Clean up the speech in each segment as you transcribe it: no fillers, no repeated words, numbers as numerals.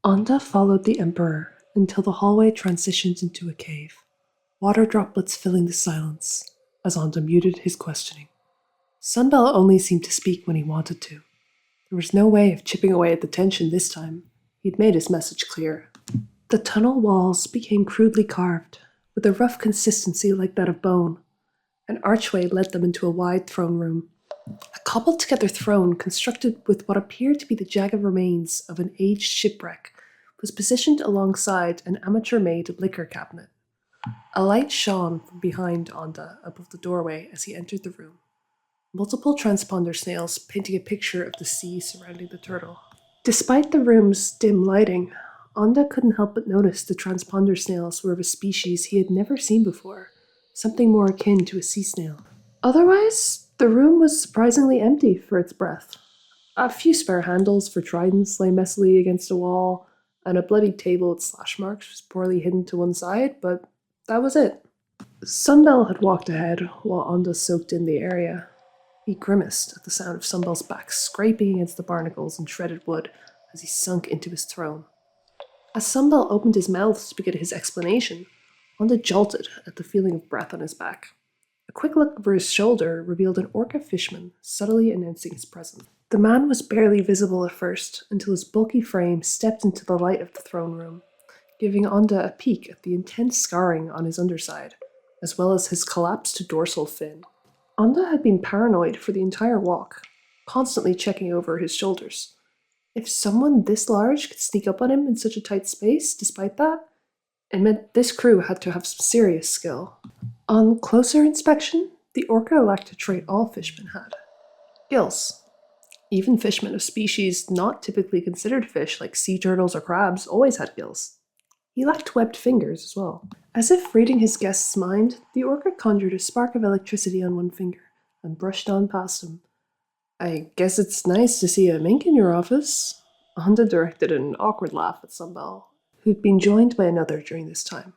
Anda followed the Emperor until the hallway transitioned into a cave, water droplets filling the silence as Anda muted his questioning. Sunbel only seemed to speak when he wanted to. There was no way of chipping away at the tension this time. He'd made his message clear. The tunnel walls became crudely carved, with a rough consistency like that of bone. An archway led them into a wide throne room. A cobbled-together throne constructed with what appeared to be the jagged remains of an aged shipwreck was positioned alongside an amateur-made liquor cabinet. A light shone from behind Anda above the doorway as he entered the room. Multiple transponder snails painting a picture of the sea surrounding the turtle. Despite the room's dim lighting, Anda couldn't help but notice the transponder snails were of a species he had never seen before, something more akin to a sea snail. Otherwise, the room was surprisingly empty for its breadth. A few spare handles for tridents lay messily against a wall, and a bloody table with slash marks was poorly hidden to one side, but that was it. Sunbel had walked ahead while Anda soaked in the area. He grimaced at the sound of Sunbel's back scraping against the barnacles and shredded wood as he sunk into his throne. As Sunbel opened his mouth to begin his explanation, Anda jolted at the feeling of breath on his back. A quick look over his shoulder revealed an orca fishman subtly announcing his presence. The man was barely visible at first until his bulky frame stepped into the light of the throne room, giving Anda a peek at the intense scarring on his underside, as well as his collapsed dorsal fin. Anda had been paranoid for the entire walk, constantly checking over his shoulders. If someone this large could sneak up on him in such a tight space, despite that, it meant this crew had to have some serious skill. On closer inspection, the orca lacked a trait all fishmen had: gills. Even fishmen of species not typically considered fish, like sea turtles or crabs, always had gills. He lacked webbed fingers as well. As if reading his guest's mind, the orca conjured a spark of electricity on one finger and brushed on past him. "I guess it's nice to see a mink in your office." Anda directed an awkward laugh at Sunbel, who'd been joined by another during this time.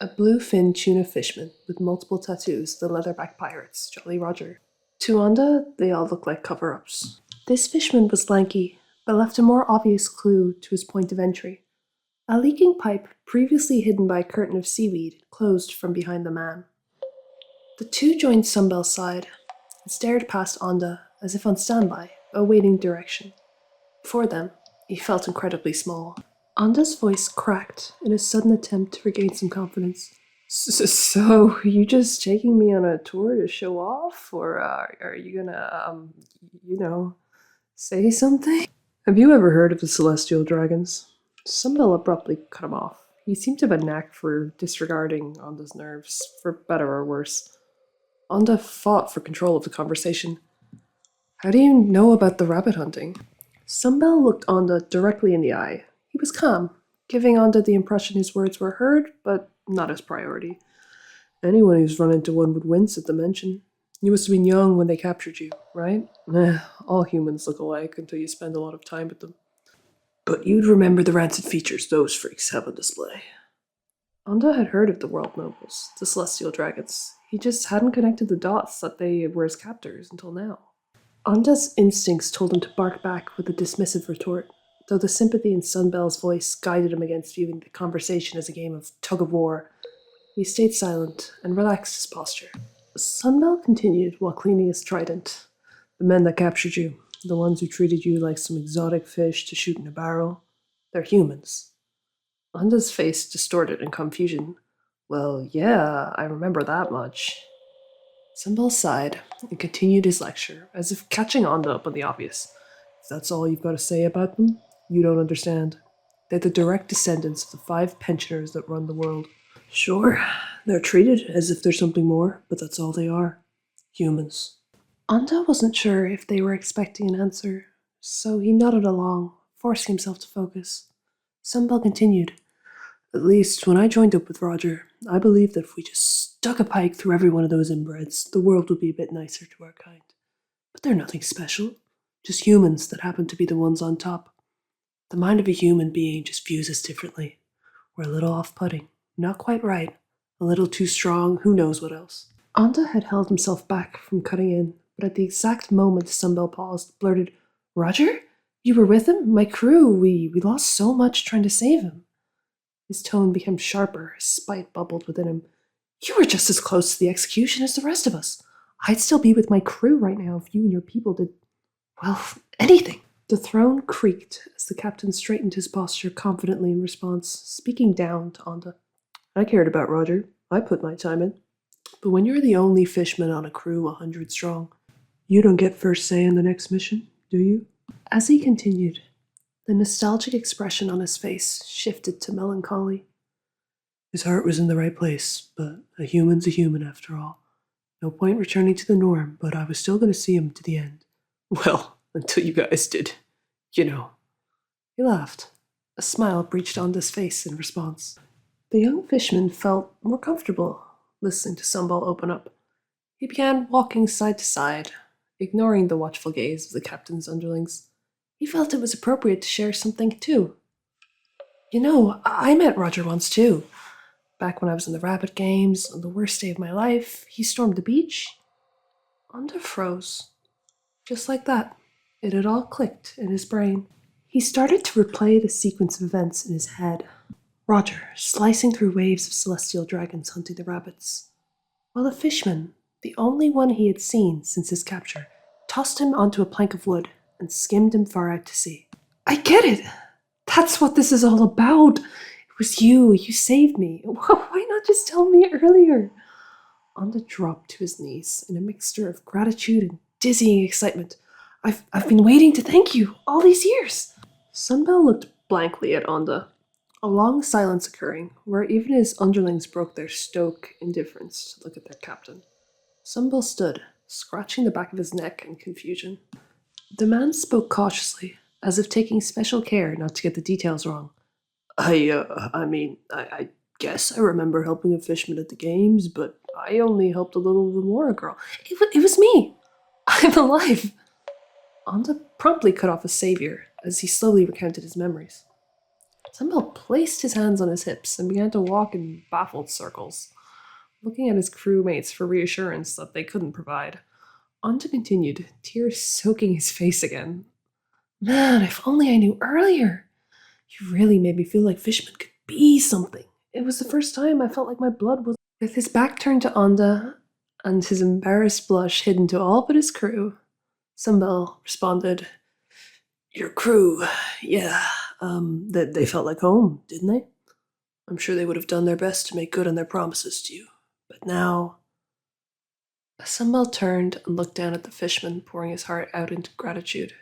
A blue-fin tuna fishman with multiple tattoos, the leatherback pirates, Jolly Roger. To Anda, they all looked like cover-ups. This fishman was lanky, but left a more obvious clue to his point of entry. A leaking pipe, previously hidden by a curtain of seaweed, closed from behind the man. The two joined Sunbel's side and stared past Anda as if on standby, awaiting direction. Before them, he felt incredibly small. Anda's voice cracked in a sudden attempt to regain some confidence. "So, you just taking me on a tour to show off? Or are you gonna, say something?" "Have you ever heard of the celestial dragons?" Sunbel abruptly cut him off. He seemed to have a knack for disregarding Anda's nerves, for better or worse. Anda fought for control of the conversation. "How do you know about the rabbit hunting?" Sunbel looked Anda directly in the eye. He was calm, giving Anda the impression his words were heard, but not his priority. "Anyone who's run into one would wince at the mention. You must have been young when they captured you, right? All humans look alike until you spend a lot of time with them. But you'd remember the rancid features those freaks have on display." Anda had heard of the world nobles, the celestial dragons. He just hadn't connected the dots that they were his captors until now. Anda's instincts told him to bark back with a dismissive retort, though the sympathy in Sunbel's voice guided him against viewing the conversation as a game of tug-of-war. He stayed silent and relaxed his posture. Sunbel continued while cleaning his trident. "The men that captured you, the ones who treated you like some exotic fish to shoot in a barrel, they're humans." Anda's face distorted in confusion. "Well, yeah, I remember that much." Sunbel sighed and continued his lecture, as if catching Anda up on the obvious. "If that's all you've got to say about them, you don't understand. They're the direct descendants of the 5 pensioners that run the world. Sure, they're treated as if they're something more, but that's all they are. Humans." Anda wasn't sure if they were expecting an answer, so he nodded along, forcing himself to focus. Sunbel continued. "At least when I joined up with Roger, I believed that if we just stuck a pike through every one of those inbreds, the world would be a bit nicer to our kind. But they're nothing special, just humans that happen to be the ones on top. The mind of a human being just views us differently. We're a little off-putting, not quite right, a little too strong, who knows what else." Anda had held himself back from cutting in, but at the exact moment Sunbel paused, blurted, "Roger? You were with him? My crew, we lost so much trying to save him. His tone became sharper, his spite bubbled within him. You were just as close to the execution as the rest of us. I'd still be with my crew right now if you and your people did, well, anything. The throne creaked as the captain straightened his posture confidently in response, speaking down to Onda. I cared about Roger. I put my time in. But when you're the only fishman on a crew 100 strong, you don't get first say in the next mission, do you? As he continued, the nostalgic expression on his face shifted to melancholy. His heart was in the right place, but a human's a human after all. No point returning to the norm, but I was still going to see him to the end. Well, until you guys did. You know. He laughed. A smile breached Onda's face in response. The young fisherman felt more comfortable listening to Sunball open up. He began walking side to side, ignoring the watchful gaze of the captain's underlings. He felt it was appropriate to share something too. You know, I met Roger once too. Back when I was in the rabbit games, on the worst day of my life, he stormed the beach. Onda froze. Just like that, it had all clicked in his brain. He started to replay the sequence of events in his head. Roger, slicing through waves of celestial dragons hunting the rabbits, while the fishman, the only one he had seen since his capture, tossed him onto a plank of wood and skimmed him far out to sea. I get it! That's what this is all about! It was you saved me. Why not just tell me earlier? Onda dropped to his knees in a mixture of gratitude and dizzying excitement. I've been waiting to thank you all these years. Sunbell looked blankly at Onda, a long silence occurring, where even his underlings broke their stoic indifference to look at their captain. Sunbell stood, scratching the back of his neck in confusion. The man spoke cautiously, as if taking special care not to get the details wrong. I guess I remember helping a fishman at the games, but I only helped a little remora girl. It was me! I'm alive! Onda promptly cut off his savior as he slowly recounted his memories. Sunbell placed his hands on his hips and began to walk in baffled circles, looking at his crewmates for reassurance that they couldn't provide. Onda continued, tears soaking his face again. Man, if only I knew earlier! You really made me feel like fishmen could be something. It was the first time I felt like my blood was... With his back turned to Onda and his embarrassed blush hidden to all but his crew, Sunbell responded, Your crew, yeah, they felt like home, didn't they? I'm sure they would have done their best to make good on their promises to you. But now... Sunbell turned and looked down at the fishman, pouring his heart out into gratitude.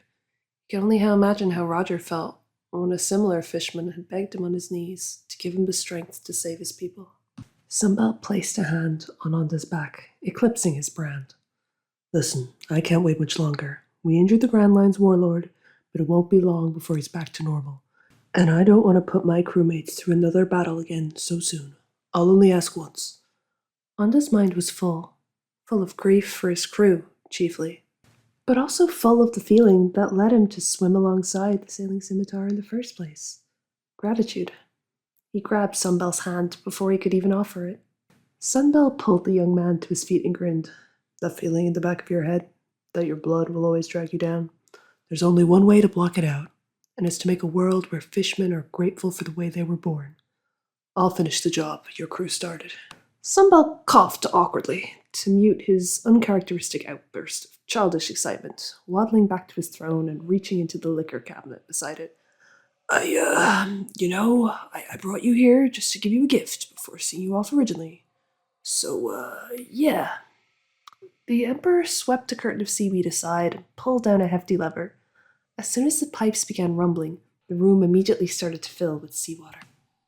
He could only imagine how Roger felt when a similar fishman had begged him on his knees to give him the strength to save his people. Sunbell placed a hand on Onda's back, eclipsing his brand. Listen, I can't wait much longer. We injured the Grand Line's warlord, but it won't be long before he's back to normal. And I don't want to put my crewmates through another battle again so soon. I'll only ask once. Onda's mind was full of grief for his crew, chiefly, but also full of the feeling that led him to swim alongside the sailing scimitar in the first place. Gratitude. He grabbed Sunbell's hand before he could even offer it. Sunbell pulled the young man to his feet and grinned. That feeling in the back of your head, that your blood will always drag you down. There's only one way to block it out, and it's to make a world where fishmen are grateful for the way they were born. I'll finish the job your crew started. Sunbell coughed awkwardly to mute his uncharacteristic outburst of childish excitement, waddling back to his throne and reaching into the liquor cabinet beside it. I brought you here just to give you a gift before seeing you off originally. So, yeah. The Emperor swept a curtain of seaweed aside and pulled down a hefty lever. As soon as the pipes began rumbling, the room immediately started to fill with seawater.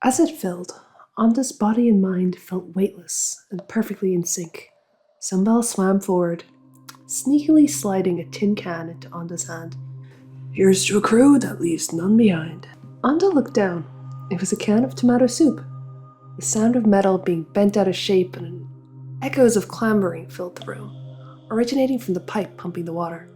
As it filled, Onda's body and mind felt weightless and perfectly in sync. Sunbell swam forward, sneakily sliding a tin can into Onda's hand. Here's to a crew that leaves none behind. Onda looked down. It was a can of tomato soup. The sound of metal being bent out of shape and echoes of clambering filled the room, originating from the pipe pumping the water.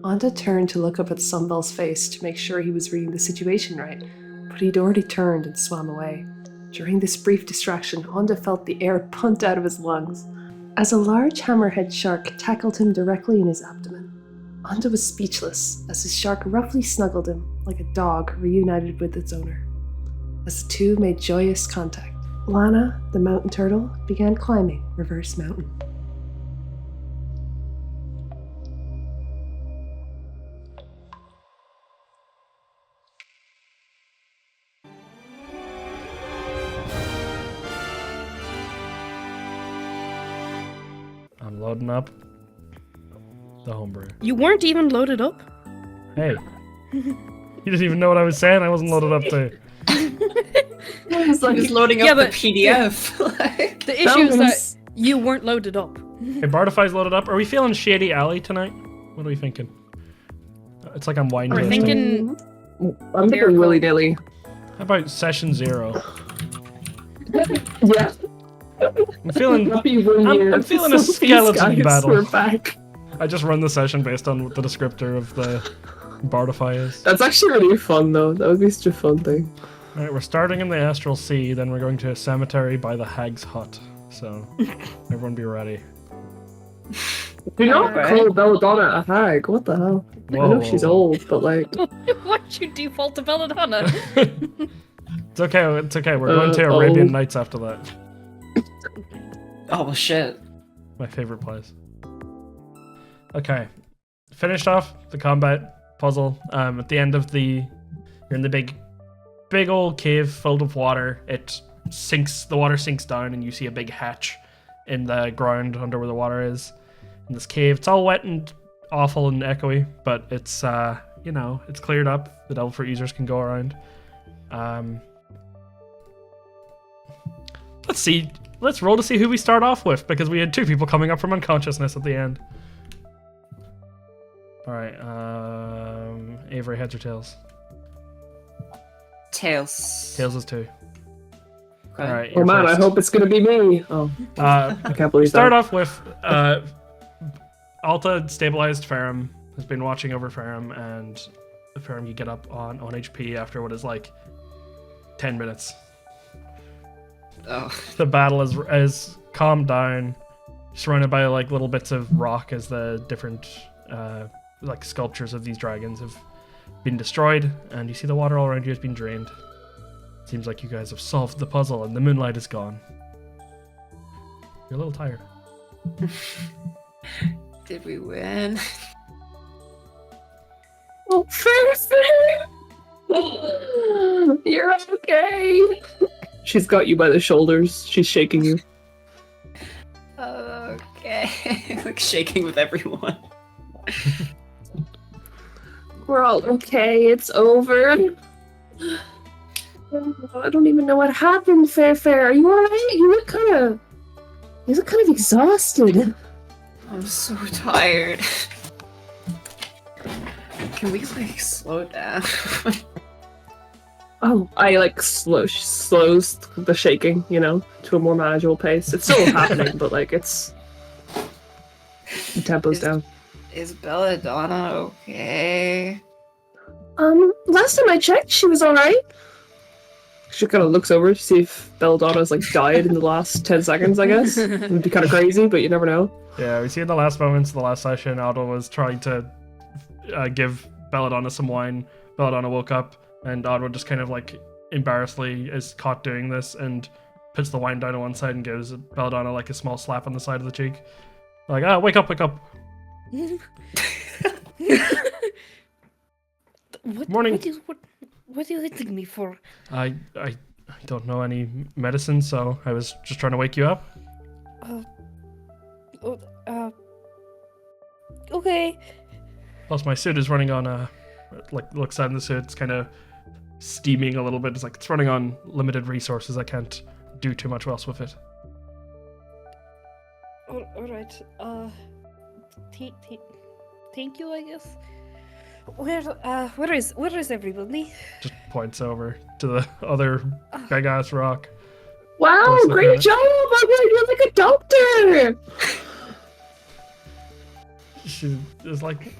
Onda turned to look up at Sunbell's face to make sure he was reading the situation right, but he'd already turned and swam away. During this brief distraction, Onda felt the air punt out of his lungs as a large hammerhead shark tackled him directly in his abdomen. Anda was speechless as his shark roughly snuggled him like a dog reunited with its owner. As the two made joyous contact, Lana, the mountain turtle, began climbing Reverse Mountain. I'm loading up the homebrew. You weren't even loaded up? Hey. You didn't even know what I was saying? I wasn't loaded up to. It's like just loading up the PDF. Like, the issue is that you weren't loaded up. Hey, Bardify's loaded up. Are we feeling Shady Alley tonight? What are we thinking? It's like I'm wine We're tasting. I'm thinking willy-nilly. How about session 0? Yeah. I'm feeling I'm feeling a skeleton battle. We're back. I just run the session based on what the descriptor of the Bardify is. That's actually really fun though. That would be such a fun thing. Alright, we're starting in the Astral Sea, then we're going to a cemetery by the Hag's Hut. So, everyone be ready. Do not call Belladonna a hag. What the hell? Whoa. I know she's old, but like... Why'd you default to Belladonna? It's okay, it's okay. We're going to Arabian Nights after that. Oh, well, shit. My favorite place. Okay. Finished off the combat puzzle. At the end of the... You're in the big old cave filled with water. The water sinks down and you see a big hatch in the ground under where the water is. In this cave, it's all wet and awful and echoey, but it's, it's cleared up. The Devil Fruit users can go around. Let's roll to see who we start off with, because we had 2 people coming up from unconsciousness at the end. Alright, Avary, heads or tails? Tails. Tails is 2. Okay. Alright, Oh man, first. I hope it's gonna be me. Oh, I can't believe Start that. off with Alta stabilized Ferrum, has been watching over Ferrum, and Ferrum you get up on HP after what is like 10 minutes. Oh. The battle is calmed down, surrounded by like little bits of rock as the different like sculptures of these dragons have been destroyed, and you see the water all around you has been drained. Seems like you guys have solved the puzzle and the moonlight is gone. You're a little tired. Did we win? Oh, you're okay. She's got you by the shoulders. She's shaking you. Okay. Like shaking with everyone. We're all okay. It's over. I don't even know what happened, Fair. Are you alright? You look kind of exhausted. I'm so tired. Can we like slow down? Oh, I like slows the shaking, to a more manageable pace. It's still happening, but like the tempo's down. is Belladonna okay? Last time I checked, she was alright. She kind of looks over to see if Belladonna's like died in the last 10 seconds, I guess. It would be kind of crazy, but you never know. Yeah, we see in the last moments of the last session, Aldo was trying to give Belladonna some wine. Belladonna woke up, and Aldo just kind of like embarrassedly is caught doing this and puts the wine down on one side and gives Belladonna like a small slap on the side of the cheek. Like, wake up. Morning. What are you hitting me for? I don't know any medicine, so I was just trying to wake you up. Okay. Plus, my suit is running on looks at the suit. It's kind of steaming a little bit. It's running on limited resources. I can't do too much else with it. All right. Thank you, I guess. Where is everybody? Just points over to the other big ass rock. Wow, great job! You're like a doctor! She's like,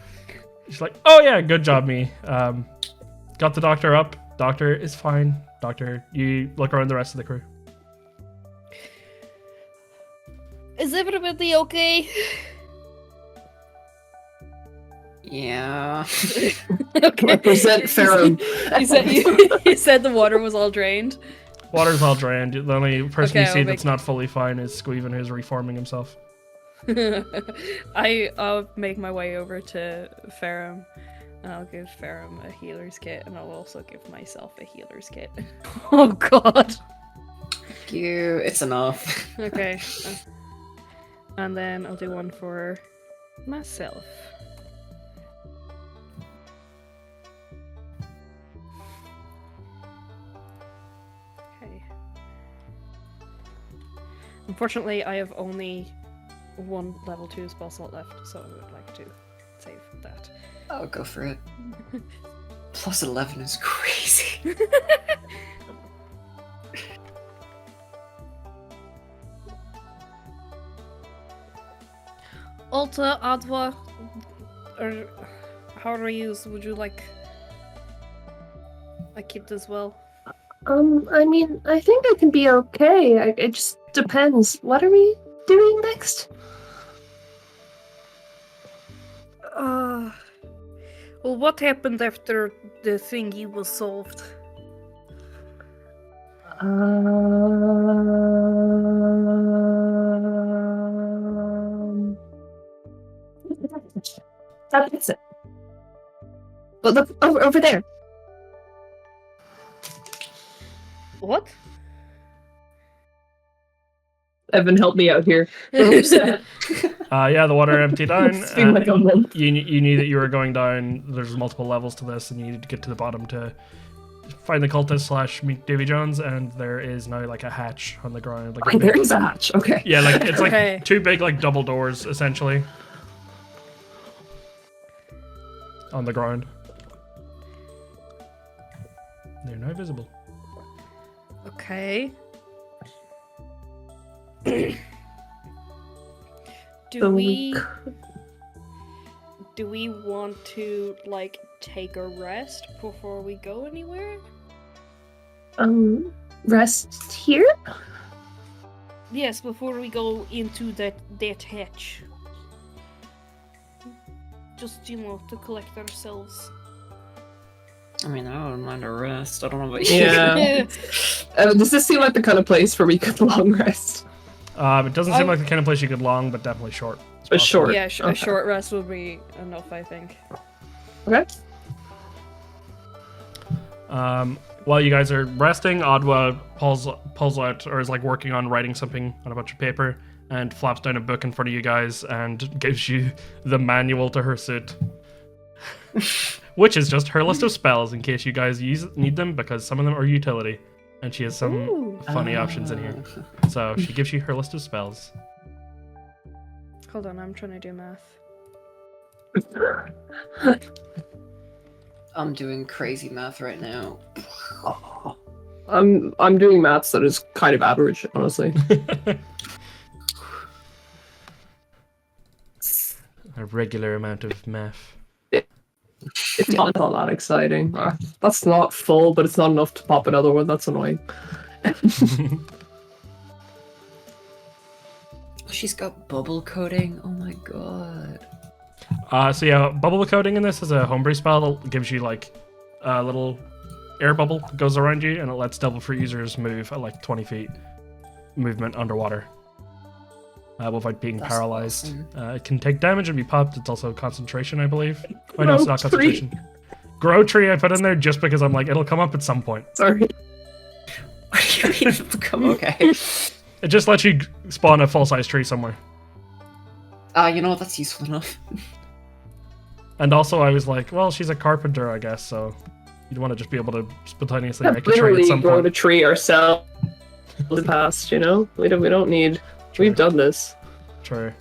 oh yeah, good job, me. Got the doctor up. Doctor is fine. Doctor, you look around the rest of the crew. Is everybody okay? Yeah. Okay. Represent Ferrum. You said the water was all drained. Water's all drained. The only person Okay, you see I'll that's make- not fully fine is Squeven, who's reforming himself. I'll make my way over to Ferrum, and I'll give Ferrum a healer's kit, and I'll also give myself a healer's kit. Oh god. Thank you. It's enough. Okay. And then I'll do one for myself. Okay. Unfortunately, I have only one level 2 spell slot left, so I would like to save that. I'll go for it. Plus 11 is crazy. Alta, Adwa, or how do I use? Would you like a kit as well? I mean, I think I can be okay. It just depends. What are we doing next? Well, what happened after the thingy was solved? That's it. But look over there. What? Evan, help me out here. Yeah, the water emptied down. Seemed like a month. You knew that you were going down. There's multiple levels to this, and you need to get to the bottom to find the cultist / meet Davy Jones. And there is now like a hatch on the ground. Like There is a hatch. Okay. yeah, like it's Okay. like two big like double doors essentially on the ground. They're now visible. Okay. So Do we we want to like take a rest before we go anywhere? Rest here? Yes, before we go into that hatch. Just to collect ourselves. I mean, I don't mind a rest. I don't know about you. Yeah. Does this seem like the kind of place where we could long rest? It doesn't seem like the kind of place you could long, but definitely short. It's But possible. short. Yeah, a Okay. short rest will be enough, I think. Okay. While you guys are resting, Adwa pulls out, or is like working on writing something on a bunch of paper, and flops down a book in front of you guys and gives you the manual to her suit. Which is just her list of spells in case you guys need them, because some of them are utility. And she has some Ooh. funny options in here. So she gives you her list of spells. Hold on, I'm trying to do math. I'm doing crazy math right now. I'm doing maths that is kind of average, honestly. A regular amount of math. It's not all that exciting. That's not full, but it's not enough to pop another one. That's annoying. She's got bubble coating. Oh my god. So yeah, bubble coating in this is a homebrew spell that gives you like a little air bubble that goes around you, and it lets Devil Fruit users move at like 20 feet movement underwater without being That's paralyzed. awesome. It can take damage and be popped. It's also concentration, I believe. Oh no, it's not Grow tree. concentration. Grow tree I put in there just because I'm like, it'll come up at some point. Sorry. What do you mean? Come okay. It just lets you spawn a full-size tree somewhere. You know what? That's useful enough. And also I was like, well, she's a carpenter, I guess, so you'd want to just be able to spontaneously We make have a tree at literally some grown point. a tree ourselves in the past, you know? We don't need... We've done this. True.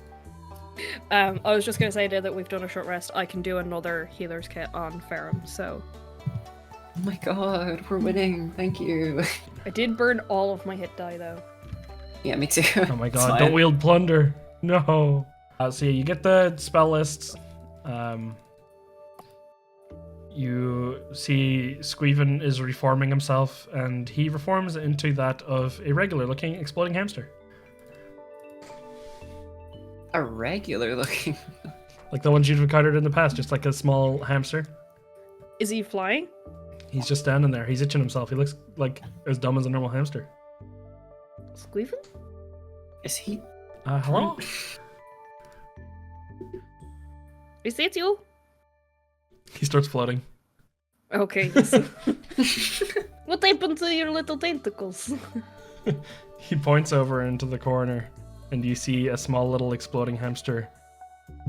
I was just gonna say now that we've done a short rest, I can do another healer's kit on Ferrum, so Oh my god, we're winning. Thank you. I did burn all of my hit die though. Yeah, me too. Oh my It's god, fine. don't wield plunder. No. So yeah, you get the spell lists. You see Squeven is reforming himself, and he reforms into that of a regular looking exploding hamster. A regular looking. Like the ones you've encountered in the past, just like a small hamster. Is he flying? He's just standing there. He's itching himself. He looks like as dumb as a normal hamster. Squeezing? Is he? Hello? Is that you? He starts floating. Okay. What happened to your little tentacles? He points over into the corner, and you see a small little exploding hamster,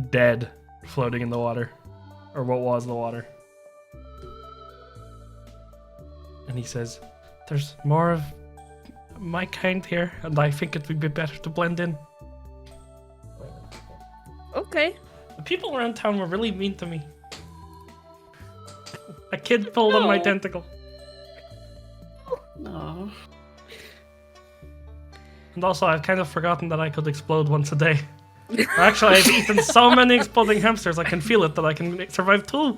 dead, floating in the water, or what was the water. And he says, "There's more of my kind here, and I think it would be better to blend in." Okay. The people around town were really mean to me. A kid pulled on my No. tentacle. No. And also, I've kind of forgotten that I could explode once a day. Actually, I've eaten so many exploding hamsters, I can feel it, that I can survive 2.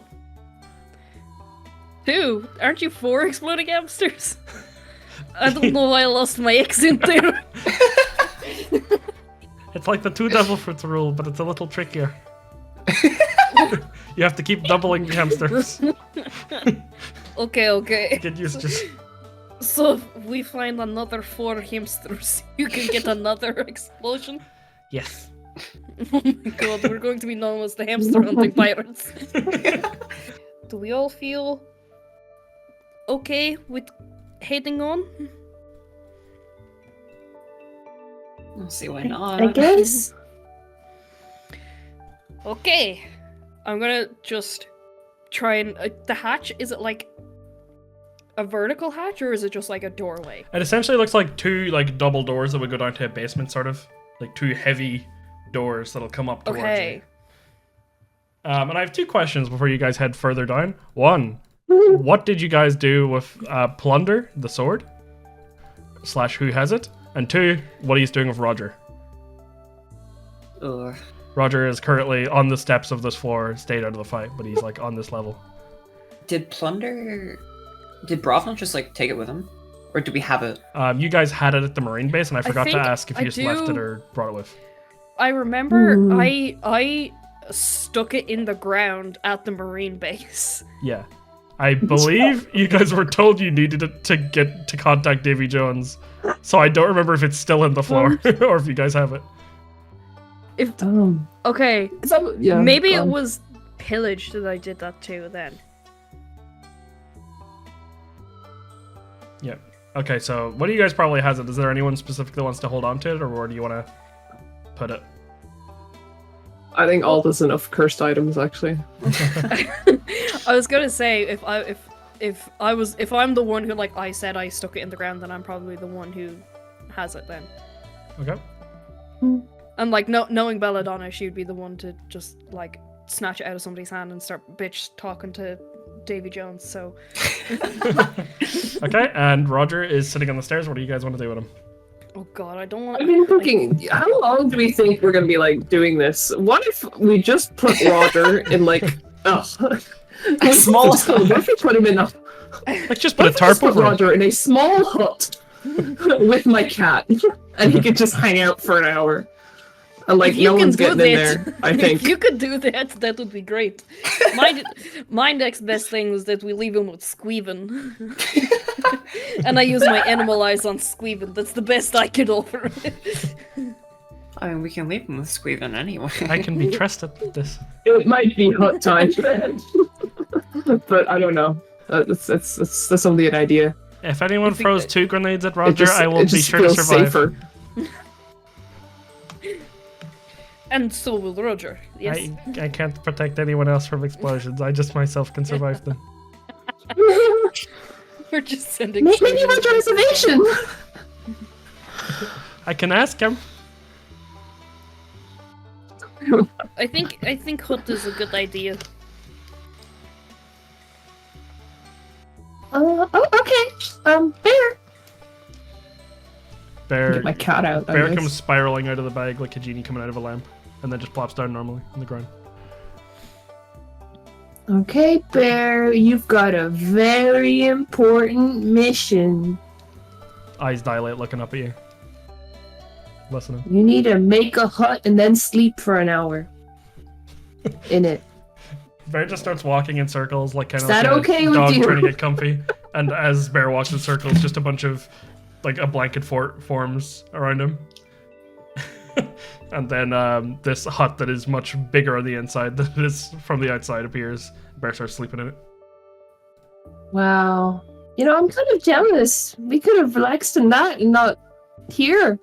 2? Aren't you 4 exploding hamsters? I don't know why I lost my accent there. It's like the 2 devil fruits rule, but it's a little trickier. You have to keep doubling the hamsters. Okay. Get used to it. So if we find another 4 hamsters, you can get another explosion? Yes. Oh my god, we're going to be known as the hamster hunting pirates. Do we all feel okay with heading on? I'll see why not. I guess. Okay. I'm gonna just try and... the hatch, is it like a vertical hatch, or is it just like a doorway? It essentially looks like 2 like double doors that would go down to a basement, sort of. Like 2 heavy doors that'll come up towards Okay. you. And I have 2 questions before you guys head further down. 1, what did you guys do with Plunder, the sword? / who has it? And 2, what are you doing with Roger? Ugh. Roger is currently on the steps of this floor, stayed out of the fight, but he's like on this level. Did Bravv not just like take it with him? Or do we have it? You guys had it at the Marine base, and I forgot to think ask if I you just left it do- or brought it with. I remember I stuck it in the ground at the Marine base. Yeah. I believe you guys were told you needed it to get to contact Davy Jones, so I don't remember if it's still in the floor or if you guys have it. If Um, okay, yeah, maybe it was pillage that I did that too then. Yeah. Okay, so what do you guys probably has it? Is there anyone specific that wants to hold on to it, or where do you want to put it? I think all there's enough cursed items actually. I was gonna say if I'm the one who like I said I stuck it in the ground, then I'm probably the one who has it then. Okay. And like knowing Belladonna, she would be the one to just like snatch it out of somebody's hand and start bitch talking to Davy Jones. So Okay, and Roger is sitting on the stairs. What do you guys want to do with him? oh god, I don't want. I've been thinking, how long do we think we're gonna be like doing this? What if we just put Roger in like a small hut? What if we put him in a Like, just put a tarp put over him. Roger in a small hut with my cat, and he could just hang out for an hour. And like If you no can one's do getting in that- there, I think. If you could do that, that would be great. My next best thing was that we leave him with Squeven. And I use my animal eyes on Squeven. That's the best I could offer. I mean, we can leave him with Squeven anyway. I can be trusted with this. It might be hut time, but I don't know. That's only an idea. If anyone I think throws that- 2 grenades at Roger, I will be sure to feels survive. safer. And so will Roger. Yes. I can't protect anyone else from explosions. I just myself can survive them. We're just sending. Maybe children. Roger reservation. I can ask him. I think hut is a good idea. Okay. Bear. Bear, Get my cat out. I Bear guess. comes spiraling out of the bag like a genie coming out of a lamp, and then just plops down normally on the ground. Okay, Bear, you've got a very important mission. Eyes dilate, looking up at you. Listening. You need to make a hut and then sleep for an hour. in it. Bear just starts walking in circles, like kind Is of like that a okay with dog you? trying to get comfy. And as Bear walks in circles, just a bunch of, like, a blanket fort forms around him. And then this hut that is much bigger on the inside than it is from the outside appears. Bear starts sleeping in it. Wow. You know, I'm kind of jealous. We could have relaxed in that and not here.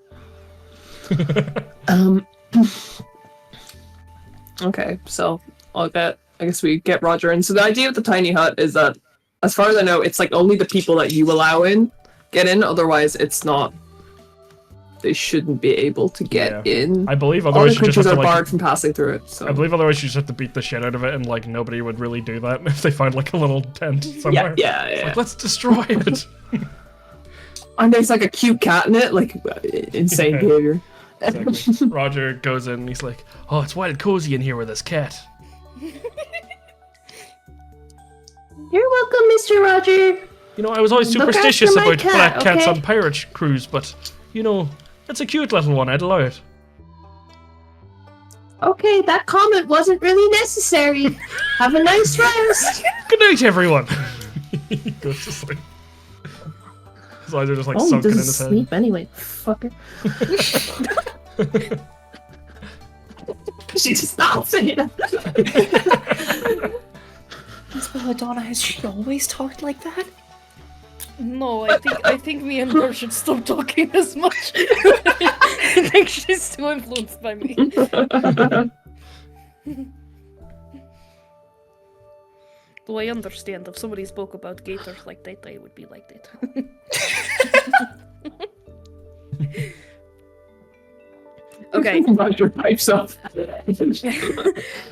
Okay, so I guess we get Roger in. So the idea of the tiny hut is that, as far as I know, it's like only the people that you allow in get in. Otherwise, it's not. They shouldn't be able to get in. I believe All the otherwise you just creatures have are to, like, barred from passing through it. So. I believe otherwise you just have to beat the shit out of it, and like nobody would really do that if they find like a little tent somewhere. Yeah. It's like, let's destroy it. And there's like a cute cat in it, like insane Yeah. behavior. Exactly. Roger goes in and he's like, "Oh, it's wild cozy in here with this cat." You're welcome, Mr. Roger. You know, I was always Look superstitious after my about cat, black cats okay? on pirate crews, but you know, it's a cute little one. I'd allow it. Okay, that comment wasn't really necessary. Have a nice rest. Good night, everyone. He goes to sleep. His eyes are just like sunken in doesn't his head. sleep anyway, fucker. She just stops it. Miss Belladonna, has she always talked like that? No, I think me and her should stop talking as much. I think she's too influenced by me. Though I understand if somebody spoke about gators like that, I would be like that. Okay. Roger pipes up.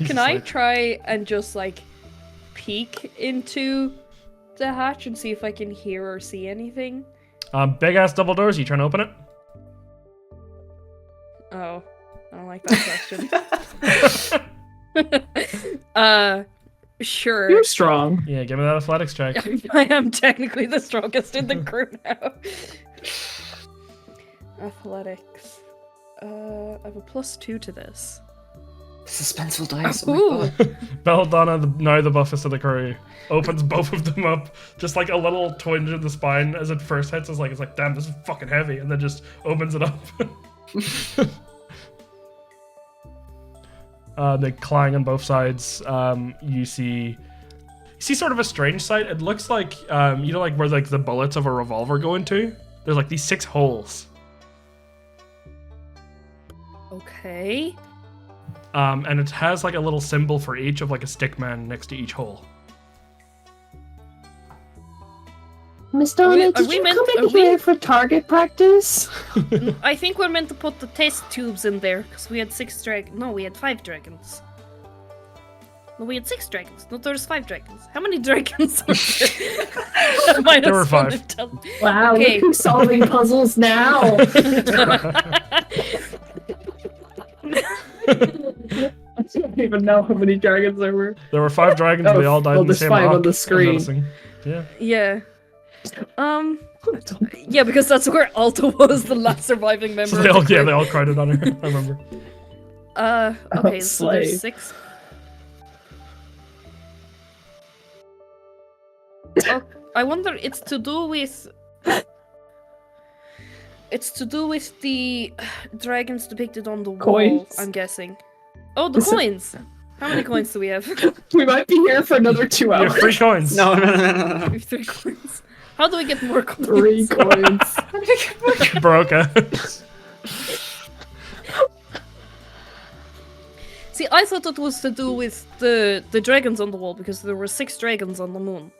Can I try and just like peek into the hatch and see if I can hear or see anything? Big ass double doors. You trying to open it? Oh, I don't like that question. Sure. You're strong. Yeah, give me that athletics check. I am technically the strongest in the crew now. Athletics. I have a +2 to this. Suspenseful dice. Oh Ooh. my god. Belladonna, now the buffest of the crew, opens both of them up. Just like a little twinge in the spine as it first hits. It's like, damn, this is fucking heavy, and then just opens it up. They clang on both sides. You see sort of a strange sight. It looks like you know, like where like the bullets of a revolver go into. There's like these 6 holes. Okay. And it has like a little symbol for each of like a stick man next to each hole. Miss Donna, Are did we you meant- come are in we- here for target practice? I think we're meant to put the test tubes in there because we had 6 dragons. No, we had 5 dragons. No, we had 6 dragons. No, there's 5 dragons. How many dragons were there? There were 5. Wow, Okay. look who's solving puzzles now. I don't even know how many dragons there were. There were 5 dragons, and they all died well, in the there's same 5 on rock, the I'm screen. noticing. Yeah. Yeah. Yeah, because that's where Alta was, the last surviving member. So of they the all, crew. they all crowded on her. I remember. Okay, so slave. there's 6. Oh, I wonder, it's to do with the dragons depicted on the wall, Coins. I'm guessing. Oh, the Is it- coins! How many coins do we have? We might be here for another 2 You hours. have 3 coins. No. We have 3 coins. How do we get more coins? 3 coins. Broca. See, I thought it was to do with the dragons on the wall, because there were 6 dragons on the moon.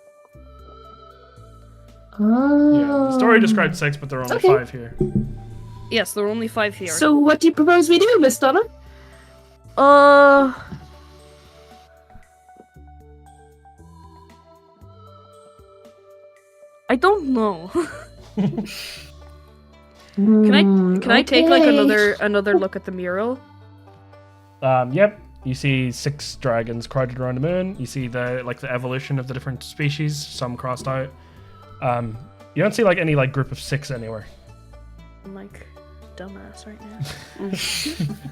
Yeah, the story described 6, but there are only Okay. 5 here. Yes, there are only 5 here. So what do you propose we do, Miss Donna? I don't know. Can I take like another look at the mural? Yep. You see 6 dragons crowded around the moon. You see the evolution of the different species, some crossed out. You don't see like any like group of 6 anywhere. I'm like dumbass right now.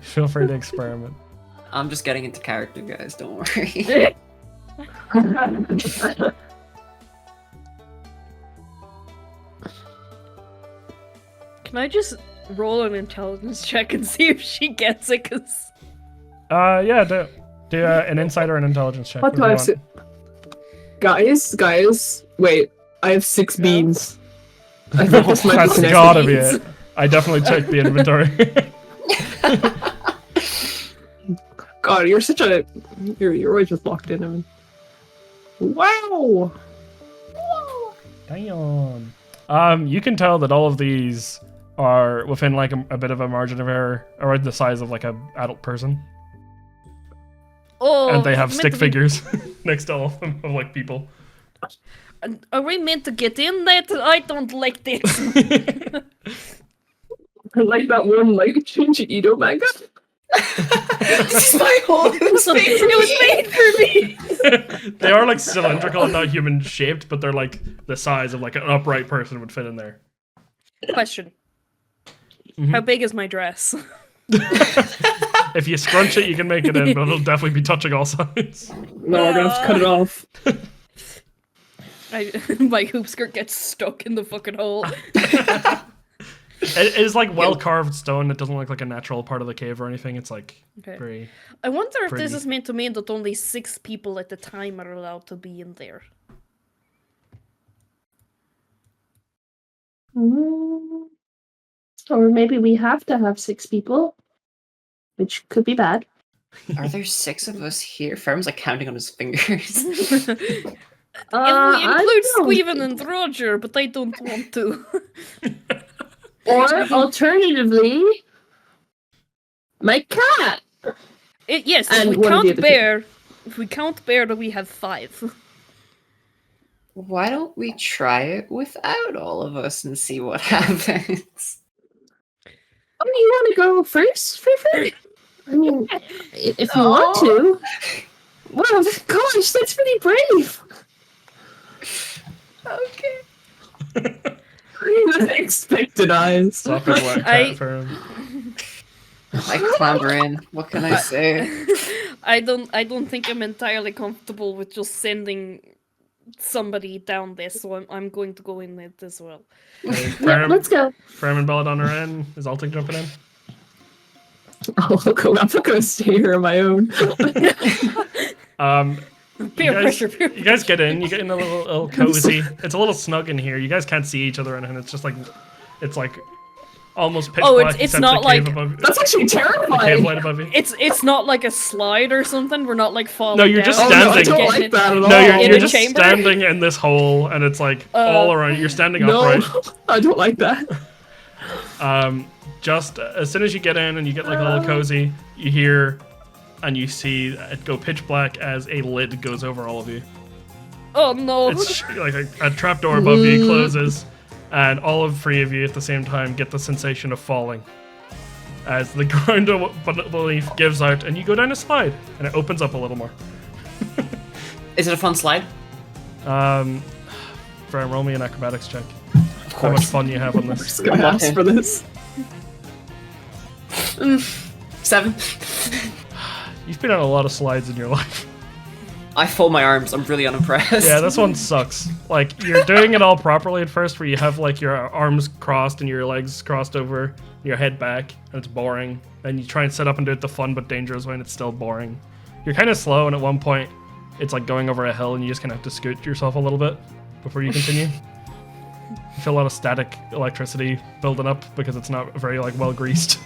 Feel free to experiment. I'm just getting into character, guys. Don't worry. Can I just roll an intelligence check and see if she gets it? Cause Yeah, do an insight or an intelligence check. What do I have to... Guys, wait. I have 6 beans. I think this might be That's connected. gotta be it. I definitely checked the inventory. God, you're such a... You're always just locked in. I mean. Wow! Damn. You can tell that all of these are within like a bit of a margin of error, or the size of like a adult person, oh, and they have meant stick to be- figures next to all of them of like people. Are we meant to get in that? I don't like this. I like that one, like, Junji Ito manga. This is my hole. It was made for me. They are like cylindrical and not human shaped, but they're like the size of like an upright person would fit in there. Question. Mhm. How big is my dress? If you scrunch it, you can make it in, but it'll definitely be touching all sides. No, we're gonna have to cut it off. My hoop skirt gets stuck in the fucking hole. It is like well carved stone. It doesn't look like a natural part of the cave or anything. It's like Okay. very. I wonder if Pretty. this is meant to mean that only 6 people at the time are allowed to be in there. Or maybe we have to have 6 people, which could be bad. Are there 6 of us here? Ferrum's like counting on his fingers. If we I include don't Squeven and Roger, but I don't want to. Or alternatively, my cat. Yes, And if we one of the count other Bear, if we count Bear, then we have 5. Why don't we try it without all of us and see what happens? Oh, you want to go first, Free? I mean, if you want to. Wow, gosh, that's pretty brave. Okay. Unexpected eyes. Stop it, black I- cat for him. I clamber in. What can I say? I don't think I'm entirely comfortable with just sending somebody down this, so I'm going to go in it as well. Okay, Yeah, let's go. Ferrum and Belladonna are in. Is Altic jumping in? I'm not gonna stay here on my own. Peer guys- pressure. You guys get in. You get in a little cozy. It's a little snug in here. You guys can't see each other, and it's just like, it's like almost pitch Oh, black. it's except not the cave like- above, That's actually the cave terrifying. light above you. It's not like a slide or something. We're not like falling. No, you're down. just Oh, no, I standing. don't like that at all. No, in you're a just chamber? standing in this hole, and it's like all around. You're standing No, upright. I don't like that. Just as soon as you get in and you get like a little cozy, you hear and you see it go pitch black as a lid goes over all of you. Oh no! It's like a trapdoor above you closes, and all of 3 of you at the same time get the sensation of falling as the ground beneath gives out, and you go down a slide, and it opens up a little more. Is it a fun slide? Brian, roll me an acrobatics check. Of How much course. fun you have on this. Just gonna ask for this. 7. You've been on a lot of slides in your life. I fold my arms. I'm really unimpressed. Yeah, this one sucks. Like, you're doing it all properly at first, where you have, like, your arms crossed and your legs crossed over, your head back, and it's boring. Then you try and set up and do it the fun but dangerous way, and it's still boring. You're kind of slow, and at one point, it's like going over a hill, and you just kind of have to scoot yourself a little bit before you continue. You feel a lot of static electricity building up because it's not very, like, well greased.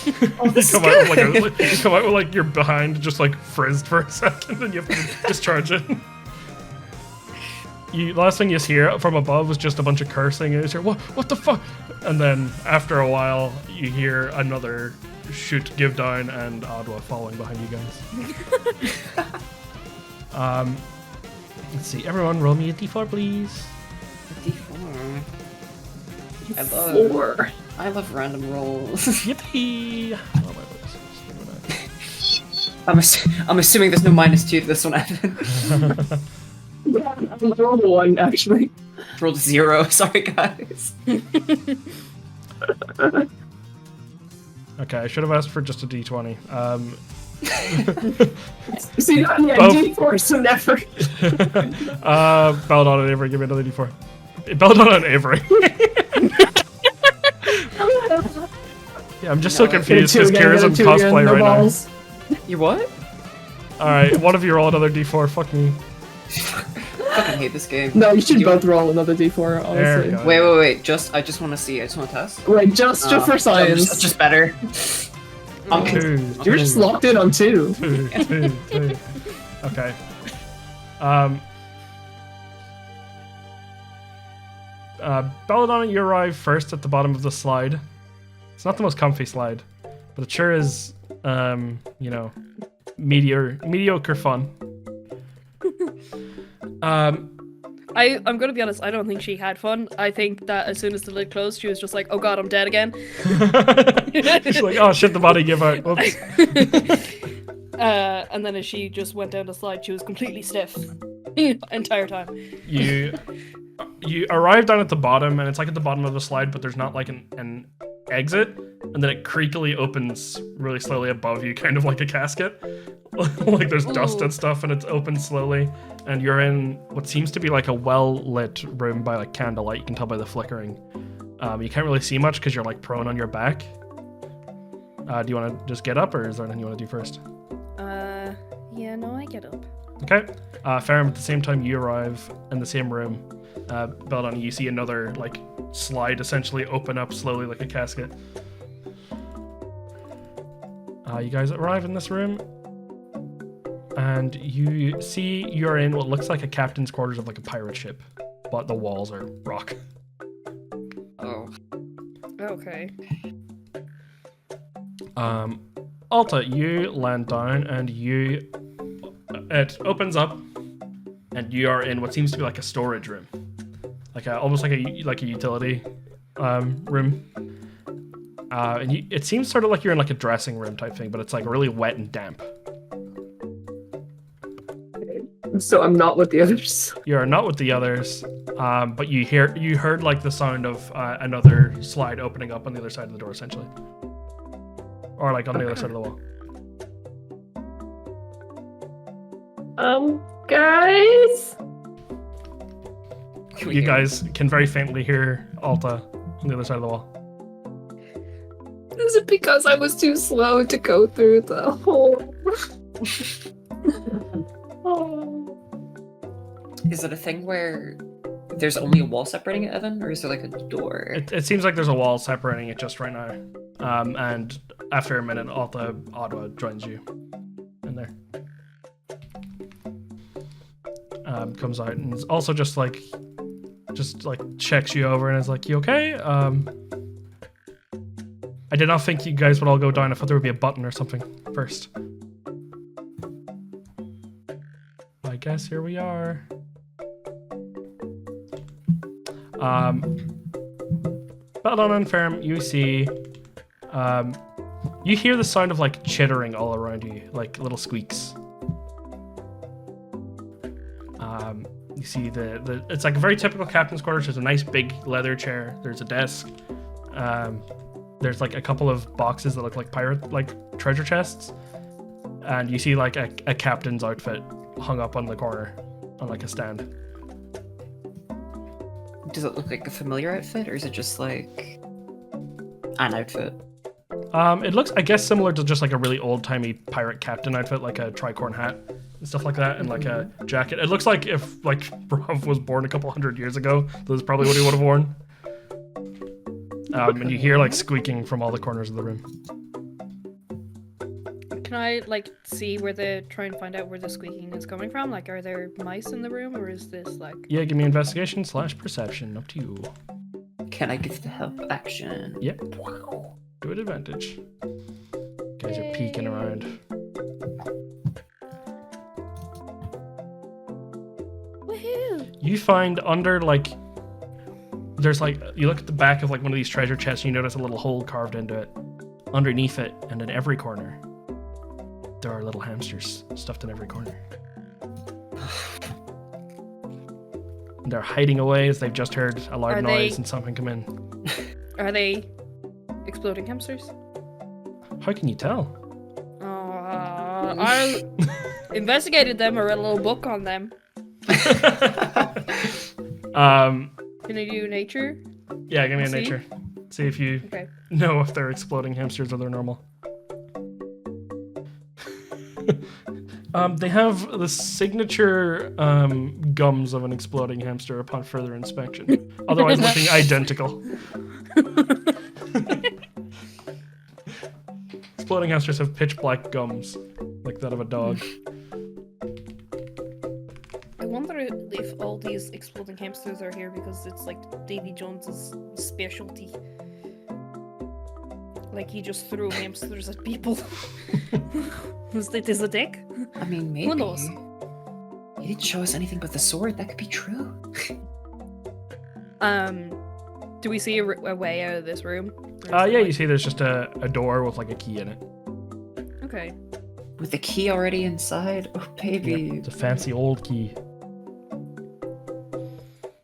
You come out with like your behind just like frizzed for a second, and you have to discharge it. The last thing you hear from above is just a bunch of cursing, and you hear what the fuck, and then after a while you hear another shoot give down and Adwa falling behind you guys. Let's see, everyone roll me a d4 please. D4. I love random rolls. Yippee! Oh, my voice. I'm assuming there's no -2 to this one, Evan. Yeah, I rolled a 1, actually. Rolled 0. Sorry, guys. Okay, I should have asked for just a d20. See, yeah, Both. D4, so never. Belladonna and Avery, give me another d4. Belladonna and Avery. Yeah, I'm just so confused because Kira's in cosplay right now. You what? Alright, one of you roll another d4. Fuck me. I fucking hate this game. No, you should both roll another D4, There we honestly. go. Wait. I just want to see. I just want to test. Right, just for science. Just better. Two. You're just locked in on 2. Two. Okay. Belladonna, you arrive first at the bottom of the slide. It's not the most comfy slide, but it sure is, you know, mediocre fun. I'm gonna be honest, I don't think she had fun. I think that as soon as the lid closed, she was just like, oh god, I'm dead again. She's like, oh shit, the body gave out. Whoops. And then as she just went down the slide, she was completely stiff the entire time. You arrive down at the bottom, and it's like at the bottom of the slide, but there's not like an exit, and then it creakily opens really slowly above you, kind of like a casket. Like there's dust and stuff, and it's opened slowly, and you're in what seems to be like a well-lit room by like candlelight. You can tell by the flickering. You can't really see much because you're like prone on your back. Do you want to just get up, or is there anything you want to do first? Yeah, no, I get up. Okay. Ferrum, at the same time you arrive in the same room, Belladonna, you see another like slide essentially open up slowly like a casket. You guys arrive in this room, and you see you're in what looks like a captain's quarters of like a pirate ship, but the walls are rock. Oh. Okay. Alta, you land down, and it opens up, and you are in what seems to be like a storage room, almost like a utility room. And it seems sort of like you're in like a dressing room type thing, but it's like really wet and damp. So I'm not with the others. You are not with the others, but you heard like the sound of another slide opening up on the other side of the door, essentially, or like on the other side of the wall. Guys? You guys can very faintly hear Alta on the other side of the wall. Is it because I was too slow to go through the hole? Is it a thing where there's only a wall separating it, Evan, or is there like a door? It seems like there's a wall separating it just right now. And after a minute, Alta Adwa joins you in there. Comes out and is also just like checks you over and is like, you okay? I did not think you guys would all go down. I thought there would be a button or something first. I guess here we are. Belladonna and Ferrum, you see, you hear the sound of like chittering all around you, like little squeaks. You see it's like a very typical captain's quarters. There's a nice big leather chair. There's a desk. There's like a couple of boxes that look like pirate like treasure chests, and you see like a captain's outfit hung up on the corner on like a stand. Does it look like a familiar outfit, or is it just like an outfit? It looks, I guess, similar to just like a really old-timey pirate captain outfit, like a tricorn hat and stuff like that, and like a jacket. It looks like if like Bravv was born a couple hundred years ago, that's probably what he would have worn. And you hear like squeaking from all the corners of the room. Can I like try and find out where the squeaking is coming from? Like, are there mice in the room, or is this like? Yeah, give me investigation/perception. Up to you. Can I give the help action? Yep. Do it advantage. Guys are peeking around. Woohoo! You find under like there's like you look at the back of like one of these treasure chests and you notice a little hole carved into it. Underneath it and in every corner there are little hamsters stuffed in every corner. And they're hiding away as they've just heard a loud noise and something come in. Are they exploding hamsters? How can you tell? I investigated them or read a little book on them. Can I do nature? Yeah, give me a See? nature. See if you Okay. know if they're exploding hamsters or they're normal. They have the signature gums of an exploding hamster upon further inspection. Otherwise looking identical. Exploding hamsters have pitch black gums, like that of a dog. I wonder if all these exploding hamsters are here because it's like Davy Jones's specialty. Like he just threw hamsters at people. Was it his attack? I mean, maybe. Who knows? He didn't show us anything but the sword. That could be true. Do we see a way out of this room? Yeah, you see there's just a door with like a key in it. Okay. With the key already inside? Oh, baby. Yeah, it's a fancy old key.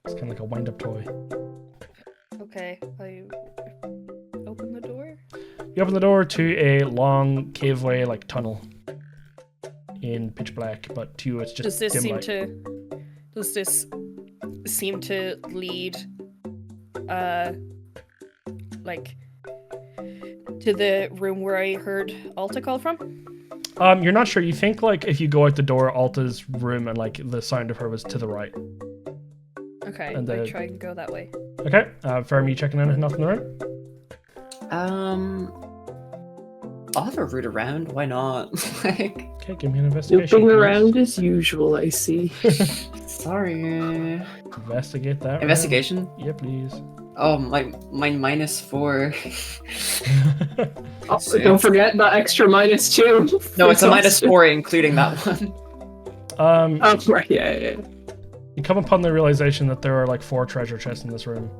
It's kind of like a wind-up toy. Okay. I open the door. You open the door to a long caveway, like tunnel, in pitch black, but to you it's just Does this dim seem light. to? Does this seem to lead, like, to the room where I heard Alta call from? You're not sure. You think like if you go out the door, Alta's room and like the sound of her was to the right. Okay, And I try and go that way. Okay. Ferrum, you checking anything else in the room? I'll have a root around. Why not? Like, Okay, give me an investigation. Snooping please. around as usual, I see. sorry. Investigate that. room. Investigation? Yeah, please. Oh, my -4. Oh, don't forget that extra -2. No, it's a -4 including that one. Oh, right, yeah. You come upon the realization that there are like 4 treasure chests in this room.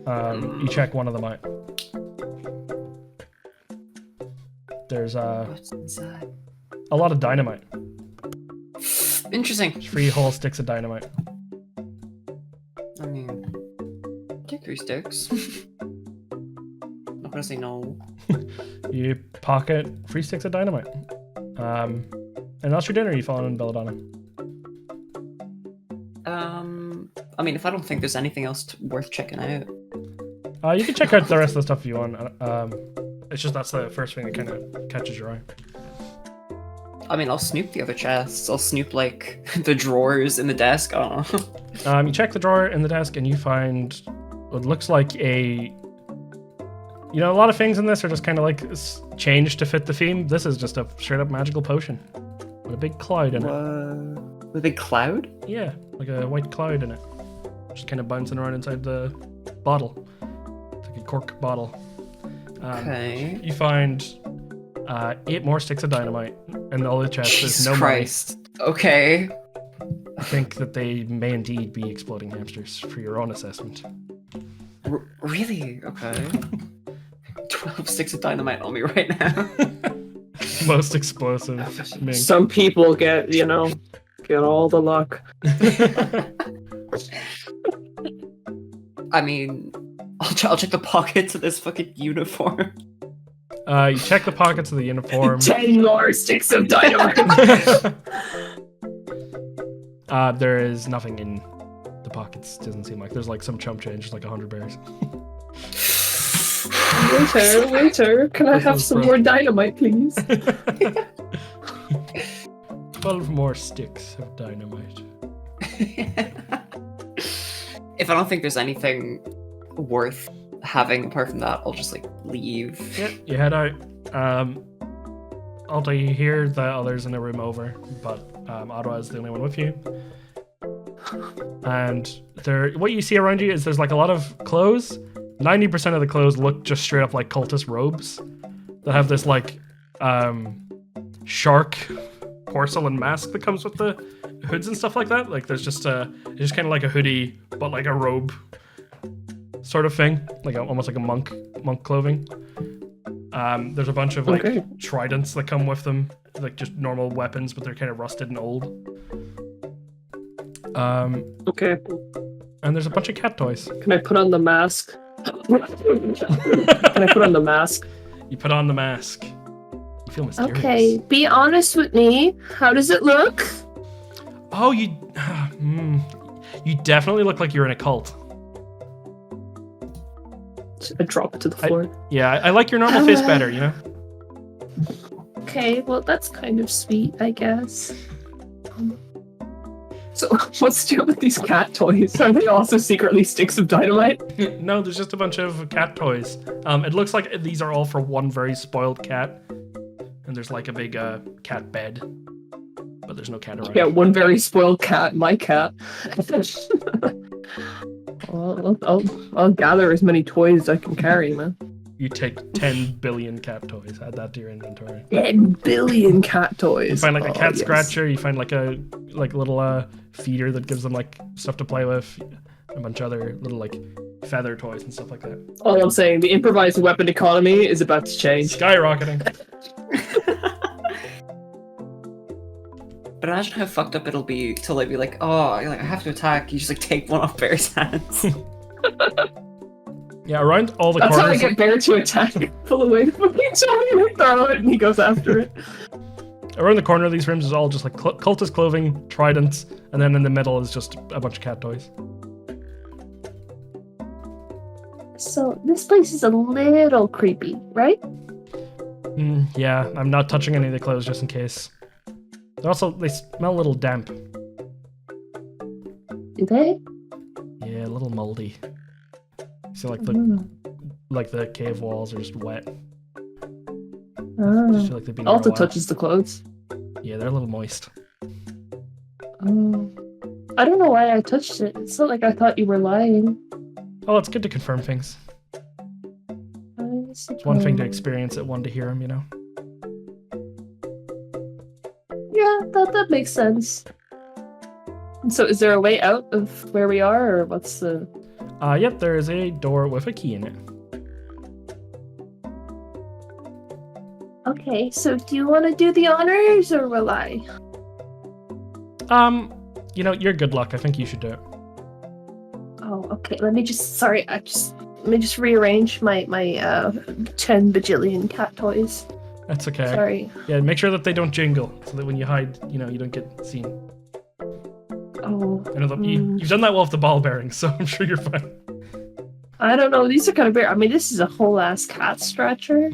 You check one of them out. There's What's inside? a lot of dynamite. Interesting. 3 whole sticks of dynamite. I mean, take 3 sticks. Not gonna say no. You pocket 3 sticks of dynamite. And that's your dinner. You fall in Belladonna. I mean, if I don't think there's anything else worth checking out. You can check out the rest of the stuff if you want. It's just that's the first thing that kind of catches your eye. I mean, I'll snoop the other chests. I'll snoop, like, the drawers in the desk. Oh. You check the drawer in the desk and you find what looks like a... You know, a lot of things in this are just kind of like changed to fit the theme. This is just a straight up magical potion with a big cloud in it. With a big cloud? Yeah, like a white cloud in it. Just kind of bouncing around inside the bottle. It's like a cork bottle. Okay. You find 8 more sticks of dynamite in all the chests. There's Jesus no Christ. Okay. money. I think that they may indeed be exploding hamsters for your own assessment. Really? Okay. 12 sticks of dynamite on me right now. Most explosive. Mink. Some people get all the luck. I mean, I'll check the pockets of this fucking uniform. You check the pockets of the uniform. 10 more sticks of dynamite. There is nothing in the pockets. Doesn't seem like there's like some chump change, just like 100 bears. Waiter, can I have some more dynamite, please? 12 more sticks of dynamite. If I don't think there's anything worth having apart from that, I'll just like leave. Yeah, you head out. Although you hear the others in the room over, but Ottawa is the only one with you. And what you see around you is there's like a lot of clothes. 90% of the clothes look just straight up like cultist robes that have this like shark porcelain mask that comes with the hoods and stuff like that. Like there's just it's just kind of like a hoodie, but like a robe sort of thing, like almost like a monk clothing. There's a bunch of like tridents that come with them, like just normal weapons, but they're kind of rusted and old. Okay. And there's a bunch of cat toys. Can I put on the mask? Can I put on the mask? You put on the mask. You feel mysterious. Okay, be honest with me. How does it look? Oh, you definitely look like you're in a cult. I drop it to the floor. I like your normal face better, you know? Okay, well, that's kind of sweet, I guess. So, what's the deal with these cat toys? Are they also secretly sticks of dynamite? No, there's just a bunch of cat toys. It looks like these are all for one very spoiled cat. And there's like a big cat bed. But there's no cat around. Yeah, one very spoiled cat, my cat. Well, I'll gather as many toys as I can carry, man. You take 10 billion cat toys. Add that to your inventory. 10 billion cat toys. You find like a cat yes. scratcher. You find like a little feeder that gives them like stuff to play with. A bunch of other little like feather toys and stuff like that. All I'm saying, the improvised weapon economy is about to change. Skyrocketing. But imagine how fucked up it'll be to like be like, oh, you're like, I have to attack. You just like take one off Bear's hands. Yeah, around all the That's how I corners. get Bear to attack. Pull away the fucking zombie and throw it, and he goes after it. Around the corner of these rooms is all just like cultist clothing, tridents, and then in the middle is just a bunch of cat toys. So, this place is a little creepy, right? Yeah, I'm not touching any of the clothes just in case. They smell a little damp. Do they? Yeah, a little moldy. So like the cave walls are just wet. Just feel like they've been there a Alta while. touches the clothes. Yeah, they're a little moist. I don't know why I touched it. It's not like I thought you were lying. Oh, it's good to confirm things. It's one thing to experience it, one to hear them, you know? Yeah, that makes sense. So is there a way out of where we are, or what's the... Yep, there is a door with a key in it. Okay, so do you want to do the honors, or will I? You know, you're good luck. I think you should do it. Oh, okay. Let me just rearrange my 10 bajillion cat toys. That's okay. Sorry. Yeah, make sure that they don't jingle, so that when you hide, you know, you don't get seen. Oh. I know that you've done that well with the ball bearings, so I'm sure you're fine. I don't know. These are kind of weird. I mean, this is a whole ass cat scratcher.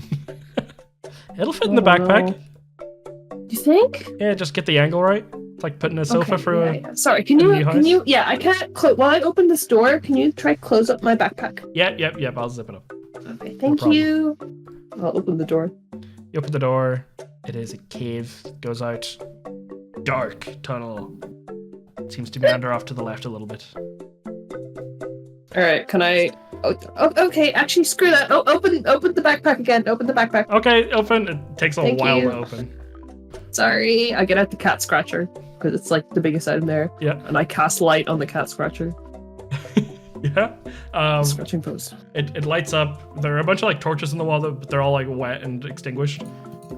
It'll fit in the backpack. Do you think? Yeah, just get the angle right. It's like putting a sofa through a... Yeah. Sorry, can you, yeah, I can't, while I open this door, can you try close up my backpack? Yep, I'll zip it up. Okay, thank problem. you. I'll open the door. You open the door. It is a cave. Goes out. Dark tunnel. Seems to meander off to the left a little bit. Alright, can I... Oh, okay, actually, screw that. Oh, open the backpack again. Open the backpack. Okay, open. It takes a Thank while you. to open. Sorry, I get out the cat scratcher, because it's like the biggest item there. Yeah. And I cast light on the cat scratcher. Yeah. Scratching post. It lights up. There are a bunch of like torches in the wall, but they're all like wet and extinguished.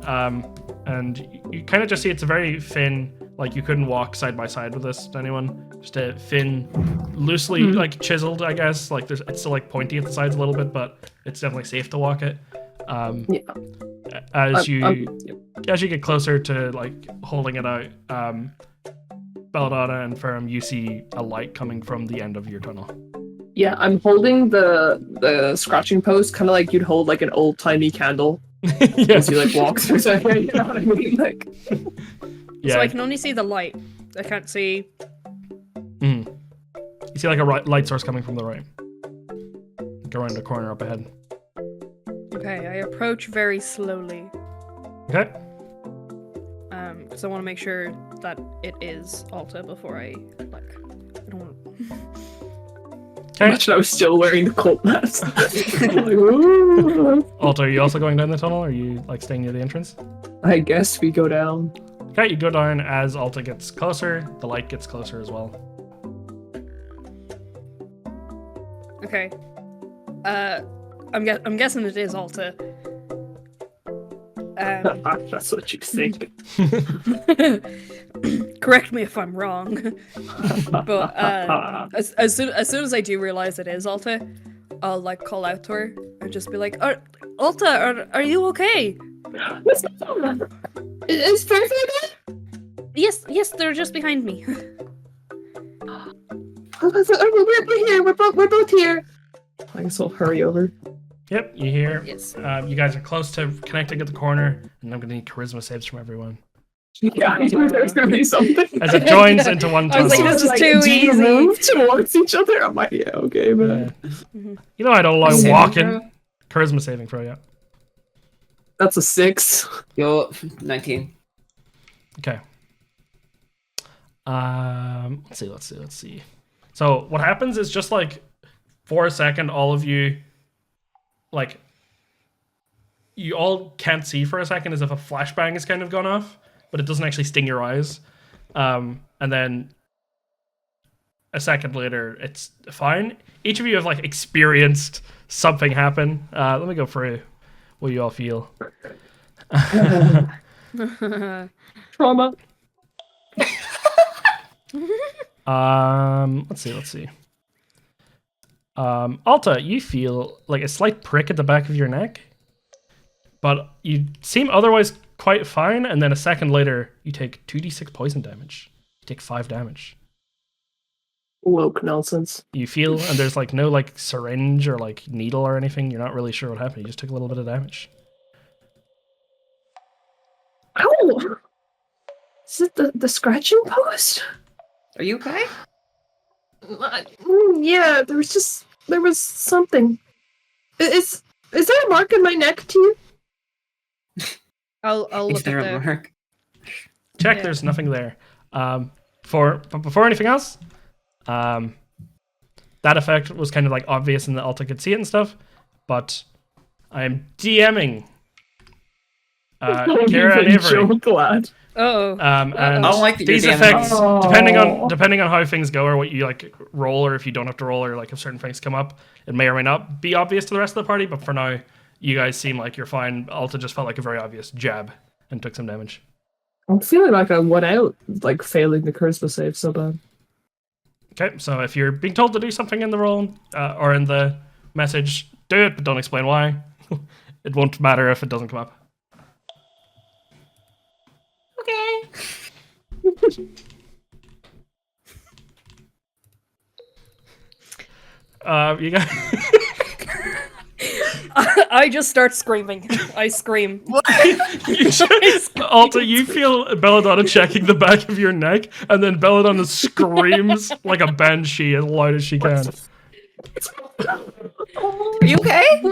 And you kind of just see it's a very thin, like you couldn't walk side by side with this to anyone. Just a thin, loosely like chiseled, I guess. Like it's still like pointy at the sides a little bit, but it's definitely safe to walk it. As you get closer to like holding it out, Belladonna and Ferrum, you see a light coming from the end of your tunnel. Yeah, I'm holding the scratching post, kind of like you'd hold like an old timey candle Yeah. as you like walk through somewhere. You know what I mean? Like, Yeah. So I can only see the light. I can't see. You see like a light source coming from the right. Go around the corner up ahead. Okay, I approach very slowly. Okay. Because I want to make sure that it is Alta before I like. I don't want. Okay. imagine I was still wearing the cult mask. Like, ooh. Alta, are you also going down the tunnel, or are you like staying near the entrance? I guess we go down. Okay, you go down. As Alta gets closer, the light gets closer as well. Okay. I'm guessing it is Alta. That's what you think. Correct me if I'm wrong. But as soon as I do realize it is Alta, I'll like call out to her I'd just be like, Alta, are you okay? Is Ferrum there? Yes, they're just behind me. We're here. We're both here. I guess we'll hurry over. Yep, you hear. Yes. You guys are close to connecting at the corner, and I'm gonna need charisma saves from everyone Yeah, I knew there was gonna be something. as it joins into one I was tunnel. like, this is too do you easy. move towards each other? I'm like, yeah, okay, man. You know I don't like Saving walking. throw? Charisma saving throw, yeah. That's a 6. Yo, 19. Okay. Let's see. So what happens is just like for a second, all of you, like, you all can't see for a second as if a flashbang has kind of gone off, but it doesn't actually sting your eyes. And then a second later, it's fine. Each of you have like experienced something happen. Let me go through what you all feel. Trauma. Let's see. Alta, you feel like a slight prick at the back of your neck, but you seem otherwise quite fine, and then a second later, you take 2d6 poison damage. You take 5 damage. Woke nonsense. You feel, and there's like no like syringe or like needle or anything. You're not really sure what happened. You just took a little bit of damage. Ow! Is it the scratching post? Are you okay? Yeah, there was something. Is there a mark in my neck to you? I'll Is look there at a the... mark? Check. Yeah. There's nothing there. But before anything else, that effect was kind of like obvious and the Alta could see it and stuff. But I'm DMing Kara and Avary. So glad. Uh-oh. And I don't like that you're these DMing. effects, Oh. depending on how things go or what you like roll, or if you don't have to roll, or like if certain things come up, it may or may not be obvious to the rest of the party. But for now, you guys seem like you're fine. Alta just felt like a very obvious jab and took some damage. I'm feeling like I went out, like failing the charisma save so bad. Okay, so if you're being told to do something in the roll or in the message, do it, but don't explain why. It won't matter if it doesn't come up. Okay. You got. I just start screaming. I scream. Alta, you feel Belladonna checking the back of your neck, and then Belladonna screams like a banshee as loud as she can. Are you okay?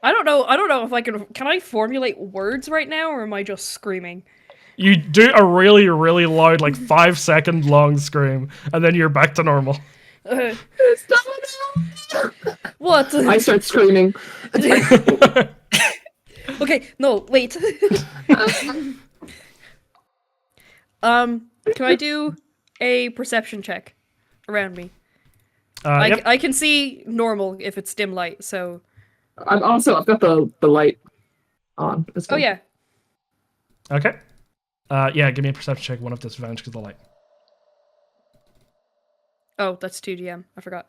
I don't know if I can I formulate words right now, or am I just screaming? You do a really, really loud, like 5-second long scream, and then you're back to normal. What? I start screaming. Okay, no, wait. Can I do a perception check around me? Yep. I can see normal if it's dim light, so... I've got the light on. as Oh well. yeah. Okay. Yeah, give me a perception check, one of disadvantage because of the light. Oh, that's 2 DM. I forgot.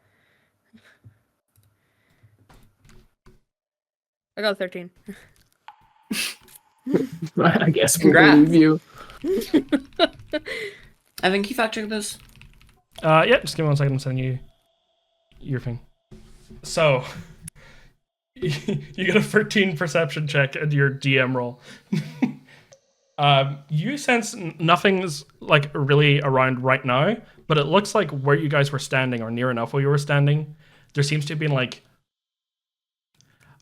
I got a 13. I guess we'll Congrats. believe you. Evan, can you fact check this? Yeah, just give me 1 second. I'm sending you your thing. So, you get a 13 perception check and your DM roll. You sense nothing's like really around right now, but it looks like where you guys were standing, or near enough where you were standing, there seems to have been like,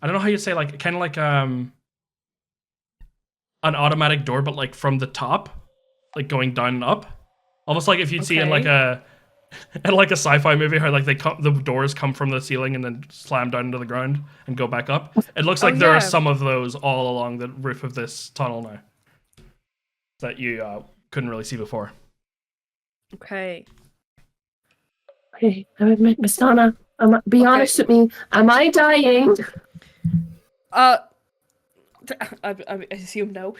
I don't know how you say, like kind of like an automatic door, but like from the top, like going down and up, almost like if you'd see in like a sci-fi movie how like the doors come from the ceiling and then slam down into the ground and go back up. It looks like there are some of those all along the roof of this tunnel now that you couldn't really see before. Okay. Hey, Miss Donna, be honest with me. Am I dying? I assume no.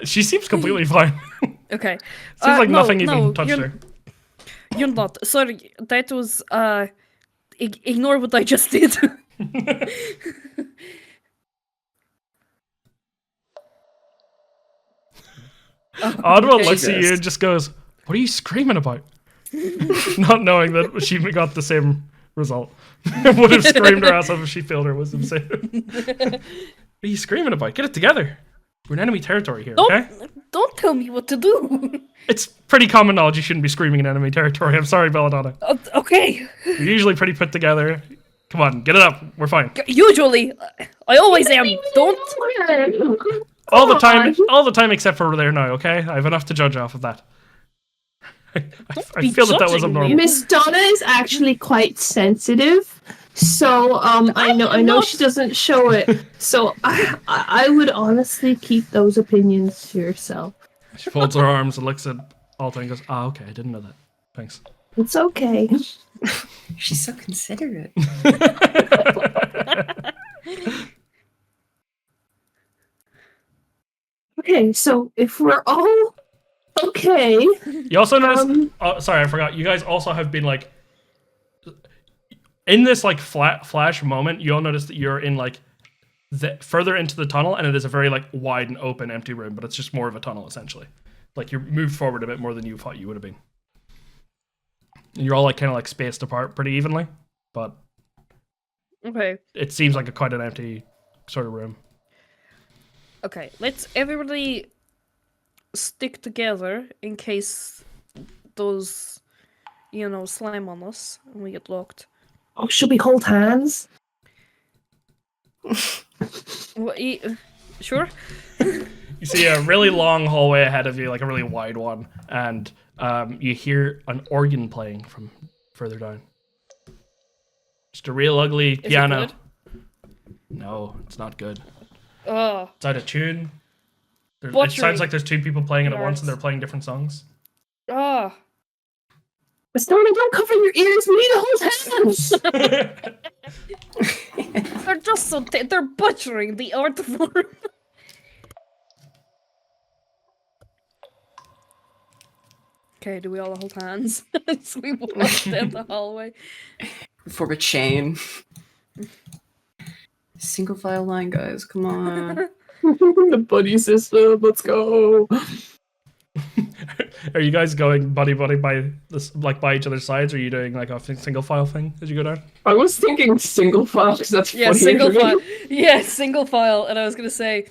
She seems completely fine. Okay. Seems like no, nothing even no, touched her. You're not. Sorry, that was Ignore what I just did. Oddwa looks at you Jesus. and just goes, "What are you screaming about?" Not knowing that she got the same result. Would have screamed her ass off if she failed her wisdom save. What are you screaming about? Get it together. We're in enemy territory here, okay? Don't tell me what to do. It's pretty common knowledge you shouldn't be screaming in enemy territory. I'm sorry, Belladonna. Okay. You're usually pretty put together. Come on, get it up. We're fine. Usually, I always am. Don't. All the time except for there now, okay? I have enough to judge off of that. I be feel that was judging me. abnormal. Miss Donna is actually quite sensitive, so I know she doesn't show it. So I would honestly keep those opinions to yourself. She folds her arms and looks at Alta and goes, okay, I didn't know that. Thanks. It's okay. She's so considerate. Okay, so if we're all okay, You also notice, sorry, I forgot. You guys also have been like, in this like flash moment, you'll notice that you're in like further into the tunnel, and it is a very like wide and open empty room, but it's just more of a tunnel essentially. Like you're moved forward a bit more than you thought you would have been. And you're all like kind of like spaced apart pretty evenly, but Okay. it seems like quite an empty sort of room. Okay. Let's everybody stick together in case those, slam on us and we get locked. oh, should we hold hands? Sure. You see a really long hallway ahead of you, like a really wide one, and you hear an organ playing from further down. Just a real ugly Is it piano. good? No, it's not good. Oh. It's out of tune. It Butchery. sounds like there's two people playing it at once, Yards. and they're playing different songs. Oh. Miss Donna, don't cover your ears. We need to hold hands. They're just so they're butchering the art form. Okay, do we all hold hands as we walk down the hallway? For a chain. Single file line, guys. Come on. The buddy system. Let's go. Are you guys going buddy by this, like by each other's sides? Or are you doing like a single file thing as you go down? I was thinking single file because that's Yeah, funny. single file. Yeah, single file. And I was gonna say,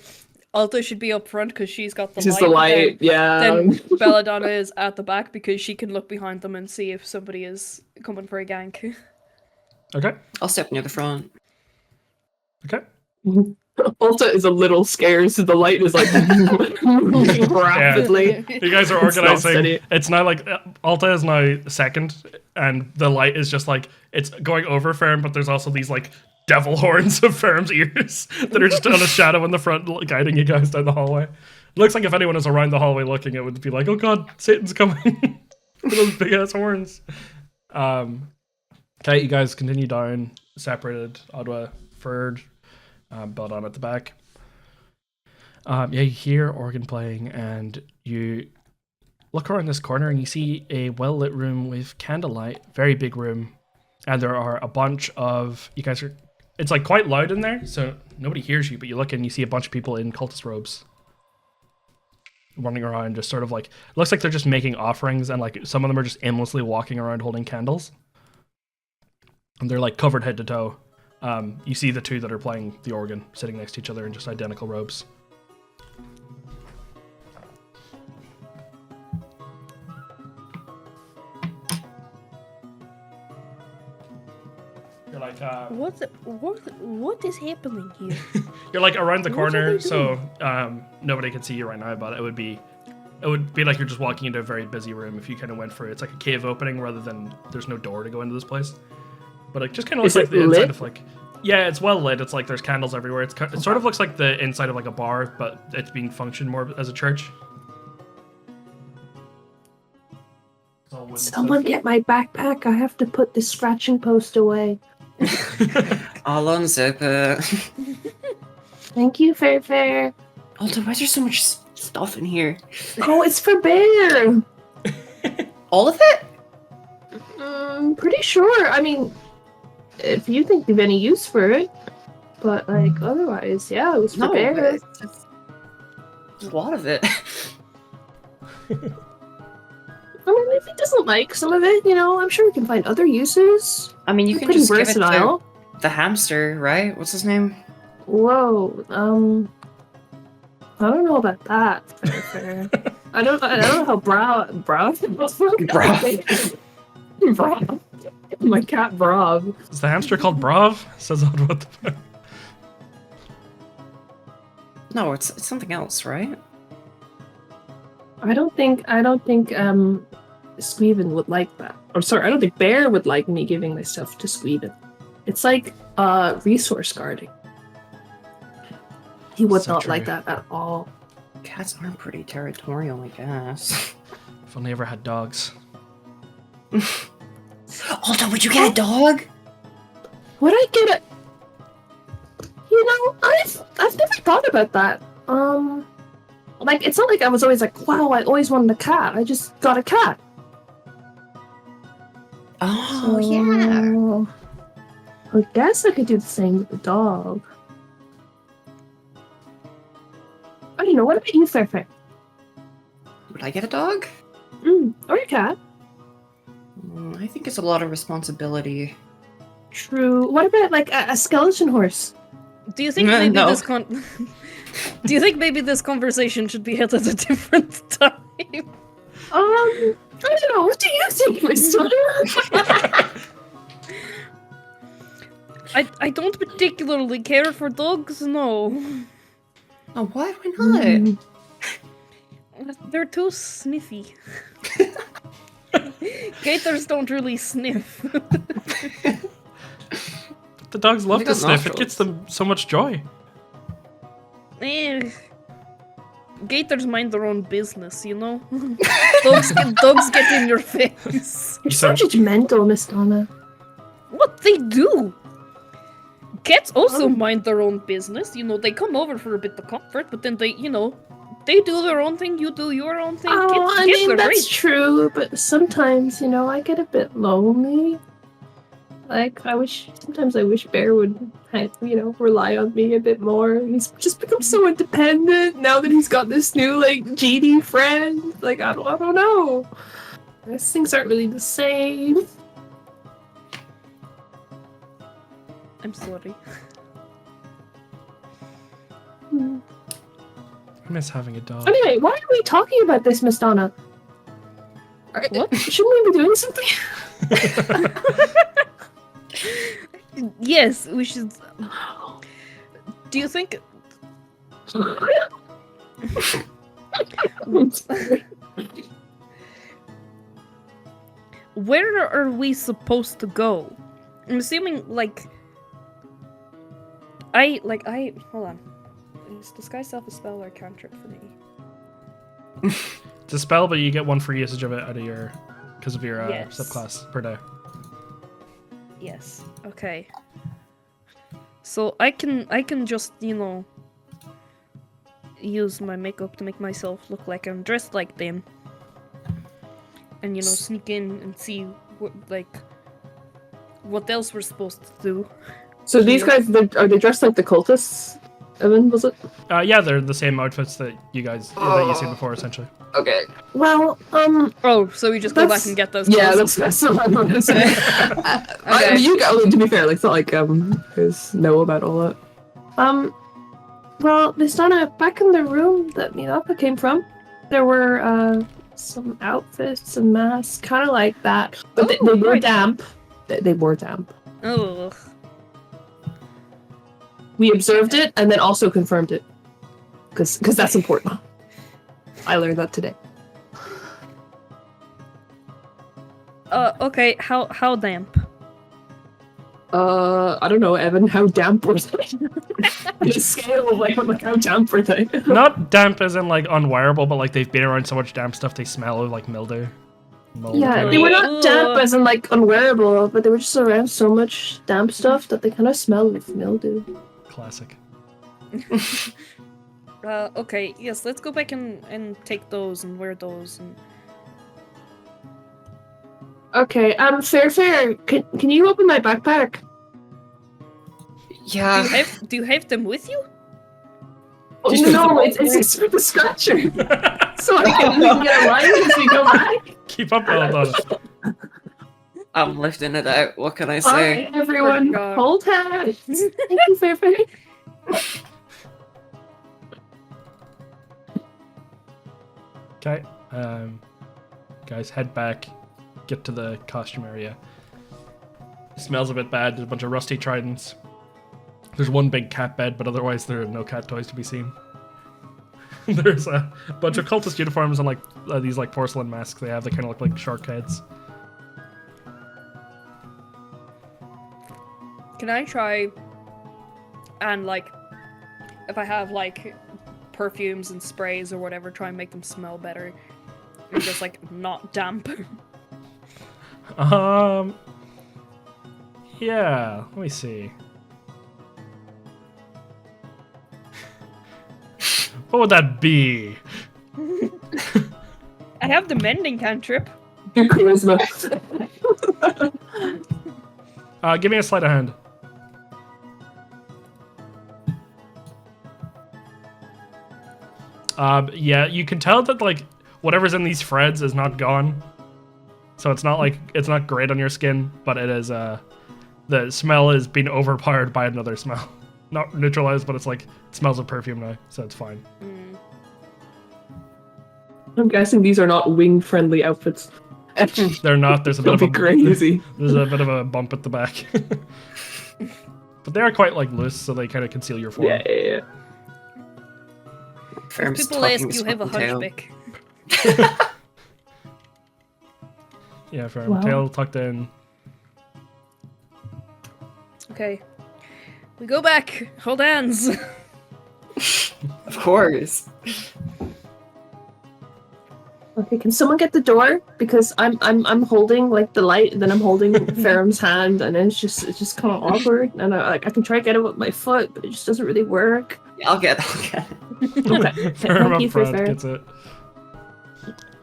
Alta should be up front because she's got the She's light. the light. Yeah. Then Belladonna is at the back because she can look behind them and see if somebody is coming for a gank. Okay. I'll step near the front. Okay. Ulta is a little scared, so the light is like moving rapidly. You guys are It's not organizing. steady. It's now like Alta is now second, and the light is just like it's going over Ferrum, but there's also these like devil horns of Ferrum's ears that are just on a shadow in the front, guiding you guys down the hallway. It looks like if anyone is around the hallway looking, it would be like, "Oh God, Satan's coming!" with those big ass horns. Okay, you guys continue down, separated. Ottawa, Ferd, Belladonna at the back. Yeah, you hear organ playing, and you look around this corner, and you see a well-lit room with candlelight. Very big room, and there are a bunch of you guys are. It's like quite loud in there, so nobody hears you. But you look and you see a bunch of people in cultist robes running around, just sort of like looks like they're just making offerings, and like some of them are just aimlessly walking around holding candles, and they're like covered head to toe. You see the two that are playing the organ sitting next to each other in just identical robes. You're like, What is happening here? you're like around the What are corner, they so nobody can see you right now. But it would be like you're just walking into a very busy room if you kind of went for it. It's like a cave opening rather than there's no door to go into this place. But it just kind of looks Is like it the inside lit? of like, yeah, it's well lit. It's like there's candles everywhere. It sort of looks like the inside of like a bar, but it's being functioned more as a church. It's all wooden Someone get my backpack. I have to put this scratching post away. I'll unzip it. Thank you, Fair. Alta, why is there so much stuff in here? Oh, it's for Bear. All of it? Pretty sure. I mean, if you think you've any use for it. But like otherwise, yeah, it was for No, bear. there's a lot of it. I mean, if he doesn't like some of it, I'm sure we can find other uses. I mean, you They're can pretty just give it versatile. to the hamster, right? What's his name? Whoa, I don't know about that. Fair. I don't know how Bravv. Bravv. My cat Bravv. Is the hamster called Bravv? Says on what the fuck? No, it's something else, right? I don't think Squeven would like that. Or sorry, I don't think Bear would like me giving my stuff to Squeven. It's like resource guarding. He would So not true. like that at all. Cats are pretty territorial, I guess. If only I ever had dogs. Alta, would you get a dog? Would I get a? I've never thought about that. Like it's not like I was always like, wow, I always wanted a cat. I just got a cat. Oh, yeah. I guess I could do the same with the dog. I don't know. What about you, Fairfair? Would I get a dog? Or a cat? I think it's a lot of responsibility. True. What about like a skeleton horse? Do you think No, maybe no. this Do you think maybe this conversation should be held at a different time? I don't know. What do you think, Mister? I don't particularly care for dogs, no. Oh, why? Why not? They're too sniffy. Gators don't really sniff. The dogs love They to got sniff. It gets nostrils. them so much joy. Gators mind their own business, you know? dogs get in your face. You're so judgmental, Miss Donna. What they do? Cats also mind their own business. You know, they come over for a bit of comfort, but then they do their own thing, you do your own thing. Oh, Kids are that's great. true, but sometimes, I get a bit lonely. Like, sometimes I wish Bear would, rely on me a bit more. He's just become so independent now that he's got this new, GD friend. Like, I don't know. I guess things aren't really the same. I'm sorry. I miss having a dog. Anyway, why are we talking about this, Miss Donna? What? Shouldn't we be doing something? Yes, we should. Do you think? I'm sorry. Where are we supposed to go? I'm assuming hold on. Is disguise self a spell or a cantrip for me? It's a spell, but you get one free usage of it out of your because of your Yes. subclass per day. Yes. Okay. So I can just, use my makeup to make myself look like I'm dressed like them. And sneak in and see what else we're supposed to do. So these guys, are they dressed like the cultists? Evan, was it? Yeah, they're the same outfits that you guys that you seen before, essentially. Okay. Well, Oh, so we just go back That's- and get those yeah, clothes? that's what I'm gonna say. I mean, you go. To be fair, it's not like guys know about all that. Well, Miss Donna, back in the room that Miapa came from, there were some outfits and masks, kind of like that, but they were right. damp. They were damp. Ugh. We observed it and then also confirmed it, because that's important. I learned that today. Okay, how damp? I don't know, Evan. How damp was it? The scale of how damp were they? Not damp as in unwearable, but they've been around so much damp stuff they smell like mildew. Mold Yeah, kind they of- were not damp as in unwearable, but they were just around so much damp stuff that they kind of smell like mildew. Classic. Okay, yes, let's go back and take those and wear those and... Okay, Fair, can you open my backpack? Yeah. Do you have them with you? Oh, Just no, it's just the scratcher. So we can get a line as we go back. Keep up, Belladonna. I'm lifting it out. What can I All say? right, everyone, God. hold hands. Thank you, Fair. Okay. Guys, head back. Get to the costume area. It smells a bit bad. There's a bunch of rusty tridents. There's one big cat bed, but otherwise there are no cat toys to be seen. There's a bunch of cultist uniforms and like these like porcelain masks they have. They kind of look like shark heads. Can I try and like, if I have like perfumes and sprays or whatever, try and make them smell better, or just like not damp? Yeah. Let me see. What would that be? I have the mending cantrip. Charisma. Give me a sleight of hand. Yeah, you can tell that like whatever's in these threads is not gone. So it's not like it's not great on your skin, but it is the smell is being overpowered by another smell. Not neutralized, but it's like it smells of perfume now, so it's fine. I'm guessing these are not wing-friendly outfits. They're not. There's a bit That'll of be a crazy. There's a bit of a bump at the back. But they are quite like loose, so they kind of conceal your form. Yeah. Ferrum's People tucking ask, his you have a fucking tail. hunchback. Yeah, from Wow. tail tucked in. Okay. We go back. Hold hands. Of course. Okay, can someone get the door? Because I'm holding like the light, and then I'm holding Ferrum's hand, and then it's just kind of awkward. And I can try to get it with my foot, but it just doesn't really work. Yeah, I'll get it. Okay, Ferrum thank you up for front Ferrum. gets it.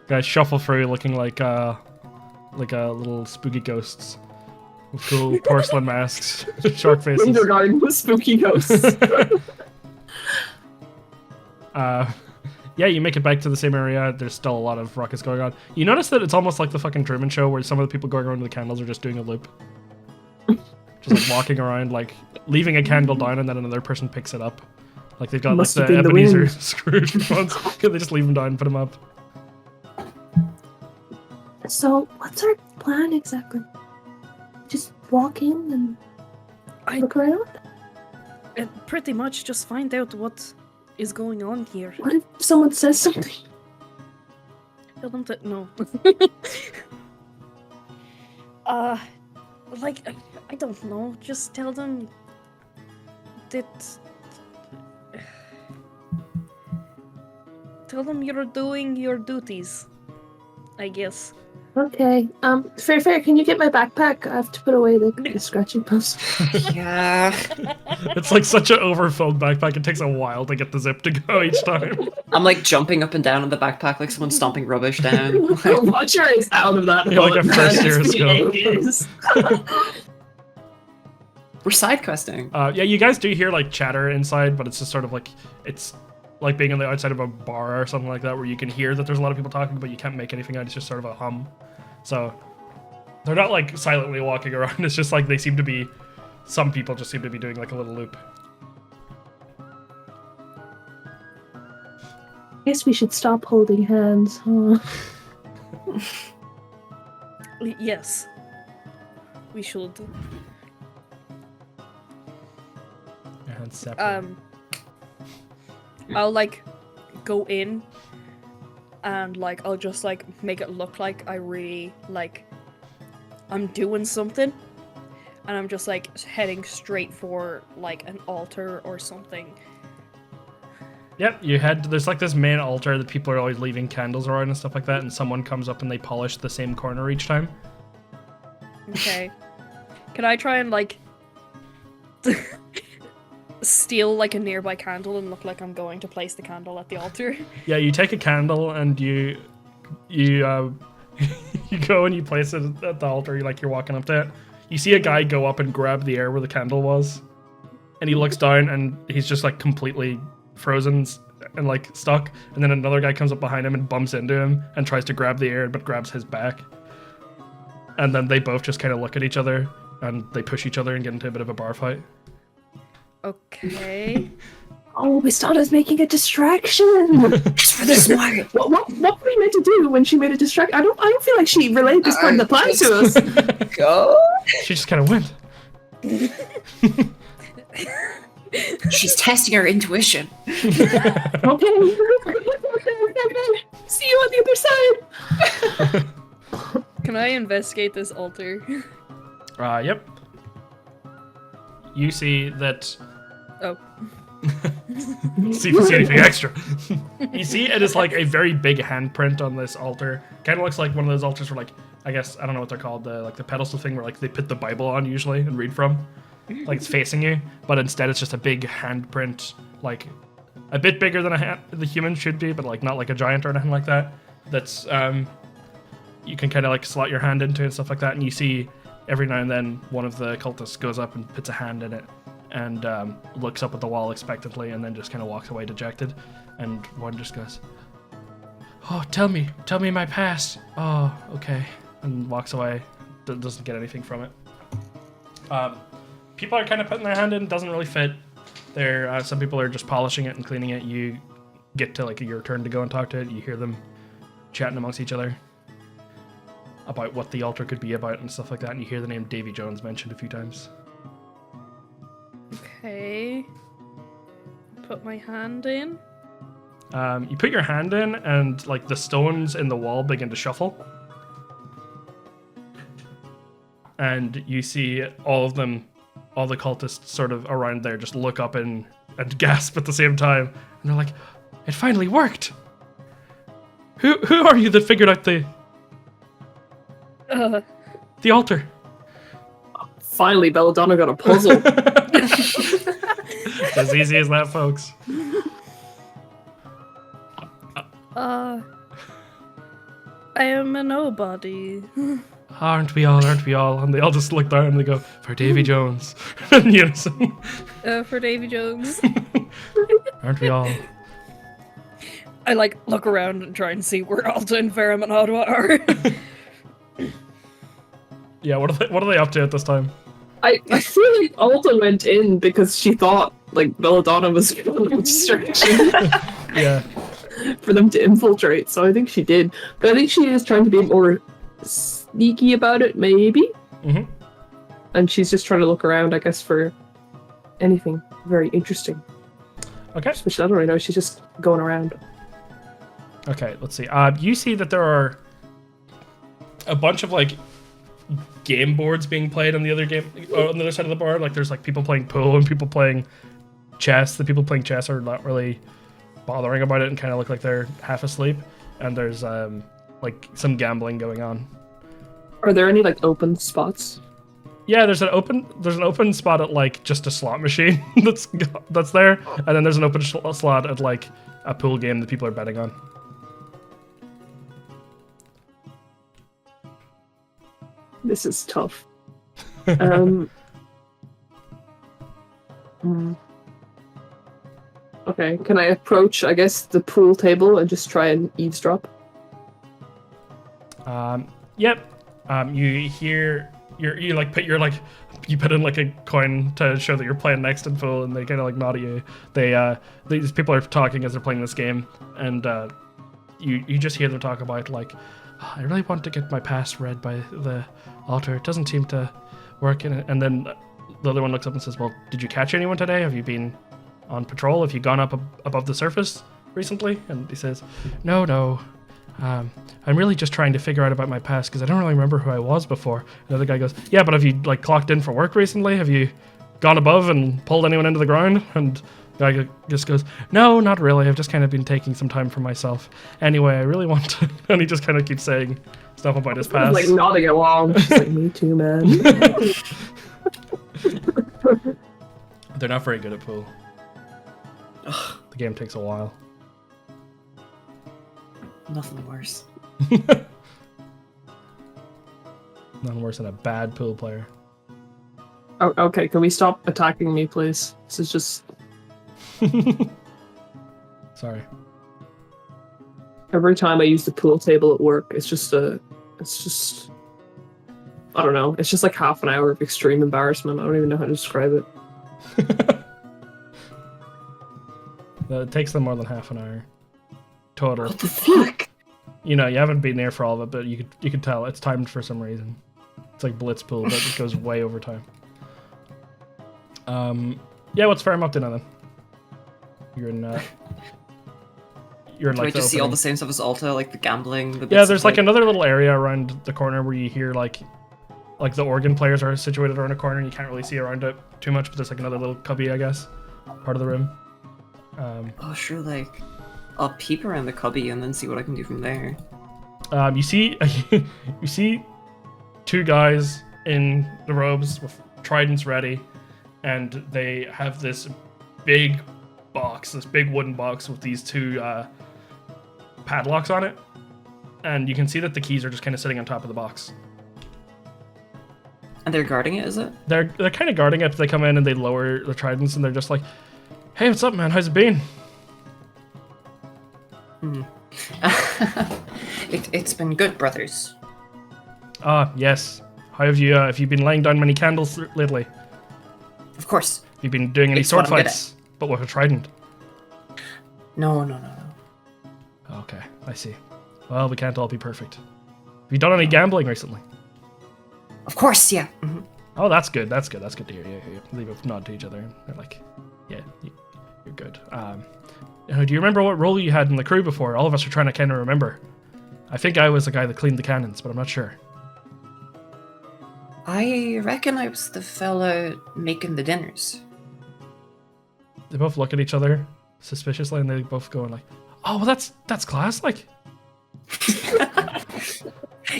Guys shuffle through looking like a little spooky ghosts with cool porcelain masks, shark faces. Kindergarten with spooky ghosts. Yeah, you make it back to the same area. There's still a lot of ruckus going on. You notice that it's almost like the fucking Truman Show, where some of the people going around with the candles are just doing a loop, just like walking around, like leaving a candle down, and then another person picks it up. Like they've got Must like have the been the Ebenezer wind. Scrooge ones. They just leave them down, and put them up. So, what's our plan exactly? Just walk in and I- look around? Pretty much just find out what is going on here. What if someone says something? Tell them to no. Like I don't know. Just tell them that. Tell them you're doing your duties. I guess. Okay. Fair, can you get my backpack? I have to put away the scratching post. Yeah. It's like such an overfilled backpack. It takes a while to get the zip to go each time. I'm like jumping up and down in the backpack like someone's stomping rubbish down. Roger is out of that. You're like a boat, man. first year It's skill. been ages. We're side questing. Yeah, you guys do hear like chatter inside, but it's just sort of like it's like being on the outside of a bar or something like that, where you can hear that there's a lot of people talking, but you can't make anything out. It's just sort of a hum. So they're not like silently walking around. It's just like they seem to be. Some people just seem to be doing like a little loop. Guess we should stop holding hands, huh? Yes. We should. Your hands separate. I'll like go in and like I'll just like make it look like I really like I'm doing something, and I'm just like heading straight for like an altar or something. Yep, you head. There's like this main altar that people are always leaving candles around and stuff like that, and someone comes up and they polish the same corner each time. Okay. Can I try and like steal like a nearby candle and look like I'm going to place the candle at the altar? Yeah, you take a candle and you you go and you place it at the altar. You're walking up to it. You see a guy go up and grab the air where the candle was, and he looks down, and he's just like completely frozen and like stuck. And then another guy comes up behind him and bumps into him and tries to grab the air, but grabs his back. And then they both just kind of look at each other, and they push each other and get into a bit of a bar fight. Okay. Oh, Bistana's making a distraction. This way. What were we meant to do when she made a distraction? I don't feel like she relayed this part of the plan to us. Go. She just kind of went. She's testing her intuition. Okay. See you on the other side. Can I investigate this altar? Yep. You see that. Oh. See if you see anything extra. You see it is like a very big handprint on this altar. Kind of looks like one of those altars where, like, I guess I don't know what they're called, the pedestal thing where like they put the Bible on usually and read from. Like it's facing you, but instead it's just a big handprint, like a bit bigger than the human should be, but like not like a giant or anything like that. That's you can kind of like slot your hand into and stuff like that, and you see every now and then one of the cultists goes up and puts a hand in it and looks up at the wall expectantly, and then just kind of walks away dejected. And one just goes, "Oh, tell me my past." "Oh, okay," and walks away. Doesn't get anything from it. People are kind of putting their hand in. Doesn't really fit. There, some people are just polishing it and cleaning it. You get to like your turn to go and talk to it. You hear them chatting amongst each other about what the altar could be about and stuff like that. And you hear the name Davy Jones mentioned a few times. Okay. Put my hand in. You put your hand in, and like the stones in the wall begin to shuffle. And you see all of them, all the cultists sort of around there just look up and gasp at the same time. And they're like, "It finally worked! Who are you that figured out the altar?" Finally, Belladonna got a puzzle. It's as easy as that, folks. I am a nobody. Aren't we all? And they all just look down and they go, "For Davy Jones." In unison. For Davy Jones. Aren't we all? I like look around and try and see where Alta and Ferrum and Ottawa are. Yeah, what are they up to at this time? I feel like Alta went in because she thought like Belladonna was going to distraction Yeah. for them to infiltrate, so I think she did. But I think she is trying to be more sneaky about it, maybe. Mm-hmm. And she's just trying to look around, I guess, for anything very interesting. Okay. Which I don't really know. She's just going around. Okay, let's see. You see that there are a bunch of like game boards being played on the other side of the bar. Like there's like people playing pool and people playing chess. The people playing chess are not really bothering about it and kind of look like they're half asleep. And there's like some gambling going on. Are there any like open spots? Yeah, there's an open spot at like just a slot machine that's there, and then there's an open slot at like a pool game that people are betting on. This is tough. Okay, can I approach, I guess, the pool table and just try and eavesdrop? Yep. You hear you like put your like you put in like a coin to show that you're playing next in full, and they kind of like nod at you. These people are talking as they're playing this game, and you just hear them talk about like, "I really want to get my past read by the altar. It doesn't seem to work in it." And then the other one looks up and says, "Well, did you catch anyone today? Have you been on patrol? Have you gone up above the surface recently?" And he says, No. I'm really just trying to figure out about my past because I don't really remember who I was before." The other guy goes, "Yeah, but have you like clocked in for work recently? Have you gone above and pulled anyone into the ground?" And the guy just goes, "No, not really. I've just kind of been taking some time for myself. Anyway, I really want to..." And he just kind of keeps saying stuff about his past. Like nodding along. She's like, "Me too, man." They're not very good at pool. The game takes a while. Nothing worse. None worse than a bad pool player. Oh, okay, can we stop attacking me, please? This is just Sorry. every time I use the pool table at work, it's just I don't know. It's just like half an hour of extreme embarrassment. I don't even know how to describe it. It takes them more than half an hour total. What the fuck? You know, you haven't been there for all of it, but you could tell it's timed for some reason. It's like Blitzpool, but it goes way over time. Yeah, what's Ferrum up to now then? You're in Do I like the just see all opening. the same stuff as Alta, like the gambling? The Yeah, bits there's of, like another little area around the corner where you hear like the organ players are situated around a corner and you can't really see around it too much, but there's like another little cubby, I guess, part of the room. Oh, sure, like I'll peek around the cubby and then see what I can do from there. You see you see two guys in the robes with tridents ready, and they have this big box, this big wooden box with these two padlocks on it, and you can see that the keys are just kind of sitting on top of the box. And they're guarding it, is it? They're kind of guarding it, but they come in and they lower the tridents and they're just like, "Hey, what's up, man? How's it been?" It's been good, brothers. Ah, yes. How have you been laying down many candles lately? Of course. Have you been doing any It's sword what I'm good fights, but with a trident? No. Okay, I see. Well, we can't all be perfect. Have you done any gambling recently? Of course, yeah. Oh, that's good. That's good. That's good to hear. Yeah. Leave a nod to each other. And they're like, "Yeah, you're good." Do you remember what role you had in the crew before? All of us are trying to kind of remember. I think I was the guy that cleaned the cannons, but I'm not sure. I reckon I was the fella making the dinners. They both look at each other suspiciously, and they both go like, "Oh, well, that's class." Like,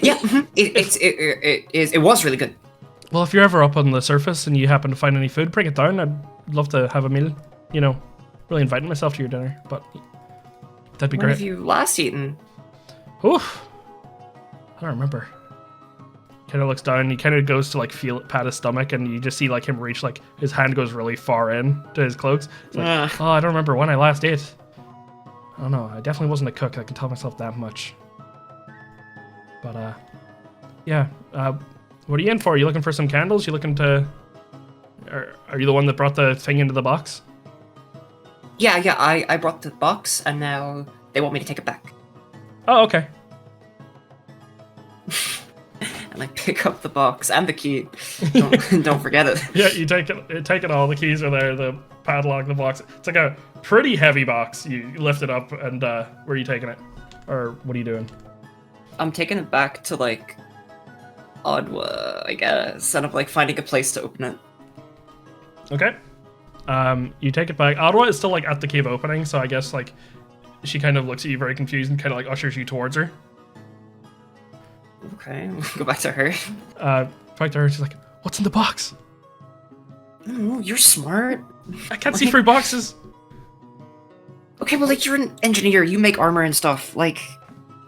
Yeah, it was really good. well, if you're ever up on the surface and you happen to find any food, bring it down. I'd love to have a meal. You know, really inviting myself to your dinner, but that'd be When great. have you last eaten? Oof. I don't remember. Kind of looks down. He kind of goes to like feel it, pat his stomach, and you just see like him reach, like his hand goes really far in to his clothes. It's like, Ugh. oh, I don't remember when I last ate. I don't know. I definitely wasn't a cook. I can tell myself that much. But yeah. What are you in for? Are you looking for some candles? You looking to? Are you the one that brought the thing into the box? Yeah, I brought the box, and now they want me to take it back. Oh, okay. And I pick up the box and the key. Don't forget it. Yeah, you take it all. The keys are there. The padlock, the box. It's like a pretty heavy box. You lift it up, and where are you taking it? Or what are you doing? I'm taking it back to like Ottawa, I guess. Instead of like finding a place to open it. Okay. You take it back. Ottawa is still like at the cave opening, so I guess like she kind of looks at you very confused and kind of like ushers you towards her. Okay, go back to her. Back to her, she's like, "What's in the box? Oh, you're smart. I can't see through boxes." Okay, well, like you're an engineer. You make armor and stuff. Like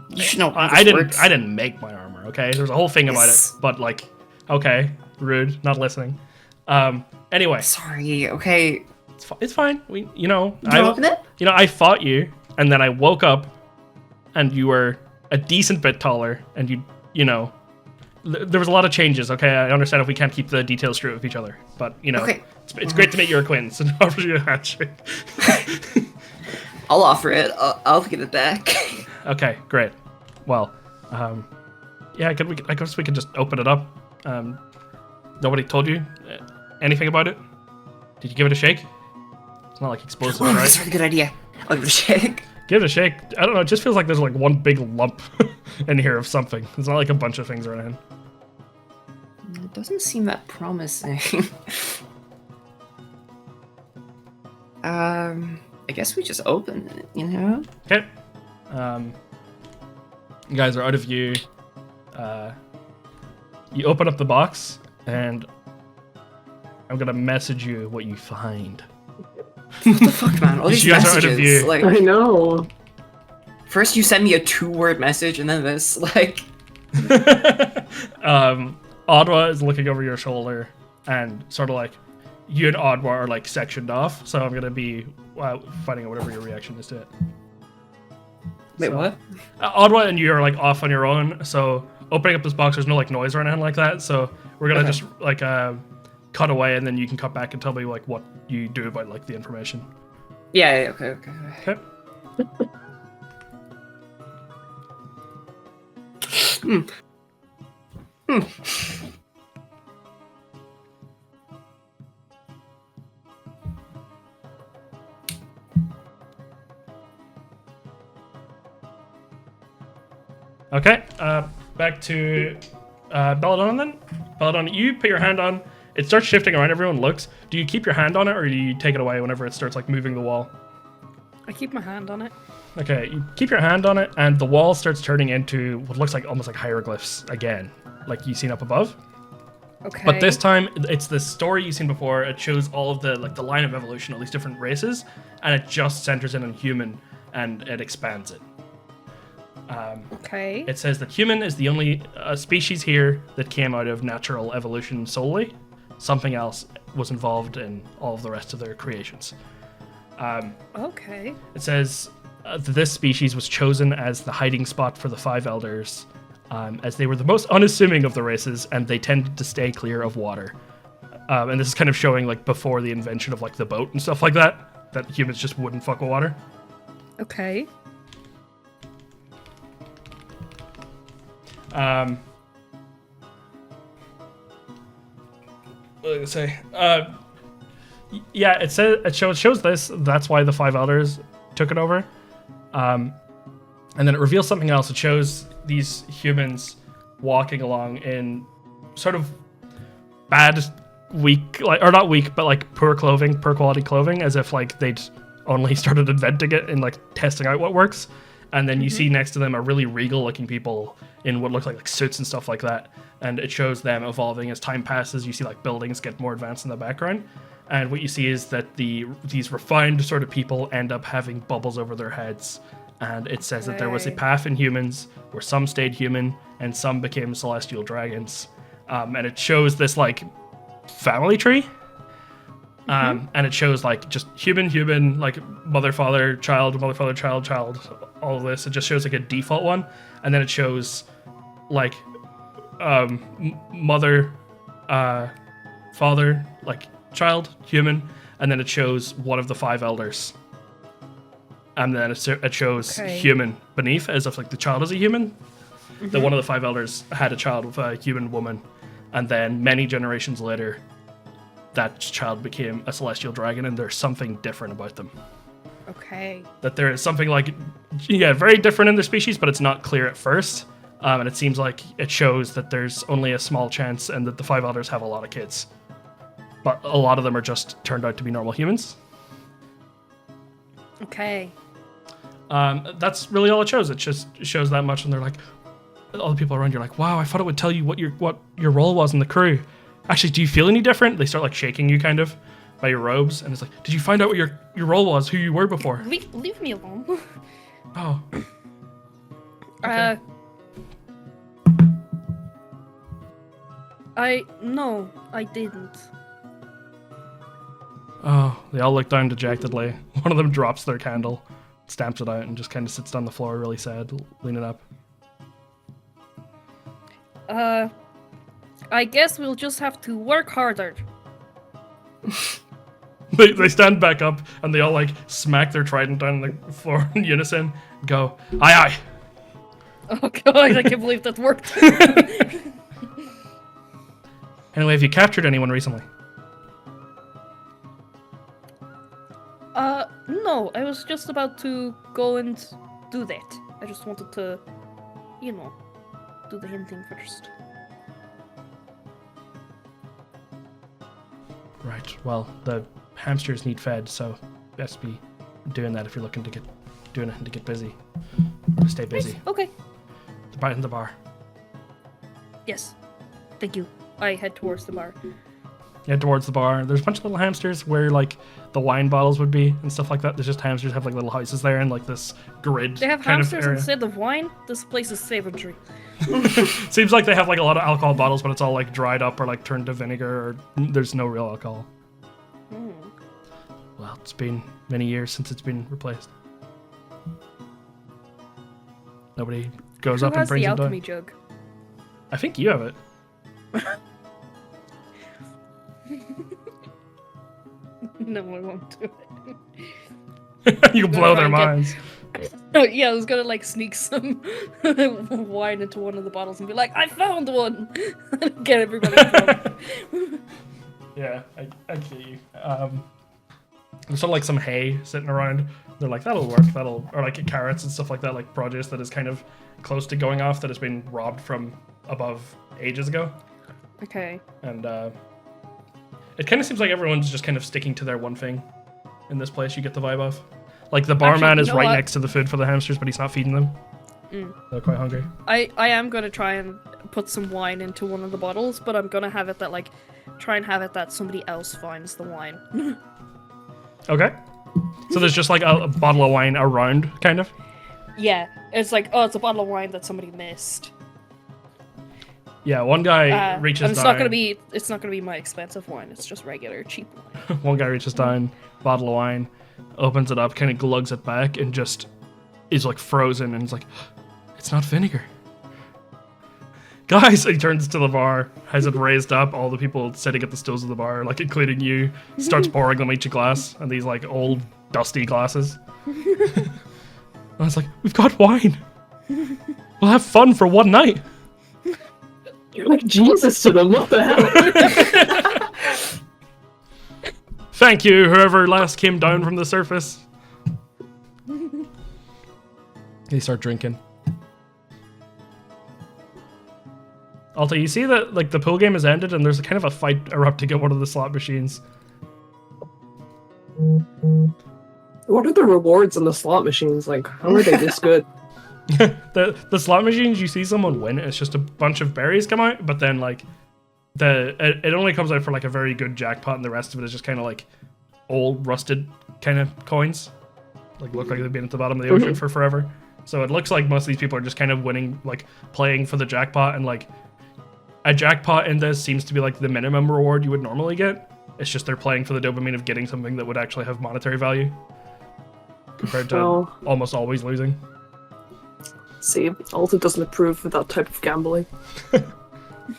you should know. How this I didn't. works. I didn't make my armor. Okay, there's a whole thing about it. Yes. But like, okay, rude, not listening. Anyway, Sorry. Okay. it's fine. You open it? I fought you, and then I woke up, and you were a decent bit taller, and there was a lot of changes. Okay, I understand if we can't keep the details straight with each other, but Okay. it's great to meet your acquaintance and offer you a handshake. I'll offer it. I'll get it back. Okay, great. Well, yeah, I guess we could just open it up. Nobody told you anything about it? Did you give it a shake? It's not like explosive, Oh, right? that's a really good idea. I'll give it a shake. Give it a shake. I don't know. It just feels like there's like one big lump in here of something. It's not like a bunch of things around. It doesn't seem that promising. I guess we just open it, you know? Okay. You guys are out of view. You open up the box, and I'm gonna message you what you find. What the fuck, man? All these You guys are out of messages. view. Like, I know. first you send me a 2-word message, and then this. Like, Ottawa is looking over your shoulder, and sort of like you and Oddwa are like sectioned off. So I'm gonna be finding out whatever your reaction is to it. Wait, So, what? Oddwa and you are like off on your own. So opening up this box, there's no like noise or anything like that. So we're gonna just like cut away, and then you can cut back and tell me like what you do about like the information. Yeah, okay. Okay. Okay, back to Belladonna then. Belladonna, you put your hand on, it starts shifting around, everyone looks. Do you keep your hand on it, or do you take it away whenever it starts like moving the wall? I keep my hand on it. Okay, you keep your hand on it, and the wall starts turning into what looks like almost like hieroglyphs again, like you've seen up above. Okay. But this time, it's the story you've seen before. It shows all of the like the line of evolution, all these different races, and it just centers in on human, and it expands it. Okay. It says that human is the only species here that came out of natural evolution solely. Something else was involved in all of the rest of their creations. Okay. It says that this species was chosen as the hiding spot for the five elders, as they were the most unassuming of the races, and they tended to stay clear of water. And this is kind of showing like before the invention of like the boat and stuff like that humans just wouldn't fuck with water. Okay. What did I say? Yeah, it says it shows this. That's why the five elders took it over. And then it reveals something else. It shows these humans walking along in sort of bad, weak, like, or not weak, but like poor clothing, poor quality clothing, as if like they'd only started inventing it and like testing out what works. And then you see next to them are really regal looking people in what looks like suits and stuff like that. And it shows them evolving as time passes. You see like buildings get more advanced in the background. And what you see is that these refined sort of people end up having bubbles over their heads. And it says that there was a path in humans where some stayed human and some became celestial dragons. And it shows this like family tree. And it shows like just human, like mother, father, child, all of this. It just shows like a default one. And then it shows like mother, father, like child, human. And then it shows one of the five elders. And then it shows human beneath, as if like the child is a human. That one of the five elders had a child with a human woman. And then many generations later, that child became a celestial dragon, and there's something different about them. Okay. That there is something like, yeah, very different in their species, but it's not clear at first. And it seems like it shows that there's only a small chance and that the five elders have a lot of kids. But a lot of them are just turned out to be normal humans. Okay. That's really all it shows. It just shows that much, and they're like, all the people around you are like, wow, I thought it would tell you what your role was in the crew. Actually, do you feel any different? They start like shaking you kind of by your robes, and it's like, did you find out what your role was, who you were before? Leave me alone. Oh. Okay. No, I didn't. Oh, they all look down dejectedly. One of them drops their candle, stamps it out, and just kind of sits on the floor really sad, leaning up. I guess we'll just have to work harder. They stand back up, and they all like smack their trident down on the floor in unison, and go, aye aye. Oh god, I can't believe that worked. Anyway, have you captured anyone recently? No, I was just about to go and do that. I just wanted to, do the hinting first. Right, well, the hamsters need fed, so best be doing that if you're looking to get busy. To stay busy. Nice. Okay. Right in the bar. Yes. Thank you. I head towards the bar. Yeah, towards the bar. There's a bunch of little hamsters where like the wine bottles would be and stuff like that. There's just hamsters have like little houses there and like this grid. They have kind hamsters of area. instead of wine. This place is savory. Seems like they have like a lot of alcohol bottles, but it's all like dried up or like turned to vinegar, or there's no real alcohol. Well, it's been many years since it's been replaced. Nobody goes Who up and has brings the it down. alchemy jug? I think you have it. No, I won't do it. You can blow their minds. Oh, yeah, I was gonna like sneak some wine into one of the bottles and be like, I found one! Get everybody drunk. Yeah, I get you. There's sort of like some hay sitting around. They're like, that'll work, or like carrots and stuff like that, like produce that is kind of close to going off, that has been robbed from above ages ago. Okay. And it kind of seems like everyone's just kind of sticking to their one thing in this place. You get the vibe of. Like the barman Actually, is you know right what? next to the food for the hamsters, but he's not feeding them. They're quite hungry. I am gonna try and put some wine into one of the bottles, but I'm gonna have it that like try and have it that somebody else finds the wine. Okay. So there's just like a bottle of wine around, kind of. Yeah, it's like, oh, it's a bottle of wine that somebody missed. Yeah, one guy reaches and it's down. it's not gonna be my expensive wine. It's just regular cheap wine. One guy reaches down, bottle of wine, opens it up, kind of glugs it back, and just is like frozen, and is like, it's not vinegar. Guys, he turns to the bar, has it raised up, all the people sitting at the stools of the bar, like including you, starts pouring them each a glass, and these like old, dusty glasses. I was like, we've got wine. We'll have fun for one night. You're like Jesus to them. What the hell? Thank you, whoever last came down from the surface. They start drinking. Alta, you see that like the pool game has ended and there's kind of a fight erupting at one of the slot machines. What are the rewards on the slot machines? Like, how are they this good? the slot machines, you see someone win, it's just a bunch of berries come out, but then like it only comes out for like a very good jackpot, and the rest of it is just kind of like old rusted kind of coins, like look like they've been at the bottom of the ocean for forever. So it looks like most of these people are just kind of winning, like playing for the jackpot, and like a jackpot in this seems to be like the minimum reward you would normally get. It's just they're playing for the dopamine of getting something that would actually have monetary value compared to almost always losing. See, Alta doesn't approve of that type of gambling.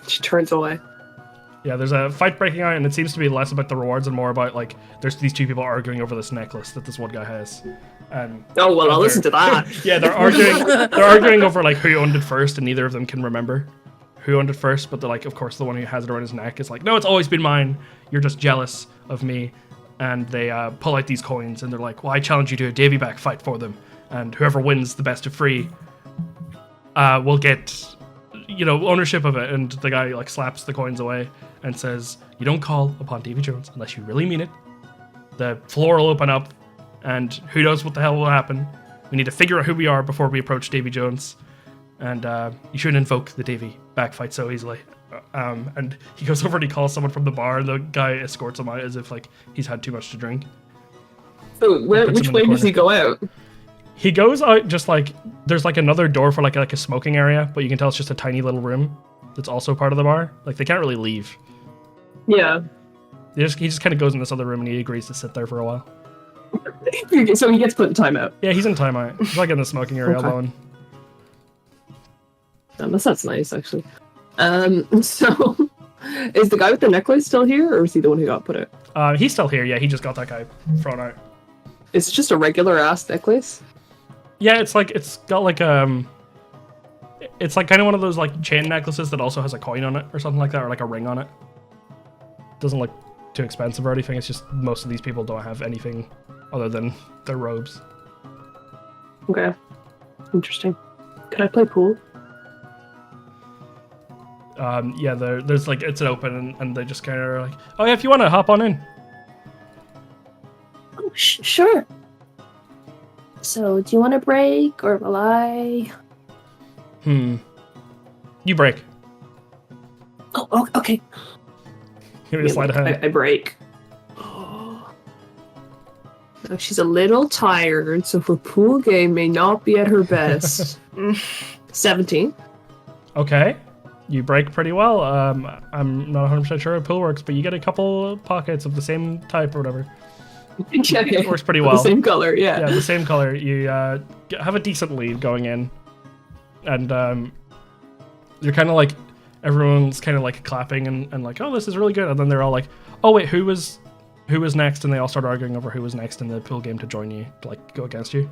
She turns away. Yeah, there's a fight breaking out, and it seems to be less about the rewards and more about like there's these two people arguing over this necklace that this one guy has. And oh well, I'll listen to that. Yeah, they're arguing over like who owned it first, and neither of them can remember who owned it first. But they're like, of course, the one who has it around his neck is like, no, it's always been mine. You're just jealous of me. And they pull out these coins, and they're like, well, I challenge you to a Davy back fight for them, and whoever wins the best of three will get, ownership of it. And the guy like slaps the coins away and says, you don't call upon Davy Jones unless you really mean it. The floor will open up, and who knows what the hell will happen. We need to figure out who we are before we approach Davy Jones. And you shouldn't invoke the Davy back fight so easily. And he goes over and he calls someone from the bar, and the guy escorts him out as if like he's had too much to drink. So which way does he go out? He goes out just like there's like another door for like a smoking area, but you can tell it's just a tiny little room that's also part of the bar. Like they can't really leave. Yeah. He just kind of goes in this other room, and he agrees to sit there for a while. So he gets put in timeout. Yeah, he's in timeout. He's like in the smoking area alone. That's nice, actually. So is the guy with the necklace still here, or is he the one who got put out? He's still here. Yeah, he just got that guy thrown out. Is it just a regular ass necklace? Yeah, it's got like it's like kind of one of those like chain necklaces that also has a coin on it or something like that, or like a ring on it. Doesn't look too expensive or anything. It's just most of these people don't have anything other than their robes. Okay, interesting. Can I play pool? Yeah, there's like it's open, and they just kind of are like, oh yeah, if you want to hop on in. Oh, sure. So, do you want a break, or will I? You break. Oh, okay. Give me a sleight of hand. I break. Now she's a little tired, so her pool game may not be at her best. 17. Okay. You break pretty well. I'm not 100% sure how pool works, but you get a couple pockets of the same type or whatever. It works pretty well. The same color, yeah. Yeah, the same color. You have a decent lead going in. And you're kind of like, everyone's kind of like clapping and like, oh, this is really good. And then they're all like, oh, wait, who was next? And they all start arguing over who was next in the pool game to join you, to like go against you.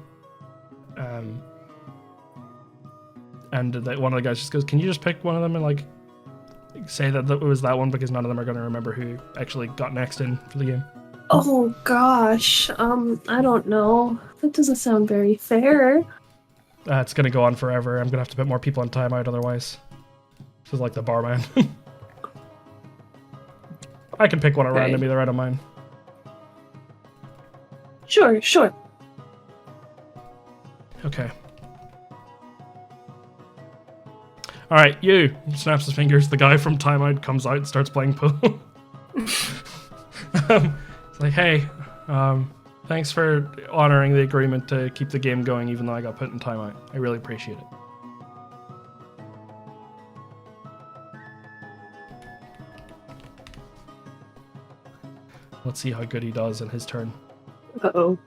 And one of the guys just goes, can you just pick one of them and like say that it was that one, because none of them are going to remember who actually got next in for the game. Oh gosh, I don't know. That doesn't sound very fair. It's going to go on forever. I'm going to have to put more people on timeout otherwise. This is like the barman. I can pick one at random, either. I don't mind. Sure. Okay. All right, you. Snaps his fingers. The guy from timeout comes out and starts playing pool. It's like, hey, thanks for honoring the agreement to keep the game going even though I got put in timeout. I really appreciate it. Let's see how good he does in his turn. Uh-oh.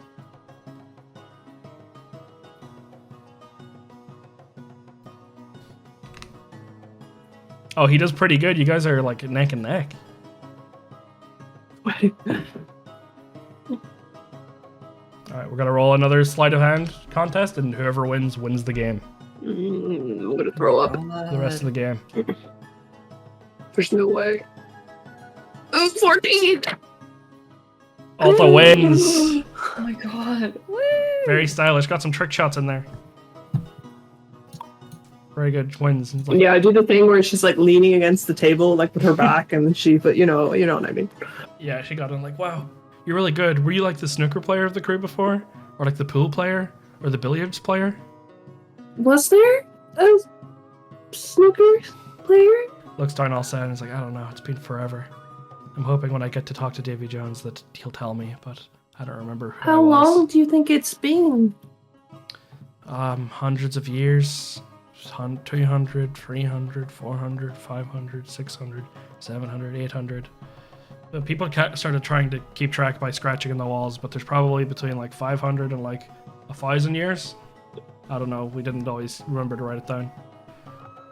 Oh, he does pretty good. You guys are like neck and neck. Alright, we're gonna roll another sleight of hand contest, and whoever wins the game. I'm gonna throw up. The rest of the game. There's no way. Oh, 14! Alta wins! Oh my god. Woo! Very stylish. Got some trick shots in there. Very good. Wins. It's like, Yeah, I do the thing where she's like leaning against the table, like with her back, and but you know what I mean. yeah, she got in like, wow, you're really good. Were you like the snooker player of the crew before? Or like the pool player? Or the billiards player? Was there a snooker player? Looks down all sad and is like, I don't know, it's been forever. I'm hoping when I get to talk to Davy Jones that he'll tell me, but I don't remember who How it was. long do you think it's been? Hundreds of years. 200, 300, 400, 500, 600, 700, 800. People started trying to keep track by scratching in the walls, but there's probably between like 500 and like 1,000 years. I don't know. We didn't always remember to write it down.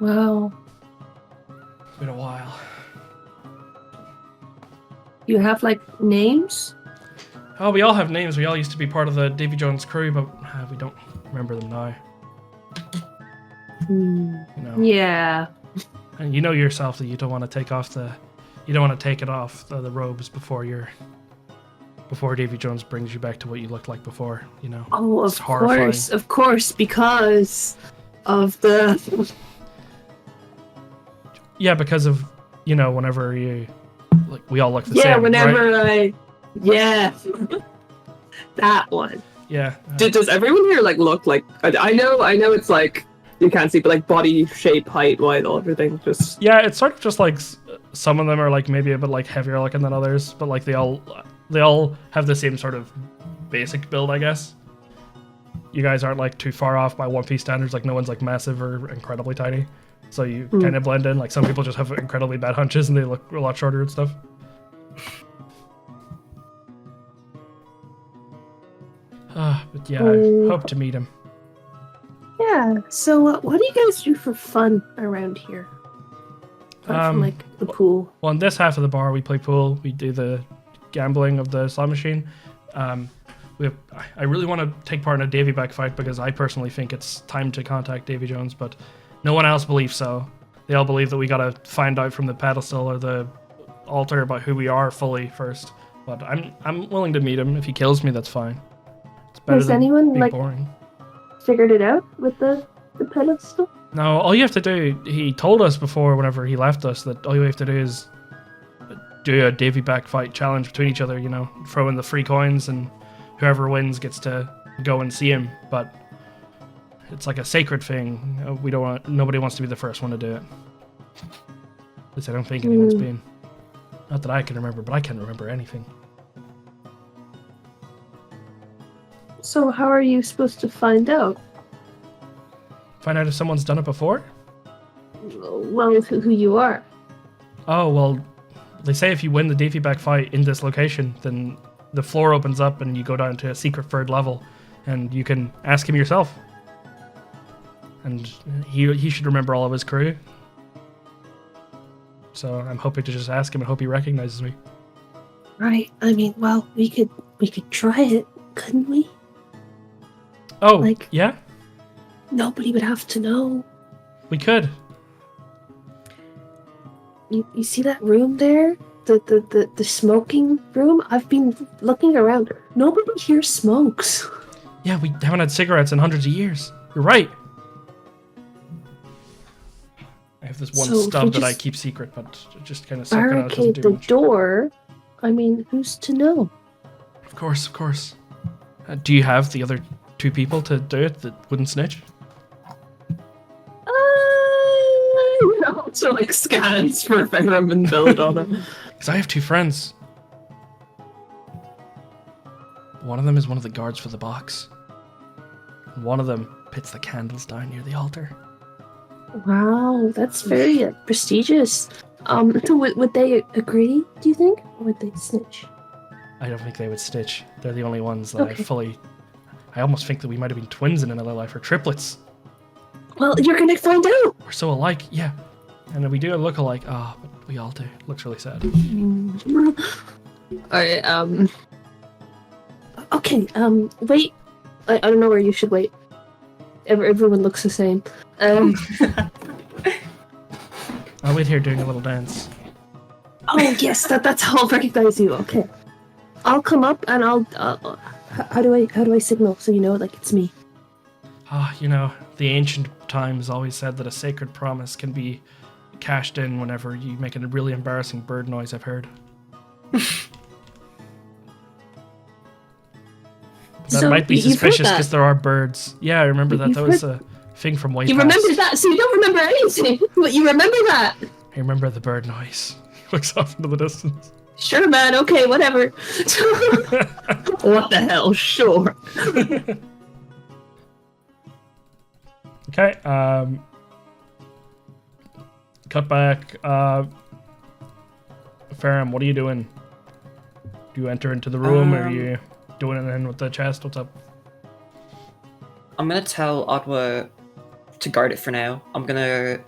Wow. It's been a while. You have like names? Oh, we all have names. We all used to be part of the Davy Jones crew, but we don't remember them now. You know. Yeah. And you know yourself that you don't want to take off the robes before Davy Jones brings you back to what you looked like before, you know. Oh, It's horrifying. of course, because of the... Yeah, because of, you know, whenever you, like, we all look the same, Yeah, whenever right? Yeah. That one. Yeah. Does everyone here like look like? I know it's like you can't see, but like body shape, height, weight, all everything. Just Yeah, it's sort of just like some of them are like maybe a bit like heavier looking than others, but like they all have the same sort of basic build, I guess. You guys aren't like too far off by One Piece standards. Like no one's like massive or incredibly tiny, so you kind of blend in. Like some people just have incredibly bad hunches and they look a lot shorter and stuff. But yeah, I hope to meet him. Yeah. So, what do you guys do for fun around here? Apart from like the pool. Well, in this half of the bar, we play pool. We do the gambling of the slot machine. I really want to take part in a Davy back fight because I personally think it's time to contact Davy Jones, but no one else believes so. They all believe that we gotta find out from the pedestal or the altar about who we are fully first. But I'm willing to meet him. If he kills me, that's fine. It's better Has than anyone being like boring. figured it out with the pedestal? No, all you have to do, he told us before whenever he left us that all you have to do is do a Davy back fight challenge between each other, you know, throw in the free coins and whoever wins gets to go and see him, but it's like a sacred thing. Nobody wants to be the first one to do it. At least I don't think anyone's been. Not that I can remember, but I can't remember anything. So how are you supposed to find out? Find out if someone's done it before? Well, who you are. Oh, well, they say if you win the Davy back fight in this location, then the floor opens up and you go down to a secret third level, and you can ask him yourself. And he should remember all of his crew. So I'm hoping to just ask him and hope he recognizes me. Right. I mean, well, we could try it, couldn't we? Oh, Like- yeah, Nobody would have to know. we could. You see that room there? The smoking room? I've been looking around. Nobody here smokes. Yeah, we haven't had cigarettes in hundreds of years. You're right. I have this one So if we stub that I just keep secret, but just kind of suck it out. It doesn't Barricade do the much. door. I mean, who's to know? Of course, of course. Do you have the other 2 people to do it that wouldn't snitch? So like scans for Ferrum and Belladonna. Because I have 2 friends. One of them is one of the guards for the box. And one of them pits the candles down near the altar. Wow, that's very prestigious. Would they agree, do you think? Or would they snitch? I don't think they would stitch. They're the only ones that Okay. I almost think that we might have been twins in another life, or triplets. Well, you're gonna find out. We're so alike, yeah. And we do look alike. Ah, but we all do. Looks really sad. I Okay, wait. I don't know where you should wait. Everyone looks the same. I'll wait here doing a little dance. Oh yes, that's how I'll recognize you. Okay, I'll come up and I'll. How do I signal so you know like it's me? Ah, you know, the ancient times always said that a sacred promise can be cashed in whenever you make a really embarrassing bird noise, I've heard. That So, might be you've heard suspicious that? because there are birds. Yeah, I remember that. You've That was heard- a thing from way You past. remember that, so you don't remember anything, but you remember that. I remember the bird noise. He looks off into the distance. Sure, man. Okay, whatever. what the hell? Sure. Okay, cut back. Ferrum, what are you doing? Do you enter into the room, or are you doing it in with the chest? What's up? I'm gonna tell Otwa to guard it for now. I'm gonna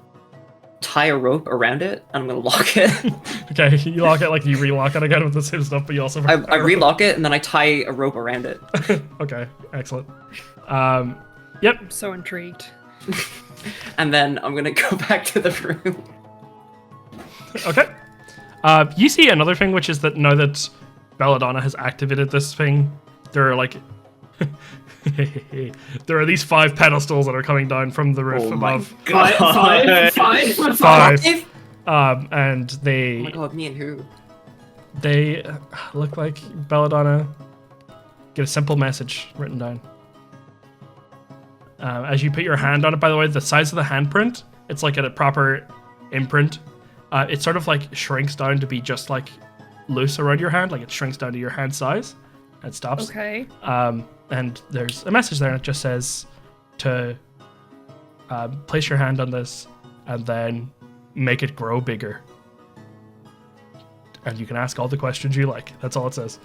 tie a rope around it and I'm gonna lock it. Okay, you lock it like you relock it again with the same stuff, but you also... I relock it and then I tie a rope around it. Okay, excellent. Yep. I'm so intrigued. And then I'm gonna go back to the room. Okay. You see another thing, which is that now that Belladonna has activated this thing, there are like... there are these 5 pedestals that are coming down from the roof above. Five. And they... Oh my god, me and who? They look like Belladonna. Get a simple message written down. As you put your hand on it, by the way, the size of the handprint, it's like a proper imprint. It sort of like shrinks down to be just like loose around your hand, like it shrinks down to your hand size. And it stops. Okay. And there's a message there, and it just says to place your hand on this and then make it grow bigger. And you can ask all the questions you like. That's all it says.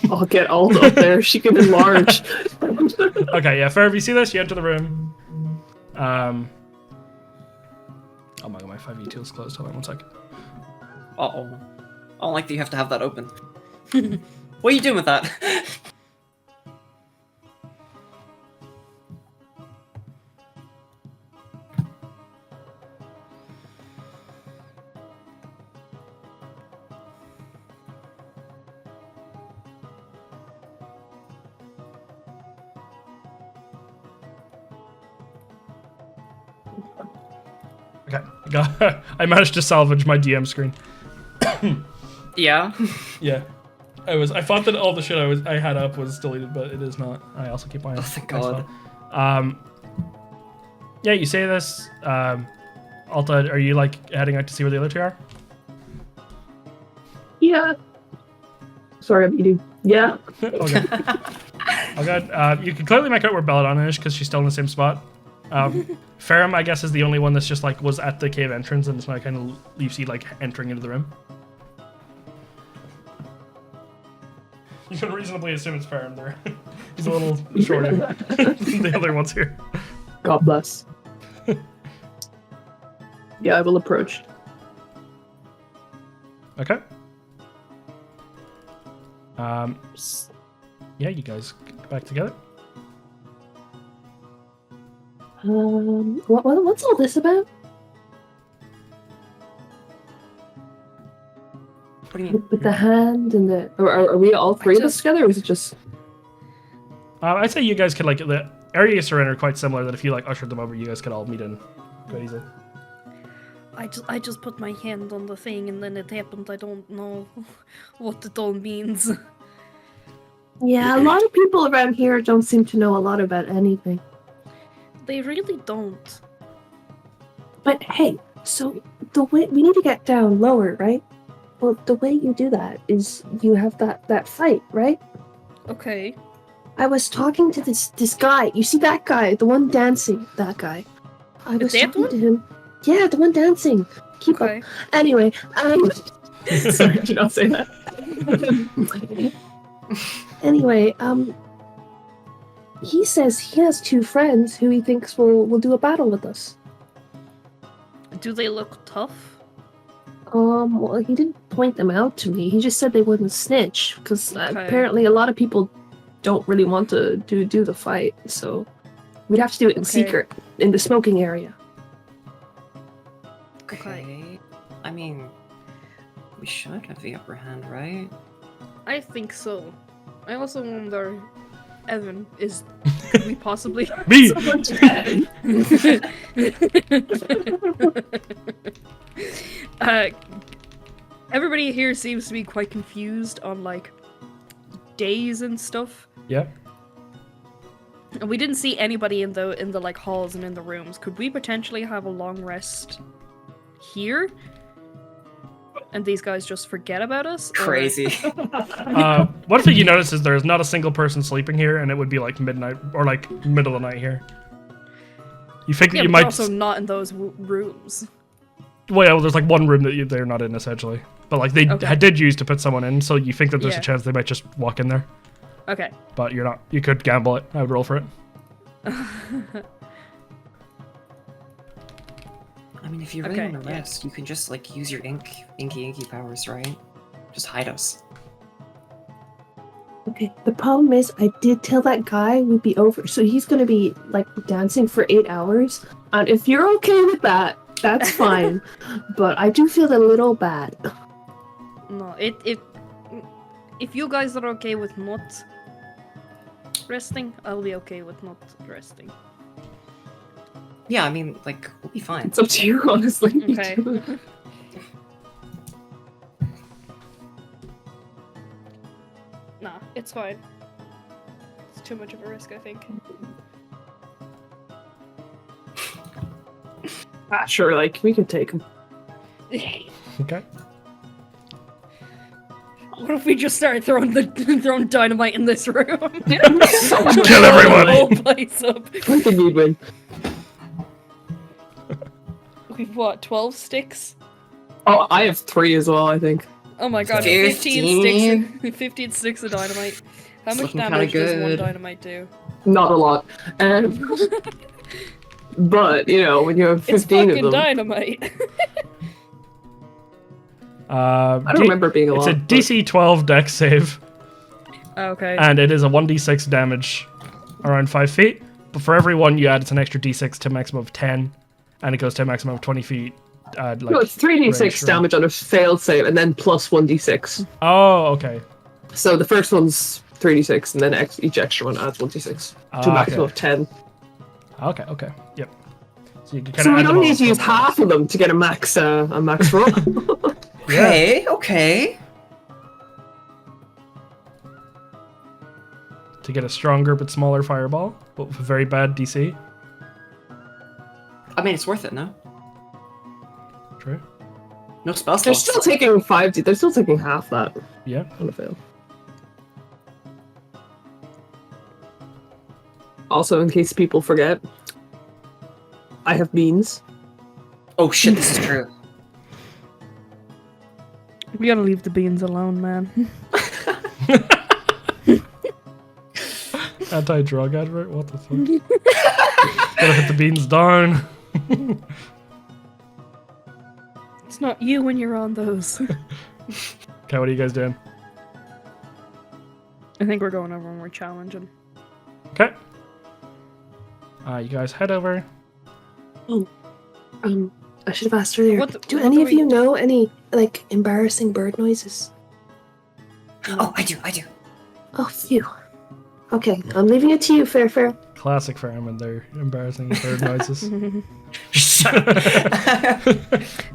I'll get all up there. She can enlarge. Okay, yeah, Ferrum, you see this? You enter the room. Oh my god, my 5e tool's closed. Hold on 1 second. Uh-oh. I don't like that you have to have that open. What are you doing with that? Okay, I managed to salvage my DM screen. Yeah. Yeah. I thought that all the shit I had up was deleted, but it is not. I also keep my Oh, thank God. Yeah, you say this. Alta, are you like heading out to see where the other 2 are? Yeah. Sorry, I'm eating. Yeah. Okay. Okay. You can clearly make out where Belladonna is because she's still in the same spot. Ferrum, I guess, is the only one that's just like was at the cave entrance and so I kind of leaves you like entering into the room. You can reasonably assume it's Ferrum there. He's a little shorter than the other ones here. God bless. Yeah, I will approach. Okay. Yeah, you guys get back together. What's all this about? What do you mean? With the hand and the... Are we all three of us together, or is it just... I'd say you guys could like the areas you're in are quite similar. That if you like ushered them over, you guys could all meet in quite easily. I just put my hand on the thing and then it happened. I don't know what it all means. Yeah, a lot of people around here don't seem to know a lot about anything. They really don't. But hey, so the way... We need to get down lower, right? Well, the way you do that is you have that fight, right? Okay. I was talking to this guy. You see that guy? The one dancing? That guy. I was that talking one? to him. Yeah, the one dancing. Keep Okay. up. Anyway, sorry, did not say that. Anyway, he says he has 2 friends who he thinks will do a battle with us. Do they look tough? Well, he didn't point them out to me. He just said they wouldn't snitch because Okay. apparently a lot of people don't really want to do the fight. So we'd have to do it in Okay. secret in the smoking area. Okay. I mean, we should have the upper hand, right? I think so. I also wonder, Evan, could we possibly... Me. Everybody here seems to be quite confused on like days and stuff. Yeah. And we didn't see anybody in the like halls and in the rooms. Could we potentially have a long rest here? And these guys just forget about us? Or- Crazy. One thing you notice is there's not a single person sleeping here, and it would be like midnight or like middle of the night here. You think that Yeah, you but might also not in those rooms. well, there's like one room that they're not in essentially, but like they Okay. did use to put someone in, so you think that there's Yeah. a chance they might just walk in there, Okay. but you're not. You could gamble it. I would roll for it. I mean, if you really Okay, want to yeah. rest, you can just like use your inky powers, right? Just hide us. Okay, the problem is I did tell that guy we'd be over, so he's gonna be like dancing for 8 hours. And if you're okay with that, that's fine. But I do feel a little bad. No, if you guys are okay with not resting, I'll be okay with not resting. Yeah, I mean, like, we'll be fine. It's up to you, honestly. Okay. Nah, it's fine. It's too much of a risk, I think. Sure, like we can take him. Okay. What if we just started throwing dynamite in this room? Kill everyone! The whole place up. I think we'd win. We've what, 12 sticks? Oh, I have 3 as well, I think. Oh my god, 15 sticks of dynamite. How It's much looking damage kinda does one good. dynamite do? Not a lot. But, you know, when you have It's 15 of fucking them. dynamite. I don't remember it being a It's lot. a DC 12 dex save, Okay. and it is a 1d6 damage around 5 feet. But for every one you add, it's an extra d6 to a maximum of 10, and it goes to a maximum of 20 feet. Like, No, it's 3d6 range roll. damage on a failed save, and then plus 1d6. Oh, okay. So the first one's 3d6, and then each extra one adds 1d6 to a Ah, maximum okay. of 10. Okay. Yep. So you can kind So of we don't need to use half of them to get a max roll. Okay, okay. to get a stronger but smaller fireball, but with a very bad DC. I mean, it's worth it, no? True. No spell They're slots. still taking 5. They're still taking half that. Yeah. On a fail. Also, in case people forget, I have beans. Oh shit, this is true. We gotta leave the beans alone, man. Anti-drug advert? What the fuck? Gotta hit the beans down. It's not you when you're on those. Okay, what are you guys doing? I think we're going over and we're challenging. Okay. You guys head over. I should have asked earlier. What do what any do of we- you know any, like, embarrassing bird noises? Oh, I do. Oh, phew. Okay, I'm leaving it to you, Fair. Classic Ferrum and their embarrassing bird noises.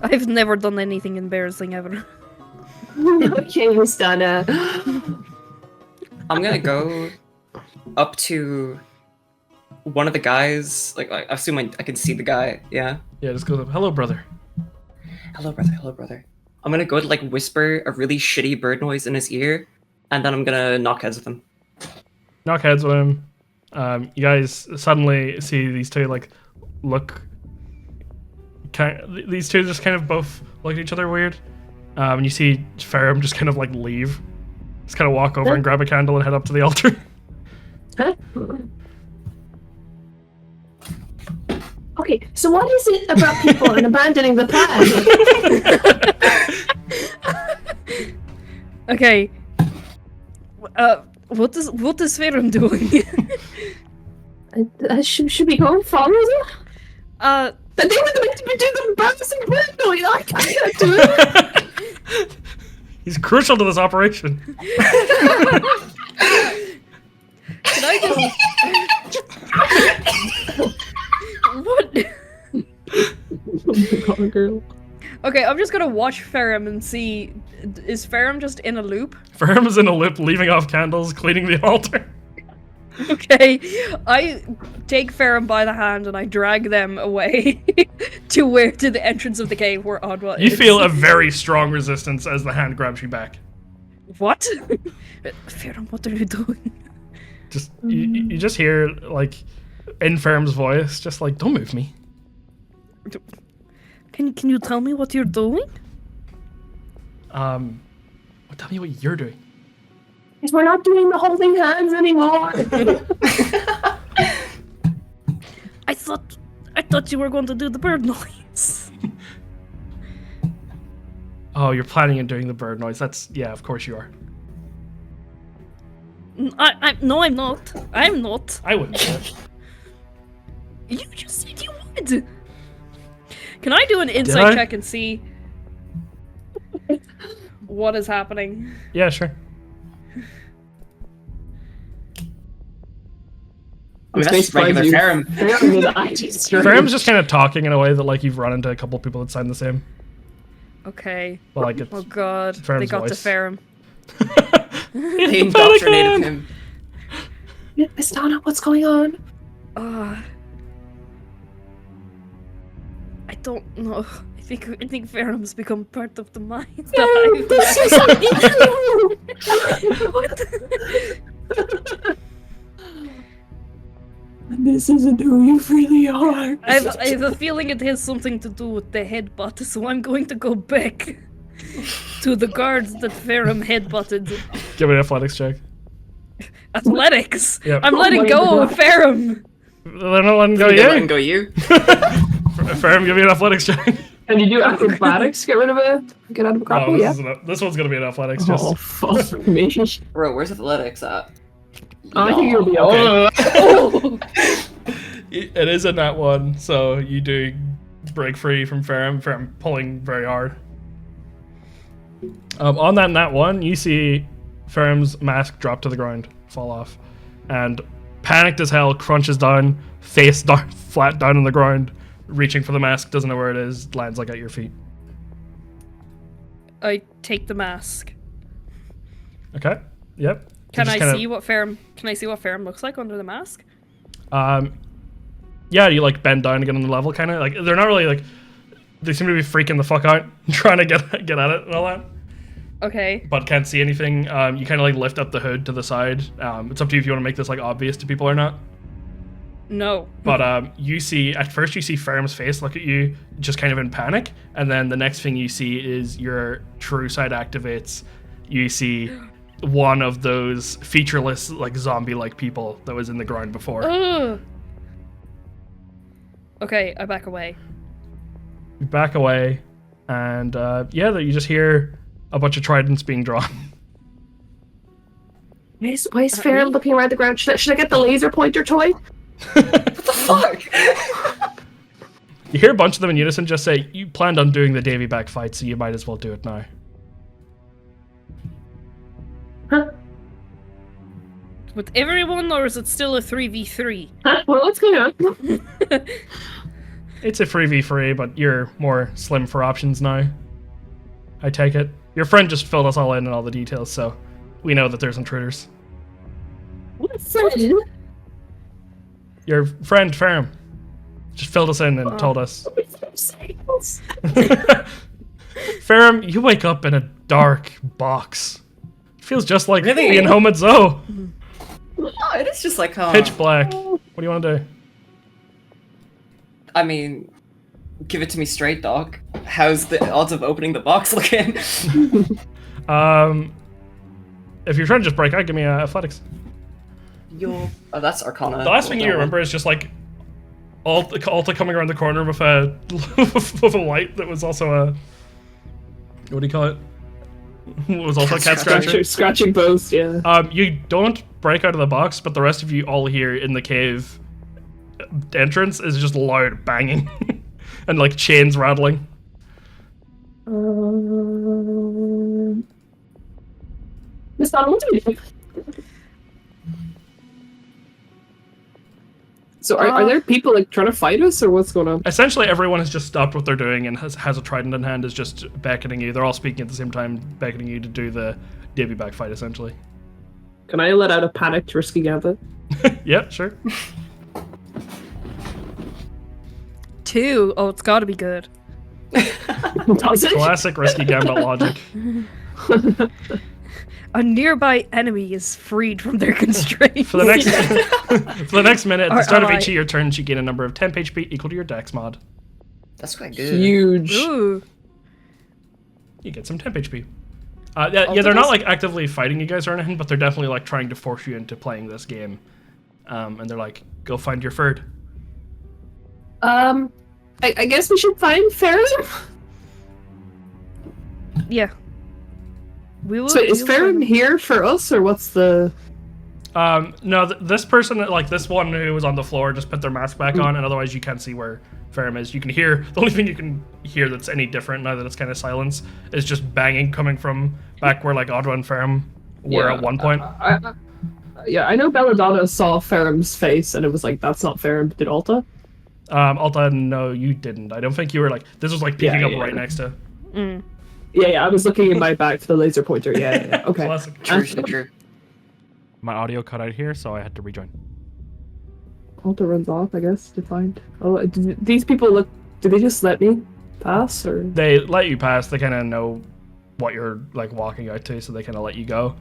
I've never done anything embarrassing ever. Okay, Miss Donna. I'm gonna go up to one of the guys. Like, I assume I can see the guy. Yeah. Yeah, just goes up. Hello, brother. Hello, brother. I'm gonna go to like whisper a really shitty bird noise in his ear, and then I'm gonna knock heads with him. Knock heads with him. You guys suddenly see these two like look. These two just kind of both look at each other weird. And you see Ferrum just kind of like leave. Just kind of walk over and grab a candle and head up to the altar. Huh? Okay, so what is it about people and abandoning the plan? Okay. What is Ferrum doing? Should we go and follow them? But they were meant to be doing the embarrassing bird noise. I can't do it. He's crucial to this operation. Can I just... What? Oh, girl. Okay, I'm just gonna watch Ferrum and see... Is Ferrum just in a loop? Ferrum is in a loop, leaving off candles, cleaning the altar. Okay, I take Ferrum by the hand and I drag them away to the entrance of the cave where Adwa You is. feel a very strong resistance as the hand grabs you back. What? Ferrum, what are you doing? Just you just hear like in Ferrum's voice, just like, don't move me. Can you tell me what you're doing? Well, tell me what you're doing. Because we're not doing the holding hands anymore. I thought you were going to do the bird noise. Oh, you're planning on doing the bird noise. That's yeah, of course you are. No, I'm not. I'm not. I wouldn't do it. You just said you would. Can I do an I? insight check and see what is happening? Yeah, sure. I mean, that's regular Ferrum. Ferrum's just kind of talking in a way that like you've run into a couple people that sound the same. Okay. Well, like it's Oh god, Ferrum's they got to voice. Ferrum. They indoctrinated him. Miss Donna, what's going on? I don't know. I think Ferrum's become part of the mind. This isn't who you really are. I have a feeling it has something to do with the headbutt, so I'm going to go back to the guards that Ferrum headbutted. Give me an athletics check. Athletics! Yep. I'm letting go of Ferrum! They're not letting go They let him you. go you. Ferrum, give me an athletics check. And you do acrobatics, get rid of it? Get out of a grapple, Oh, yeah? this one's gonna be an athletics. Oh, Just fuck me. Bro, where's athletics at? I think you'll be okay. it is in that one, so you do break free from Ferrum pulling very hard. On that nat one, you see Ferrum's mask drop to the ground, fall off, and panicked as hell, crunches down, face down, flat down on the ground, reaching for the mask, doesn't know where it is, lands like at your feet. I take the mask. Okay. Yep. Can Just I kinda- see what Ferrum looks like under the mask? Yeah, you like bend down to get on the level, kind of like they're not really like they seem to be freaking the fuck out, trying to get at it and all that. Okay. But can't see anything. You kind of like lift up the hood to the side. It's up to you if you want to make this like obvious to people or not. No. But you see, at first you see Ferrum's face look at you, just kind of in panic, and then the next thing you see is your true sight activates. You see one of those featureless, like zombie-like people that was in the ground before. Ugh. Okay, I back away. You back away, and yeah, you just hear a bunch of tridents being drawn. Why is Ferrum looking around the ground? Should I get the laser pointer toy? What the fuck? You hear a bunch of them in unison just say, "You planned on doing the Davy back fight, so you might as well do it now." Huh? With everyone, or is it still a 3v3? Huh? Well, what's going on? It's a 3v3, but you're more slim for options now. I take it. Your friend just filled us all in on all the details, so we know that there's intruders. What's that? Your friend, Ferrum, just filled us in and told us. Ferrum, you wake up in a dark box. It feels just like Really? being home at Zoe. No, it is just like Pitch black. What do you want to do? I mean, give it to me straight, Doc. How's the odds of opening the box looking? If you're trying to just break out, give me athletics. Oh, that's Arcana. The last thing you remember is just like Alta coming around the corner with a with a light that was also a, what do you call it? Was also a cat scratcher. Scratching both, yeah. You don't break out of the box, but the rest of you all here in the cave entrance is just loud banging and like chains rattling. Miss Donna, what do we do? So are there people like trying to fight us, or what's going on? Essentially, everyone has just stopped what they're doing and has a trident in hand, is just beckoning you. They're all speaking at the same time, beckoning you to do the Davy back fight, essentially. Can I let out a panicked risky gambit? Yeah, sure. 2. Oh, it's gotta be good. Does it? Classic risky gambit logic. A nearby enemy is freed from their constraints. For the next for the next minute, at the start of Alright. each of your turns, you gain a number of 10 HP equal to your dex mod. That's quite good. Huge. Ooh. You get some temp HP. Yeah, they're not like actively fighting you guys or anything, but they're definitely like trying to force you into playing this game. And they're like, go find your third. I guess we should find Ferrum. Yeah. We will. So is we will Ferrum find- here for us, or what's the... No, this person, like this one who was on the floor, just put their mask back on, and otherwise you can't see where Ferrum is. You can hear, the only thing you can hear that's any different now that it's kind of silence is just banging coming from back where like Audra and Ferrum were at one point. Yeah, I know Belladonna saw Ferrum's face, and it was like, that's not Ferrum. Did Alta? Alta, no, you didn't. I don't think you were like, this was like peeking Yeah, up yeah. right next to. Mm. Yeah, I was looking in my bag for the laser pointer. Yeah. Okay. Classic. True. My audio cut out here, so I had to rejoin. Alta runs off, I guess, to find... Oh, these people look... Did they just let me pass, or...? They let you pass. They kind of know what you're like walking out to, so they kind of let you go.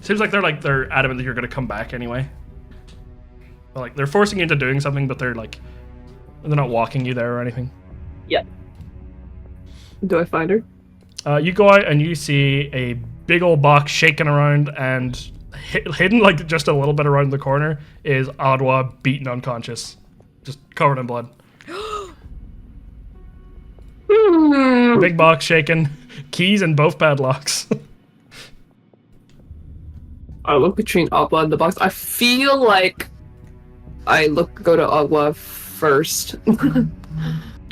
Seems like they're adamant that you're gonna come back anyway. But, like they're forcing you into doing something, but they're not walking you there or anything. Yeah. Do I find her? You go out and you see a big old box shaking around, and hidden like just a little bit around the corner is Adwa beaten unconscious, just covered in blood. Big box shaking, keys in both padlocks. I look between Agua and the box. I feel like I go to Agua first.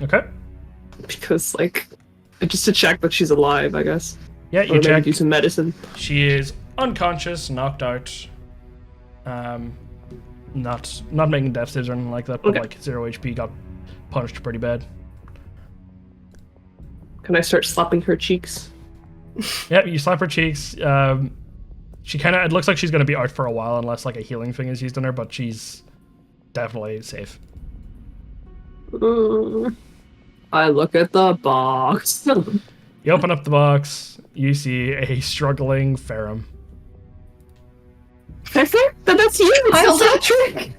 Okay. Because, like, just to check that she's alive, I guess. Yeah, Or you maybe check. do some medicine. She is unconscious, knocked out. Not making death saves or anything like that, but Okay. like 0 HP, got punched pretty bad. Can I start slapping her cheeks? Yeah, you slap her cheeks. She kind of, it looks like she's going to be out for a while unless like a healing thing is used on her, but she's definitely safe. I look at the box. You open up the box. You see a struggling Ferrum. Fair? That's you. It's Patrick.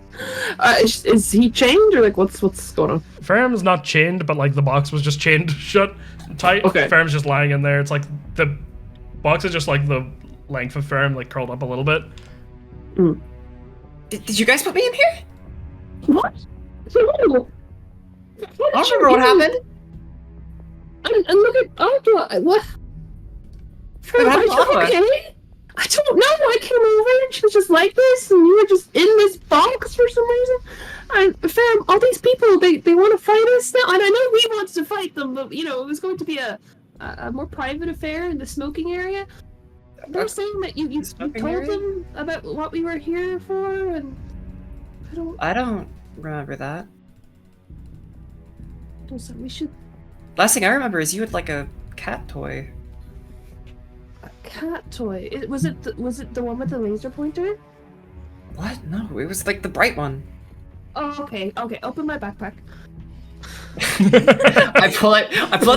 Is he chained or like what's going on? Ferrum's not chained, but like the box was just chained shut tight. Okay. Ferrum's just lying in there. It's like the box is just like the length of Ferrum, like curled up a little bit. Did you guys put me in here? What? No. I don't remember what happened. And look at Altalune. What? What happened to Altalune? Okay. I don't know. I came over and she was just like this, and you were just in this box for some reason. And fam, all these people, they want to fight us now, and I know we wanted to fight them, but you know it was going to be a more private affair in the smoking area. They're saying that you told them about what we were here for, and I don't remember that. So we should. Last thing I remember is you had like a cat toy. A cat toy? Was it the one with the laser pointer? What? No, it was like the bright one. Oh, okay. Open my backpack. I pull out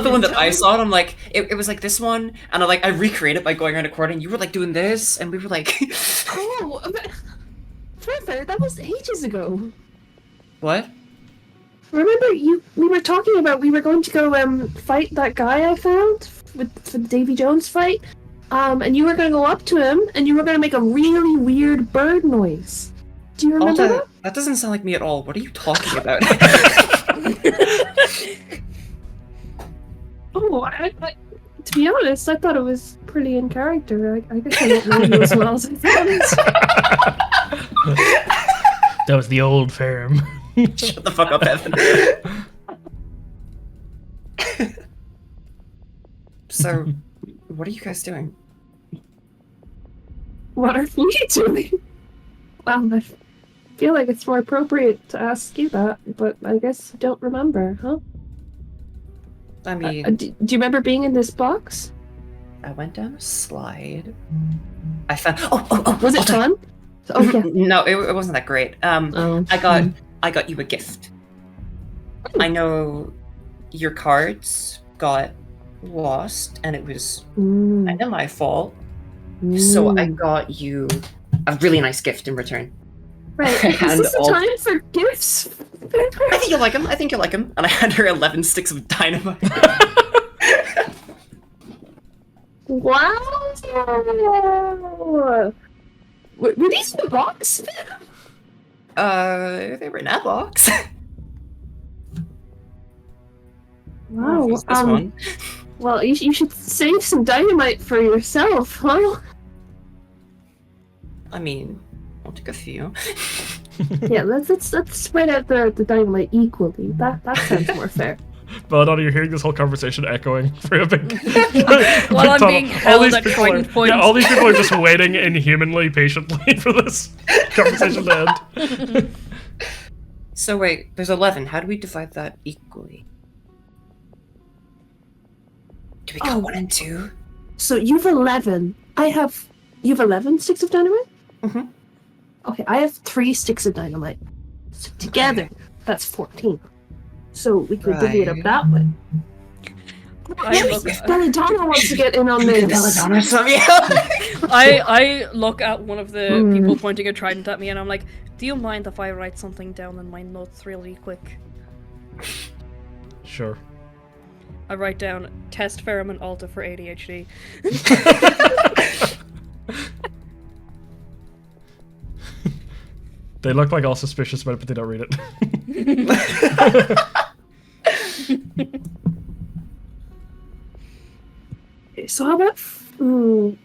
the one that I saw, and I'm like, it was like this one, and I recreate it by going around a corner, and you were like doing this, and we were like, Oh, fair. That was ages ago. what? Remember we were talking about we were going to go fight that guy I found for the Davy Jones fight, and you were going to go up to him and you were going to make a really weird bird noise. Do you remember that? That doesn't sound like me at all. What are you talking about? Oh, I, to be honest, I thought it was pretty in character. I guess I don't know you as well as I thought. That was the old Ferrum. Shut the fuck up, Evan. So, what are you guys doing? What are we doing? Well, I feel like it's more appropriate to ask you that, but I guess you don't remember, huh? I mean, Do you remember being in this box? I went down a slide. I found. Oh! Was it fun? Oh yeah. No, it wasn't that great. I got you a gift. I know your cards got lost, and it was kind of my fault. So I got you a really nice gift in return. Right. Is this the time for gifts? I think you'll like him. And I had her 11 sticks of dynamite. Wow! Were these in the box? They were in that box. Wow. What's this one? Well, you should save some dynamite for yourself, huh? I mean, I'll take a few. Yeah, let's spread out the dynamite equally. That sounds more fair. Belladonna, you're hearing this whole conversation echoing for a big. While I'm being held at trident point. Yeah, all these people are just waiting inhumanly patiently for this conversation to end. So wait, there's 11. How do we divide that equally? Do we go 1 and 2? So you've 11. You've 11 sticks of dynamite? Mm-hmm. Okay, I have 3 sticks of dynamite. So together, that's 14. So we could divvy it up that way. Belladonna wants to get in on this. Belladonna, some I look at one of the people pointing a trident at me, and I'm like, do you mind if I write something down in my notes really quick? Sure. I write down test Ferrum and Alta for ADHD. They look like all suspicious about it, but they don't read it. So how about... do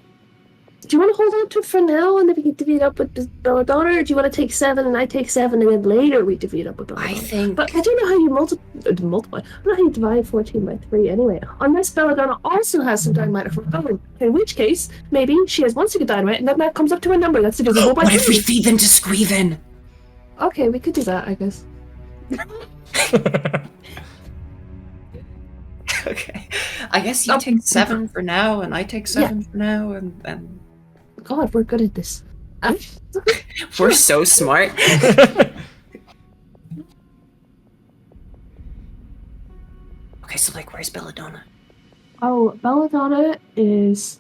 you want to hold on to it for now and then we can divvy it up with Belladonna, or do you want to take 7 and I take 7 and then later we divvy it up with Belladonna? I think... But I don't know how you multiply. I don't know how you divide 14 by 3 anyway. Unless Belladonna also has some dynamite of her own. In which case, maybe she has 1 stick of dynamite and then that comes up to a number that's divisible by 3. What if we feed them to Squeven? Okay, we could do that, I guess. Okay. I guess you take 7 for now, and I take 7 for now, and... God, we're good at this. We're so smart. Okay, so like, where's Belladonna? Oh, Belladonna is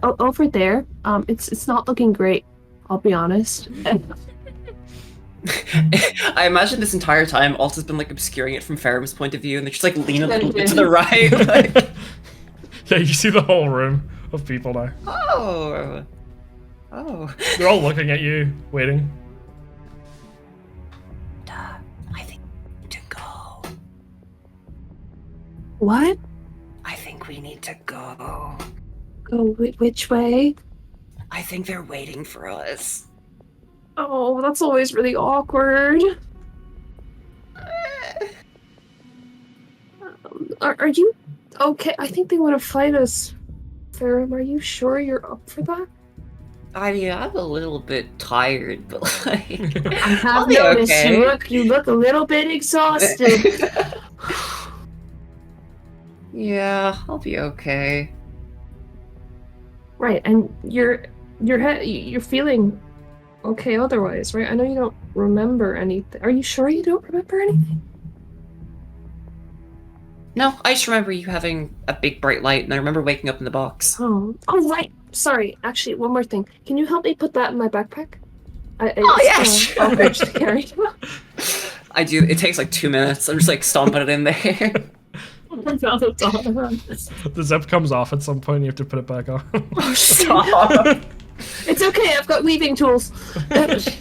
over there. It's not looking great. I'll be honest. I imagine this entire time Alta's been like obscuring it from Ferrum's point of view, and they're just like leaning a little bit to the right. Like... Yeah, you see the whole room of people now. Oh. They're all looking at you, waiting. I think we need to go. What? I think we need to go. Go which way? I think they're waiting for us. Oh, that's always really awkward. Are you okay? I think they want to fight us. Ferrum, are you sure you're up for that? I mean, I'm a little bit tired, but like, I have I'll be noticed okay. you look a little bit exhausted. Yeah, I'll be okay. Right, and you're feeling okay otherwise, right? I know you don't remember anything. Are you sure you don't remember anything? No, I just remember you having a big bright light, and I remember waking up in the box. Oh, right. Sorry. Actually, one more thing. Can you help me put that in my backpack? Yeah, sure. Awkward to carry. I do. It takes like 2 minutes. I'm just like stomping it in there. The zip comes off at some point, you have to put it back on. Oh, stop. It's okay. I've got weaving tools.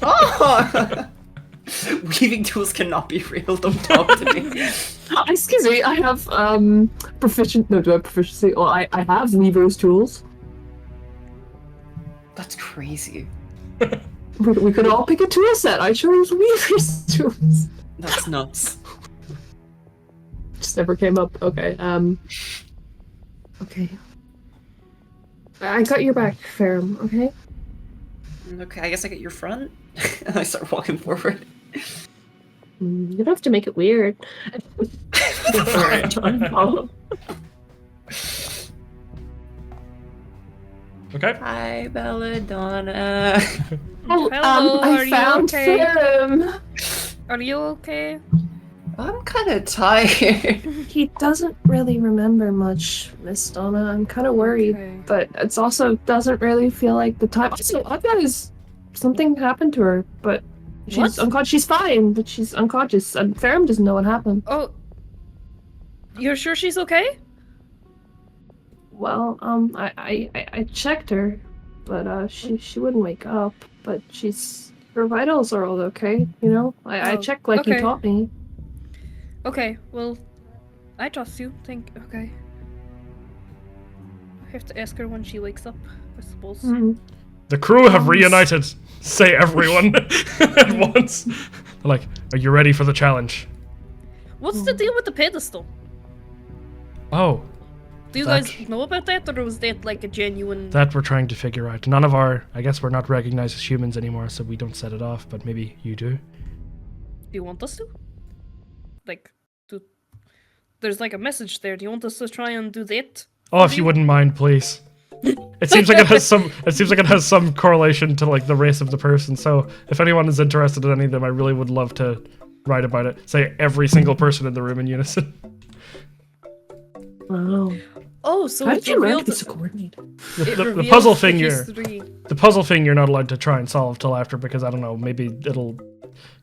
Oh. Weaving tools cannot be real. Don't talk to me. Excuse me. I have proficient. No, do I have proficiency? Oh, I have weaver's tools. That's crazy. We could all pick a tool set. I chose weaver's tools. That's nuts. Just never came up. Okay. Okay. I got your back, Ferrum. Okay. Okay, I guess I get your front. And I start walking forward. You don't have to make it weird. Okay. Hi, Belladonna. Oh, Hello, I are you found okay? Ferrum. Are you okay? I'm kind of tired. He doesn't really remember much, Miss Donna. I'm kind of worried, Okay. but it's also doesn't really feel like the time. Also, I thought something happened to her, but she's What? unconscious. She's fine, but she's unconscious. And Ferrum doesn't know what happened. Oh, you're sure she's okay? Well, I checked her, but she wouldn't wake up. But her vitals are all okay. You know, I Oh, checked like you okay. taught me. Okay, well, I trust you. Okay. I have to ask her when she wakes up, I suppose. Mhm. The crew have reunited. Say everyone at once. They're like, are you ready for the challenge? What's the deal with the pedestal? Oh, Do you That- guys know about that, or was that like a genuine... that we're trying to figure out. I guess we're not recognized as humans anymore, so we don't set it off, but maybe you do. Do you want us to? Like, there's like a message there. Do you want us to try and do that? Oh, if you wouldn't mind, please. It seems like it has some correlation to like the race of the person. So if anyone is interested in any of them, I really would love to write about it. Say every single person in the room in unison. Wow. Oh, so How it did you revealed... rank this so coordinated? it The reveals puzzle the thing history. the puzzle thing you're not allowed to try and solve till after, because I don't know, maybe it'll,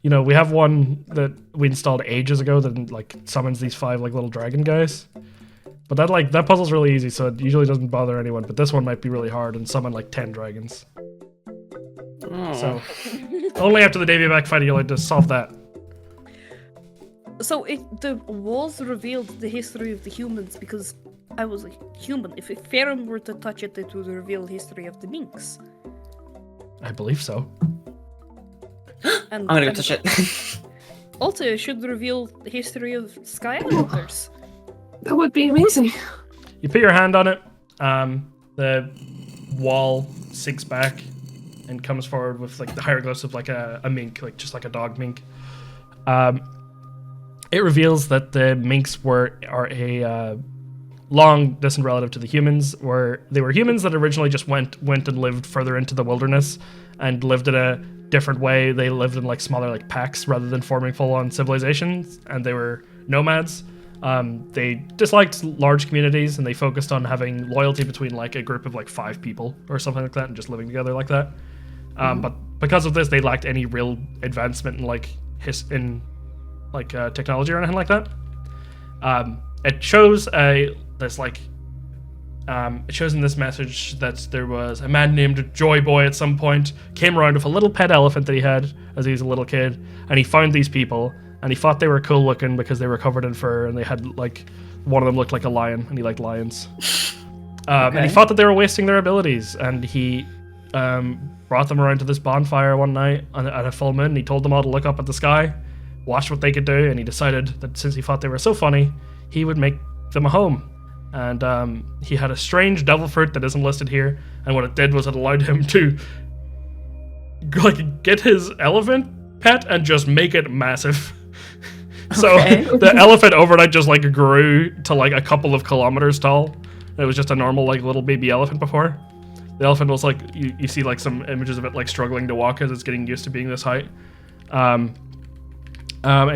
we have one that we installed ages ago that like summons these 5 like little dragon guys. But that puzzle's really easy, so it usually doesn't bother anyone. But this one might be really hard and summon like 10 dragons. Oh. So only after the Davy back fight are you allowed to solve that. So the walls revealed the history of the humans because I was a human. If Ferrum were to touch it, it would reveal history of the minks. I believe so. And, I'm gonna go and touch it. Also, it should reveal the history of Sky Islanders. That would be amazing. You put your hand on it, the wall sinks back and comes forward with like the hieroglyphs of like a mink, like just like a dog mink. It reveals that the minks are a long distant relative to the humans, where they were humans that originally just went and lived further into the wilderness and lived in a different way. They lived in like smaller like packs rather than forming full-on civilizations, and they were nomads. They disliked large communities, and they focused on having loyalty between like a group of like 5 people or something like that, and just living together like that. But because of this, they lacked any real advancement in like technology or anything like that. It shows it shows in this message that there was a man named Joy Boy at some point came around with a little pet elephant that he had as he was a little kid, and he found these people, and he thought they were cool looking because they were covered in fur, and they had like one of them looked like a lion, and he liked lions. And he thought that they were wasting their abilities, and he brought them around to this bonfire one night at a full moon, and he told them all to look up at the sky, watch what they could do, and he decided that since he thought they were so funny, he would make them a home. And he had a strange devil fruit that isn't listed here, and what it did was it allowed him to like get his elephant pet and just make it massive. So the elephant overnight just like grew to like a couple of kilometers tall. It was just a normal like little baby elephant before. The elephant was like, you see like some images of it like struggling to walk as it's getting used to being this height. And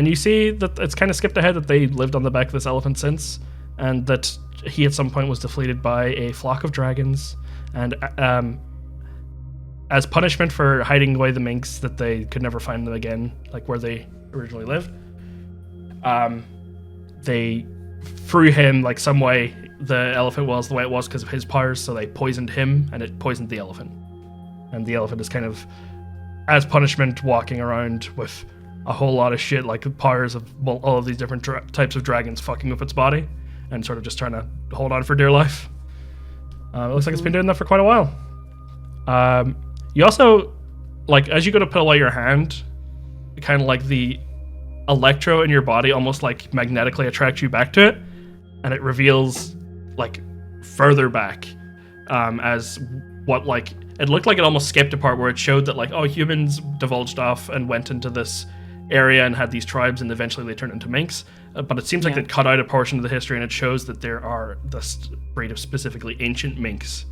you see that it's kind of skipped ahead that they lived on the back of this elephant since, and that he at some point was defeated by a flock of dragons, and as punishment for hiding away the minks, that they could never find them again, like where they originally lived. They threw him like some way. The elephant was the way it was because of his powers, so they poisoned him, and it poisoned the elephant. And the elephant is kind of, as punishment, walking around with a whole lot of shit, like powers of all of these different types of dragons fucking with its body, and sort of just trying to hold on for dear life. It looks like it's been doing that for quite a while. You also, like, as you go to pull out your hand, kind of like the electro in your body almost like magnetically attracts you back to it, and it reveals like further back as what like it looked like it almost skipped a part where it showed that like, oh, humans divulged off and went into this area and had these tribes, and eventually they turned into minks. But it seems like they cut out a portion of the history, and it shows that there are this breed of specifically ancient minks.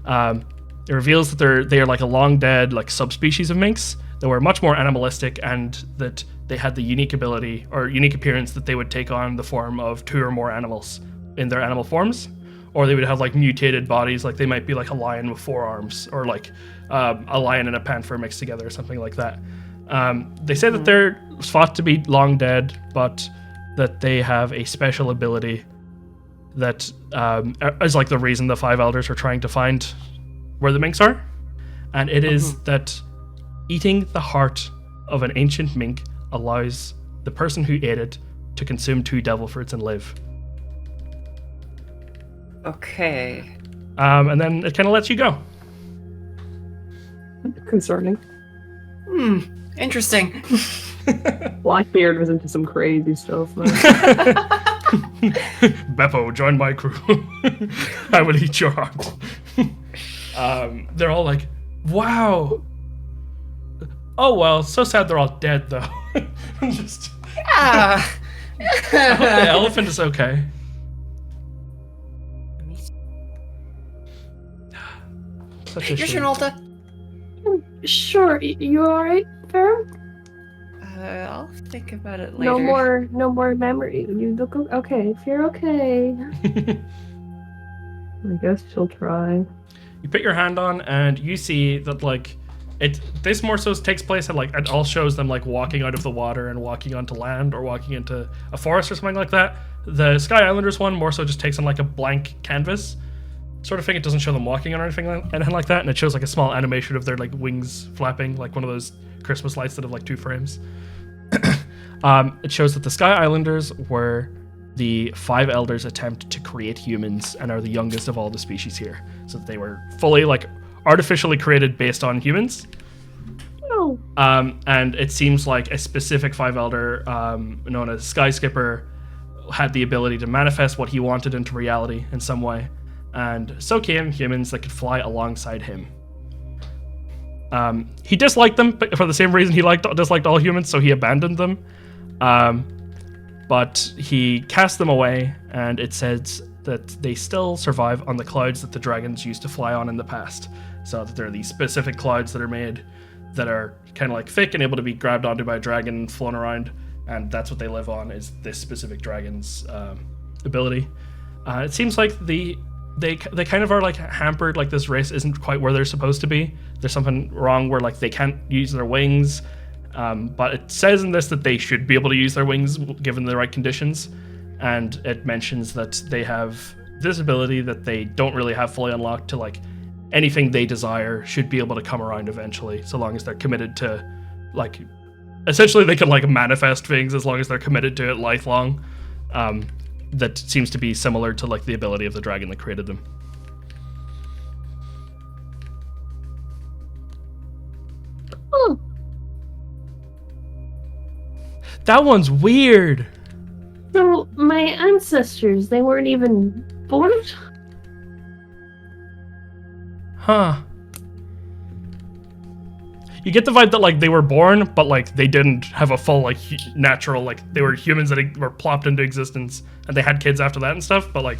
It reveals that they are like a long dead like subspecies of minks that were much more animalistic, and that they had the unique ability or unique appearance that they would take on the form of 2 or more animals in their animal forms, or they would have like mutated bodies, like they might be like a lion with 4 arms, or like a lion and a panther mixed together, or something like that. They say that they're thought to be long dead, but that they have a special ability that is like the reason the 5 elders are trying to find where the minks are, and it is that eating the heart of an ancient mink allows the person who ate it to consume 2 devil fruits and live. Okay. And then it kind of lets you go. Concerning. Interesting. Blackbeard was into some crazy stuff, man. Beppo, join my crew. I will eat your heart. They're all like, wow. Oh well, so sad they're all dead though. Just I hope the elephant is okay. Such a Your shame. turn, Alta. Sure, you alright, Ferrum? I'll think about it later. No more memory. You look okay. If you're okay. I guess she'll try. You put your hand on, and you see that like this more so takes place at like it all shows them like walking out of the water and walking onto land or walking into a forest or something like that. The Sky Islanders one more so just takes on like a blank canvas sort of thing. It doesn't show them walking or anything like that, and it shows like a small animation of their like wings flapping, like one of those Christmas lights that have like 2 frames. It shows that the Sky Islanders were the 5 elders' attempt to create humans and are the youngest of all the species here. So that they were fully like artificially created based on humans. Oh. And it seems like a specific 5 elder known as Sky Skipper had the ability to manifest what he wanted into reality in some way. And so came humans that could fly alongside him. He disliked them for the same reason he disliked all humans, so he abandoned them. But he cast them away, and it says that they still survive on the clouds that the dragons used to fly on in the past. So that there are these specific clouds that are made that are kind of like thick and able to be grabbed onto by a dragon and flown around. and that's what they live on, is this specific dragon's ability. It seems like they kind of are like hampered, like this race isn't quite where they're supposed to be. There's something wrong where like they can't use their wings, but it says in this that they should be able to use their wings given the right conditions, and it mentions that they have this ability that they don't really have fully unlocked to, like anything they desire should be able to come around eventually, so long as they're committed to, like, essentially they can like manifest things as long as they're committed to it lifelong. That seems to be similar to like the ability of the dragon that created them. Oh. That one's weird. So my ancestors, they weren't even born? Huh. You get the vibe that like they were born, but like they didn't have a full like natural, like they were humans that were plopped into existence and they had kids after that and stuff, but like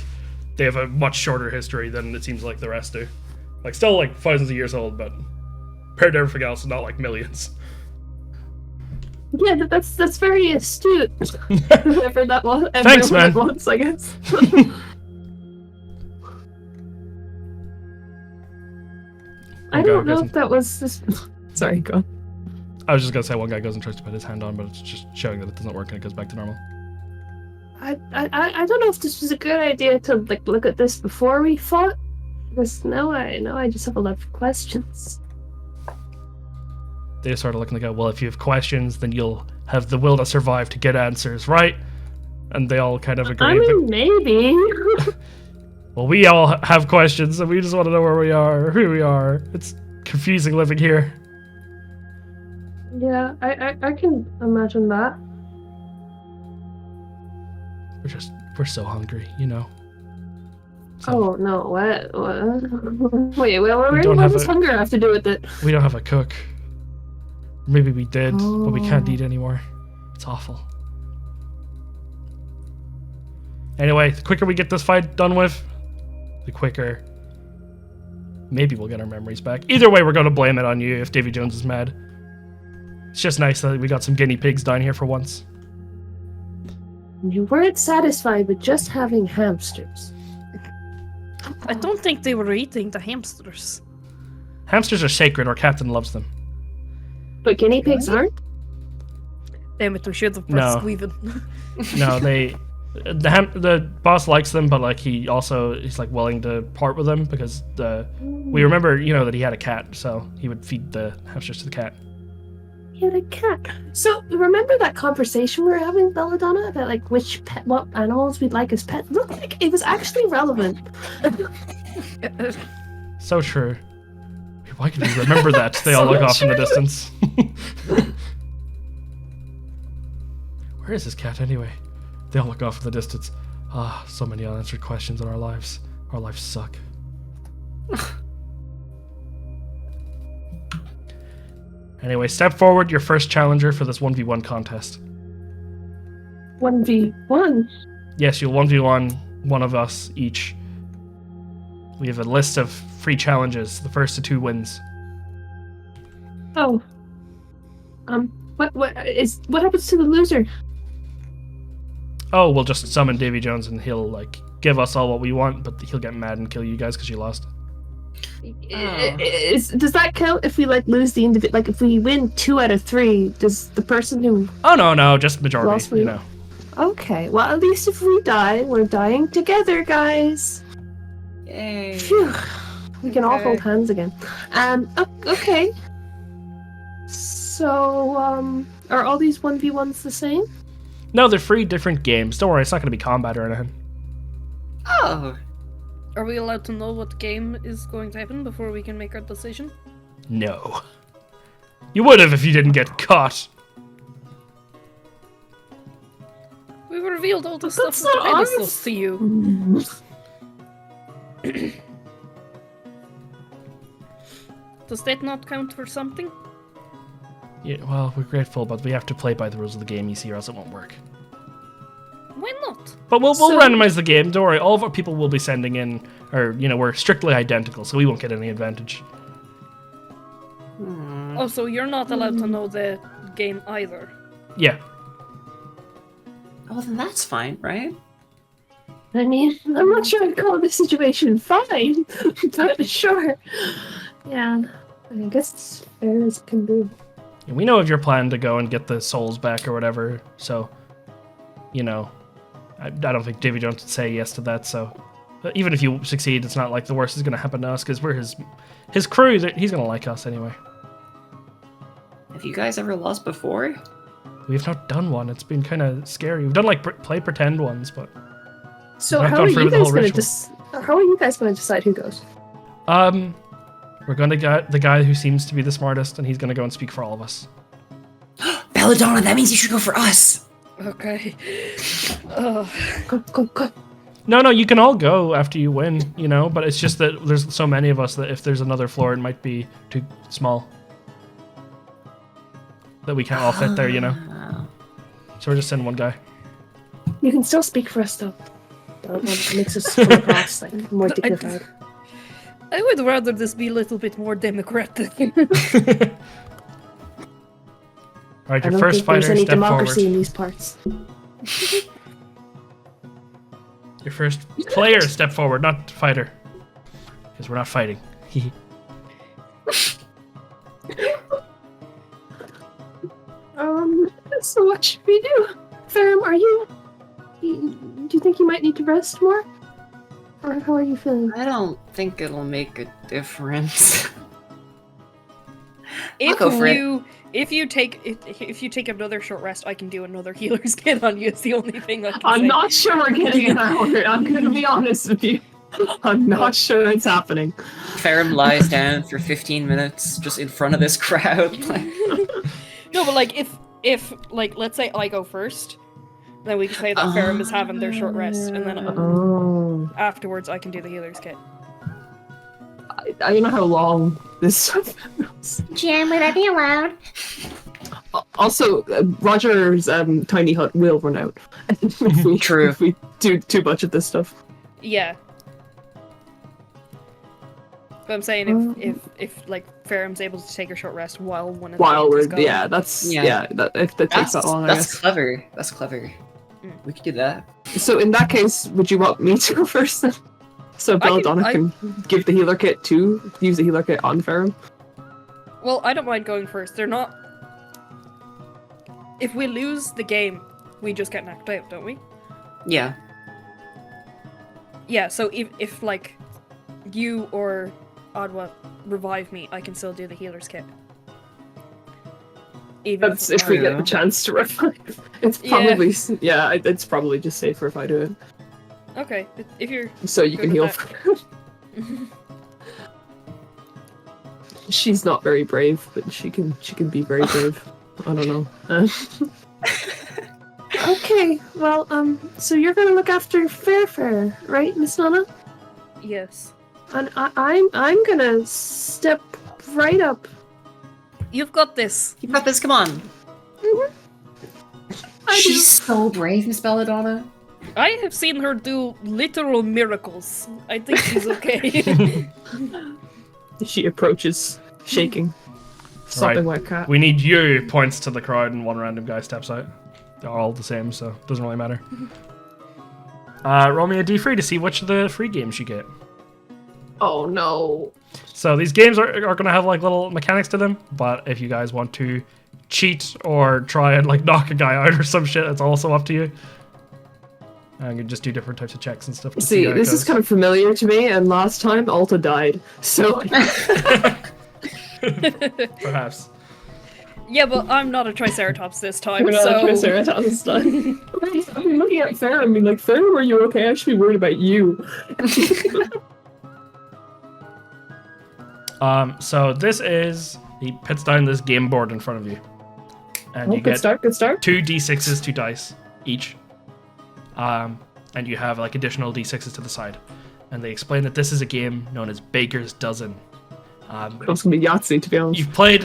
they have a much shorter history than it seems like the rest do. Like still like thousands of years old, but compared to everything else, not like millions. Yeah, that's very astute. Whoever that was. Thanks, man. That was, I guess. I don't know if that was this. Sorry, go on. I was just gonna say one guy goes and tries to put his hand on, but it's just showing that it doesn't work and it goes back to normal. I don't know if this was a good idea to like look at this before we fought, because now I just have a lot of questions. They sort of look and they go, well, if you have questions, then you'll have the will to survive to get answers, right? And they all kind of agree. I mean, maybe. Well, we all have questions, and we just want to know where we are, or who we are. It's confusing living here. Yeah, I can imagine that. We're so hungry, you know. So Oh no! What? Wait, what does hunger have to do with it? we don't have a cook. Maybe we did, but we can't eat anymore. It's awful. Anyway, the quicker we get this fight done with, the quicker maybe we'll get our memories back. Either way, we're going to blame it on you if Davy Jones is mad. It's just nice that we got some guinea pigs down here for once. You weren't satisfied with just having hamsters. I don't think they were eating the hamsters. Hamsters are sacred. Our captain loves them. But guinea pigs aren't? Damn it, we should have pressed leaving. No, the boss likes them, but like he's like willing to part with them because we remember, you know, that he had a cat, so he would feed the hamsters to the cat. He had a cat. So remember that conversation we were having with Belladonna about like what animals we'd like as pets? Looked like it was actually relevant. So true. Why can we remember that? They all look off in the distance. Where is this cat anyway? They all look off in the distance. Ah, so many unanswered questions in our lives. Our lives suck. Anyway, step forward, your first challenger for this 1v1 contest. 1v1? Yes, you'll 1v1 one of us each. We have a list of free challenges. The first to 2 wins. Oh. What happens to the loser? Oh, we'll just summon Davy Jones and he'll like give us all what we want, but he'll get mad and kill you guys because you lost. Does that count if we like lose the individual? Like if we win 2 out of 3, does the person who? Oh no, just majority. You know. Okay, well at least if we die, we're dying together, guys. Yay. Phew. We can all hold hands again. Okay. So, are all these 1v1s the same? No, they're 3 different games. Don't worry, it's not going to be combat or anything. Oh. Are we allowed to know what game is going to happen before we can make our decision? No. You would have if you didn't get caught. We revealed all the But stuff that's with the not pedestals ours. to you. Does that not count for something? Yeah, well, we're grateful, but we have to play by the rules of the game, you see, or else it won't work. Why not? But we'll randomize the game. Don't worry, all of our people will be sending in, or, you know, we're strictly identical, so we won't get any advantage. Oh, so you're not allowed to know the game either. Yeah. Well, then that's fine, right? I mean, I'm not sure I'd call this situation fine, but sure. Yeah, I guess it's fair as it can be. And we know of your plan to go and get the souls back or whatever, so, you know, I don't think Davy Jones would say yes to that, so. But even if you succeed, it's not like the worst is going to happen to us, because we're his crew, he's going to like us anyway. Have you guys ever lost before? We've not done one, it's been kind of scary. We've done like play pretend ones, but... So I've how gone are through you the guys whole going ritual. to how are you guys going to decide who goes? We're going to get the guy who seems to be the smartest, and he's going to go and speak for all of us. Belladonna, that means you should go for us. Okay. Go. No, you can all go after you win, you know, but it's just that there's so many of us that if there's another floor, it might be too small. That we can't all fit there, you know? So we're just sending one guy. You can still speak for us, though. That makes us come across like more dignified. I would rather this be a little bit more democratic. Alright, I your don't first think there's fighter, any step democracy forward. in these parts. Your first player, step forward, not fighter. Because we're not fighting. So what should we do? Ferrum, do you think you might need to rest more? Or how are you feeling? I don't think it'll make a difference. If go for it. if you take another short rest, I can do another healer's kit on you. It's the only thing I can I'm say. not sure we're getting an hour. I'm going to be honest with you. I'm not sure it's happening. Ferrum lies down for 15 minutes just in front of this crowd. No, but like if like let's say I go first, then we can say that Ferrum is having their short rest, and then afterwards I can do the healer's kit. I don't know how long this stuff is. Jam, would I be allowed? Also, Roger's tiny hut will run out. True. If we do too much of this stuff. Yeah. But I'm saying if like Ferrum's able to take her short rest while one of the While games we're is going. if that takes that long, I That's guess. clever. That's clever. We could do that. So in that case, would you want me to go first then? So Belladonna can give the healer kit use the healer kit on Ferrum? Well, I don't mind going first. They're not. If we lose the game, we just get knocked out, don't we? Yeah. Yeah. So if like you or Adwa revive me, I can still do the healer's kit. Even That's if we get the chance to revive. It's probably it's probably just safer if I do it. Okay, if you're So you good can heal. with She's not very brave, but she can be very brave. I don't know. Okay, well, so you're gonna look after Fair, right, Miss Nana? yes. And I'm gonna step right up. You've got this. You got this, come on. She's so brave, Miss Belladonna. I have seen her do literal miracles. I think she's okay. She approaches, shaking, sobbing like a cat. We need you, points to the crowd, and one random guy steps out. They're all the same, so it doesn't really matter. Roll me a d3 to see which of the free games you get. Oh no. So these games are going to have like little mechanics to them, but if you guys want to cheat or try and like knock a guy out or some shit, it's also up to you. And you can just do different types of checks and stuff. To See, how it this is goes. kind of familiar to me, and last time Alta died, so Perhaps. Yeah, but I'm not a Triceratops this time, we're not so... Triceratops this time. I've been looking at Ferrum, being like, Ferrum, are you okay? I should be worried about you. So this is he puts down this game board in front of you, and you Good get start, good start. 2 d6s, 2 dice each, and you have like additional d6s to the side. And they explain that this is a game known as Baker's Dozen. It's gonna be Yahtzee, to be honest. You've played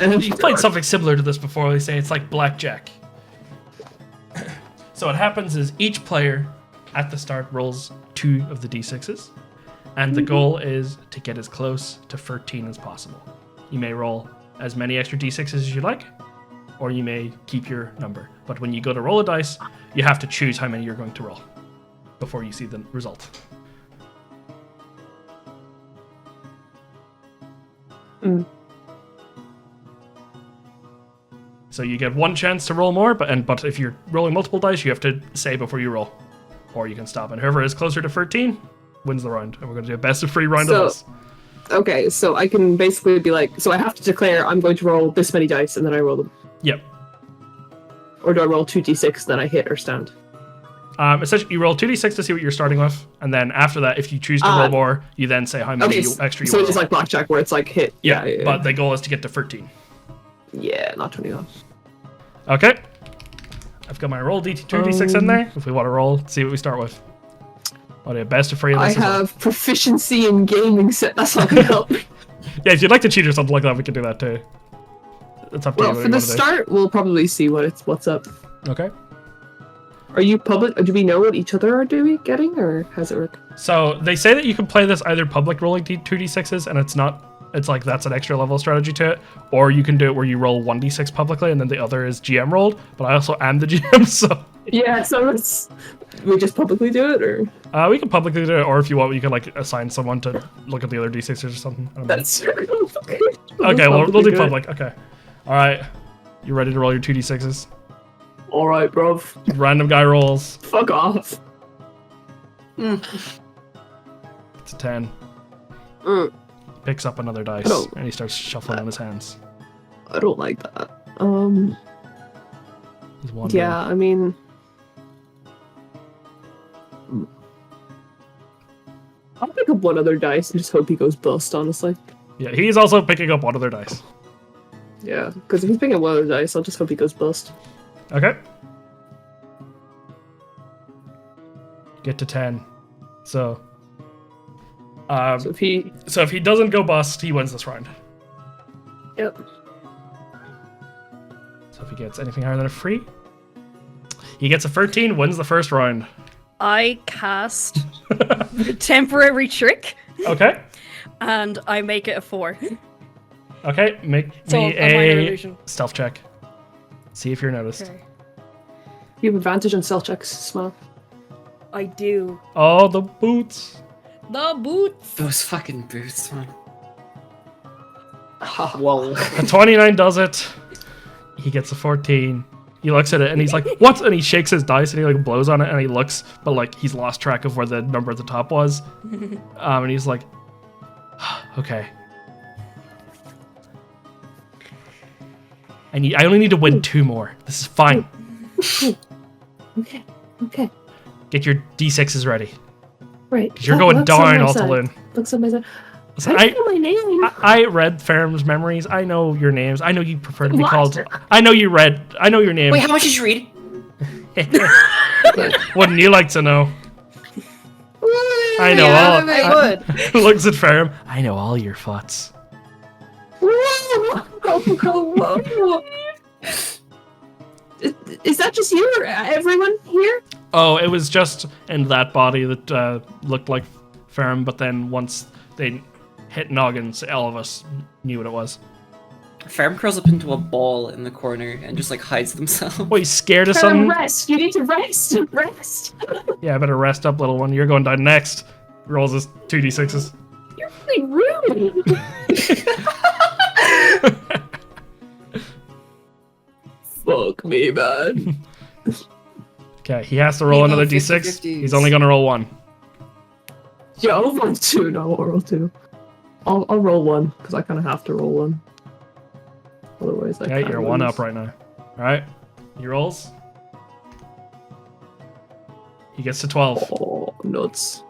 something similar to this before. They say it's like blackjack. So what happens is each player at the start rolls 2 of the d6s, and the goal is to get as close to 13 as possible. You may roll as many extra d6s as you like, or you may keep your number. But when you go to roll a dice, you have to choose how many you're going to roll before you see the result. So you get one chance to roll more, but if you're rolling multiple dice, you have to say before you roll, or you can stop. And whoever is closer to 13 wins the round. And we're going to do a best of 3 round of this. Okay, so I can basically be like, so I have to declare I'm going to roll this many dice, and then I roll them. Yep. Or do I roll 2d6, then I hit or stand? Essentially, you roll 2d6 to see what you're starting with, and then after that, if you choose to roll more, you then say how many extra you so roll. So it's like blackjack, where it's like hit. Yeah, but the goal is to get to 13. Yeah, not 21. Okay. I've got my roll 2d6 in there. If we want to roll, see what we start with. Oh, yeah, best of 3 of this. I have proficiency in gaming set. That's not going to help. Yeah, if you'd like to cheat or something like that, we can do that too. It's up to you. Well, for the start, we'll probably see what's up. Okay. Are you public? Do we know what each other are getting, or how's it work? So they say that you can play this either public rolling 2d6s, and it's like that's an extra level strategy to it, or you can do it where you roll 1d6 publicly, and then the other is GM rolled. But I also am the GM, so yeah. So we just publicly do it, or we can publicly do it, or if you want, you can like assign someone to look at the other d6s or something. I don't know. That's okay. Okay, we'll do public. Okay. All right. You ready to roll your 2d6s? All right, bruv. Random guy rolls. Fuck off. It's a 10. Picks up another dice, and he starts shuffling in his hands. I don't like that. He's one yeah, down. I mean... I'll pick up one other dice and just hope he goes bust, honestly. Yeah, he's also picking up one other dice. Yeah, because if he's picking up one other dice, I'll just hope he goes bust. Okay. Get to 10. So if he doesn't go bust, he wins this round. Yep. So if he gets anything higher than a 3, he gets a 13, wins the first round. I cast the temporary trick. Okay. And I make it a 4. Okay, make me a stealth check. See if you're noticed. Okay. You have advantage on stealth checks, Smile. I do. Oh, the boots. The boots. Those fucking boots, man. Whoa. A 29 does it. He gets a 14. He looks at it and he's like, what? And he shakes his dice and he like blows on it and he looks, but like he's lost track of where the number at the top was. And he's like, okay. I only need to win 2 more. This is fine. Okay. Get your d6s ready. Right. You're going down, Altalune. Looks on my side. Listen, I know my name. I read Ferrum's memories. I know your names. I know you prefer to be called. I know your name. Wait, how much did you read? Wouldn't you like to know? I know all. I would. Looks at Ferrum. I know all your thoughts. Is that just you or everyone here? Oh, it was just in that body that looked like Ferrum, but then once they hit noggins, all of us knew what it was. Ferrum curls up into a ball in the corner and just like hides themselves. What, you scared of something? Rest. You need to rest. Rest. Yeah, I better rest up, little one. You're going down next. Rolls his 2d6s. You're really rude. Fuck me, man. Okay, he has to roll another d6. 50-50s. He's only gonna roll 1. Yeah, I'll roll 2. No, I'll roll 2. I'll roll 1 because I kind of have to roll 1. Otherwise, I Okay, can't you're lose. 1 up right now. Alright, he rolls. He gets to 12. Oh, nuts.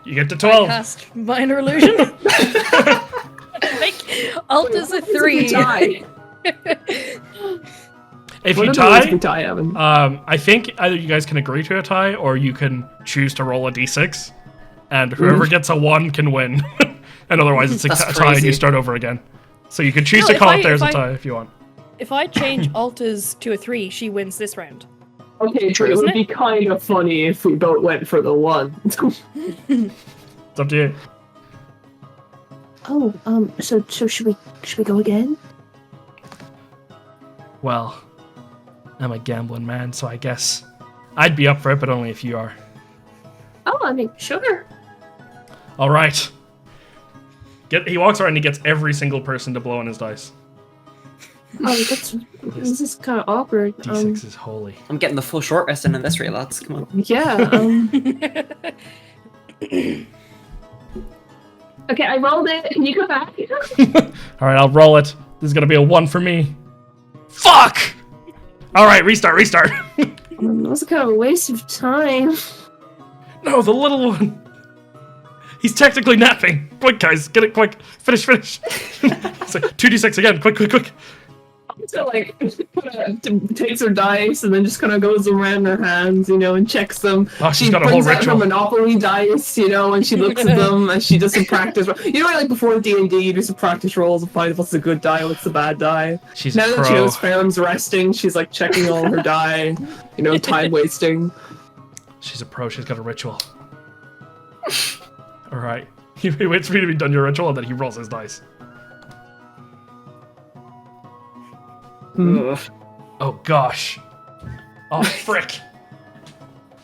You get to I 12. cast minor illusion. Like, Alt is a 3. If One you of those we tie, tie, Evan. I think either you guys can agree to a tie, or you can choose to roll a d6, and whoever gets a 1 can win. And otherwise, it's a That's tie, and you crazy. start over again. So you can choose No, to if call I- it there's if a I- tie if you want. If I change Alta's to a 3, she wins this round. Okay, True, but it isn't would be kind of funny if we both went for the 1. It's up to you. Oh, so should we go again? Well, I'm a gambling man, so I guess I'd be up for it, but only if you are. Oh, I mean, sure. All right. He walks around and he gets every single person to blow on his dice. Oh, this is kind of awkward. D6 is holy. I'm getting the full short rest in this rate, lads. Come on. Yeah. Okay, I rolled it. Can you go back? All right, I'll roll it. This is gonna be a 1 for me. Fuck! All right, restart. That was kind of a waste of time. No, the little one. He's technically napping. Quick, guys, get it quick. Finish. It's like 2d6 again. Quick. So like takes her dice and then just kind of goes around her hands, and checks them. Oh, she's She got a whole brings out her ritual. Monopoly dice, and she looks at them and she does some practice. Like before D&D, you do some practice rolls and find what's the good die, what's the bad die. She's Now a that she pro. knows Ferrum's resting, she's like checking all her die, time wasting. She's a pro. She's got a ritual. All right. He waits for you to be done your ritual, and then he rolls his dice. Ugh. Oh, gosh. Oh, frick.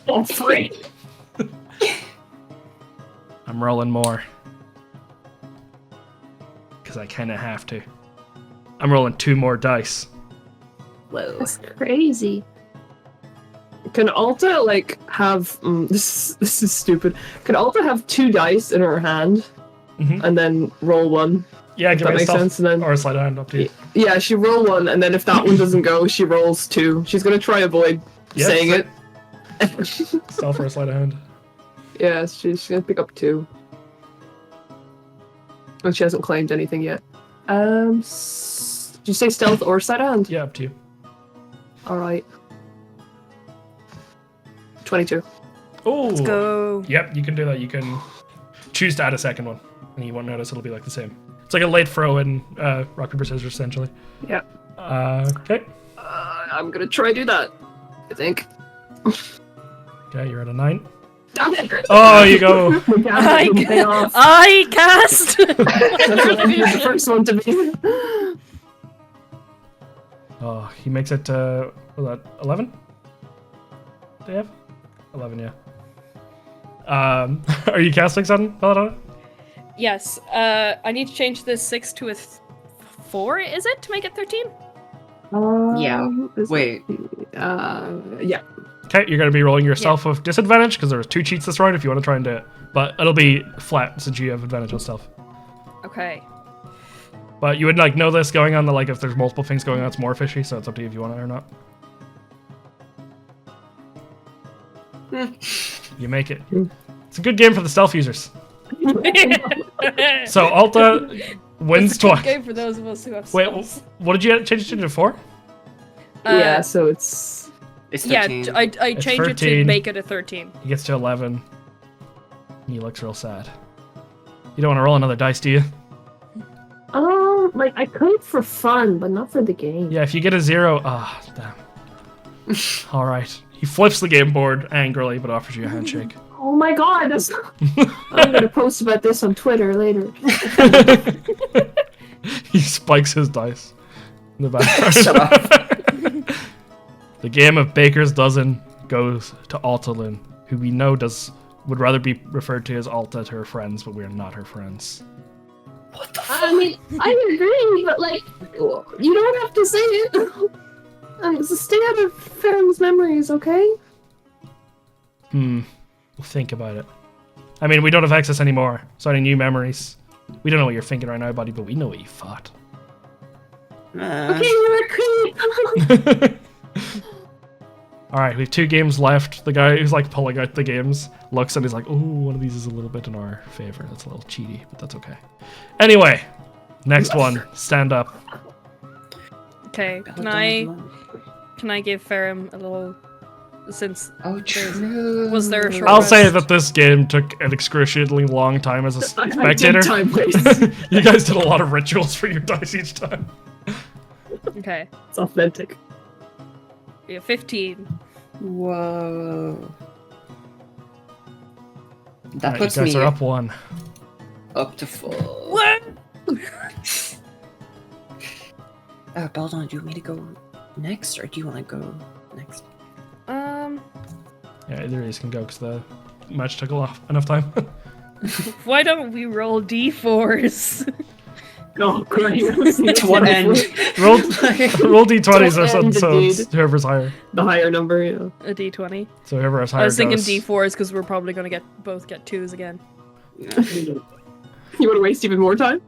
Oh, frick! I'm rolling more. Because I kind of have to. I'm rolling 2 more dice. Whoa. That's crazy. Can Alta have this is stupid? Can Alta have 2 dice in her hand and then roll 1? Yeah, give That me a makes stealth sense, and then- or a sleight of hand, up to you. Yeah, she roll 1, and then if that one doesn't go, she rolls 2. She's gonna try avoid Yeah, saying so- it. Stealth or a sleight of hand. Yeah, she's gonna pick up 2. And she hasn't claimed anything yet. Did you say stealth or sleight of hand? Yeah, up to you. Alright. 22. Oh. Let's go. Yep, you can do that. You can choose to add a second one, and you won't notice it'll be like the same. It's like a late throw in rock, paper, scissors, essentially. Yeah. Okay. I'm gonna try do that, I think. Okay, you're at a 9. Damn it! Oh, you go. I cast. That's what I needed the first one to be. Oh, he makes it to, what was that, 11? Do you have? 11, yeah. Are you casting something, Belladonna? Yes. I need to change this 6 to a 4. Is it to make it 13? Yeah. Wait. Yeah. Okay, you're going to be rolling yourself with disadvantage, because there was 2 cheats this round if you want to try and do it. But it'll be flat, since you have advantage on stealth. Okay. But you would know this going on, if there's multiple things going on, it's more fishy, so it's up to you if you want it or not. You make it. It's a good game for the stealth users. So Alta wins It's a good twice. game for those of us who have Wait, spells. what did you change it to 4? Yeah, so it's... It's Yeah, 13. I It's changed it to 13. make it a 13. He gets to 11. He looks real sad. You don't want to roll another dice, do you? I could for fun, but not for the game. Yeah, if you get a 0, damn. Alright. He flips the game board angrily, but offers you a handshake. Oh my god, that's... I'm gonna post about this on Twitter later. He spikes his dice in the background. Shut up. The game of Baker's Dozen goes to Altalune, who we know would rather be referred to as Alta to her friends, but we are not her friends. What the I mean, I agree, but you don't have to say it. So stay out of Ferrum's memories, okay? We'll think about it. I mean, we don't have access anymore, so any new memories. We don't know what you're thinking right now, buddy, but we know what you thought. Okay, you're a creep. Alright, we have 2 games left. The guy who's pulling out the games looks and he's like, oh, one of these is a little bit in our favor. That's a little cheaty, but that's okay. Anyway, next one. Stand up. Okay, can I give Ferrum a little, since Oh, true. was there a short I'll rest? say that this game took an excruciatingly long time as a I spectator. did time waste. You guys did a lot of rituals for your dice each time. Okay, It's authentic. yeah, 15. Whoa. That Alright, puts you guys me are up 1. up to 4. What? Belladonna, do you want me to go next, or do you want to go next? Yeah, either of you can go because the match took enough time. Why don't we roll d4s? Oh, great. To what end? roll d20s or something, so Indeed. it's whoever's higher. The higher number, yeah. A d20. So whoever has higher I was thinking goes. d4s because we're probably gonna both get 2s again. You want to waste even more time?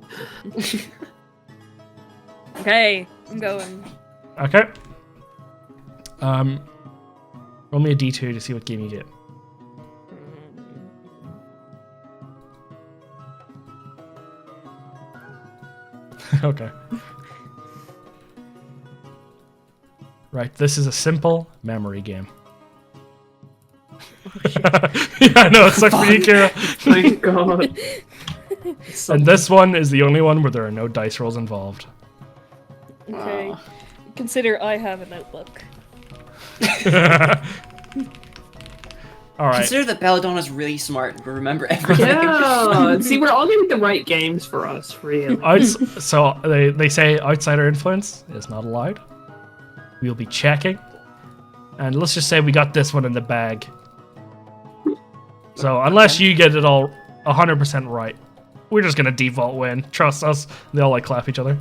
Okay, I'm going. Okay. Roll me a d2 to see what game you get. Okay. Right, this is a simple memory game. Yeah, I know, it's like for you, Kira. My god. And this one is the only one where there are no dice rolls involved. Okay. Consider I have a notebook. Alright. Consider that Belladonna's really smart and will remember everything. Yeah. See, we're all getting the right games for us, really. So they say outsider influence is not allowed. We'll be checking. And let's just say we got this one in the bag. So unless you get it all 100% right, we're just gonna default win. Trust us. They all like clap each other.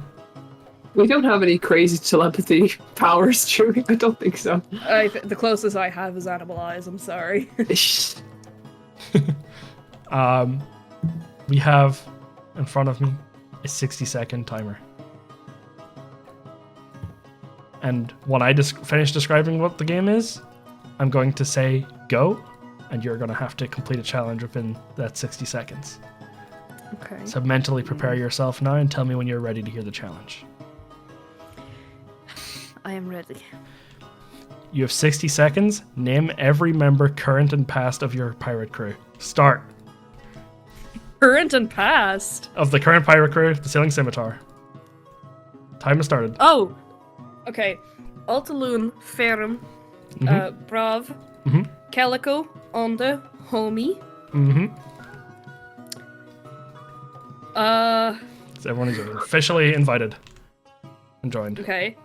We don't have any crazy telepathy powers, Chewie. I don't think so. The closest I have is animal eyes, I'm sorry. We have in front of me a 60-second timer. And when I finish describing what the game is, I'm going to say go, and you're going to have to complete a challenge within that 60 seconds. Okay. So mentally prepare yourself now and tell me when you're ready to hear the challenge. I am ready. You have 60 seconds. Name every member, current and past, of your pirate crew. Start. Current and past? Of the current pirate crew, the Sailing Scimitar. Time has started. Oh! Okay. Altalune, Ferrum, Bravv, Calico, Onda, Homie. So everyone is officially invited and joined. Okay.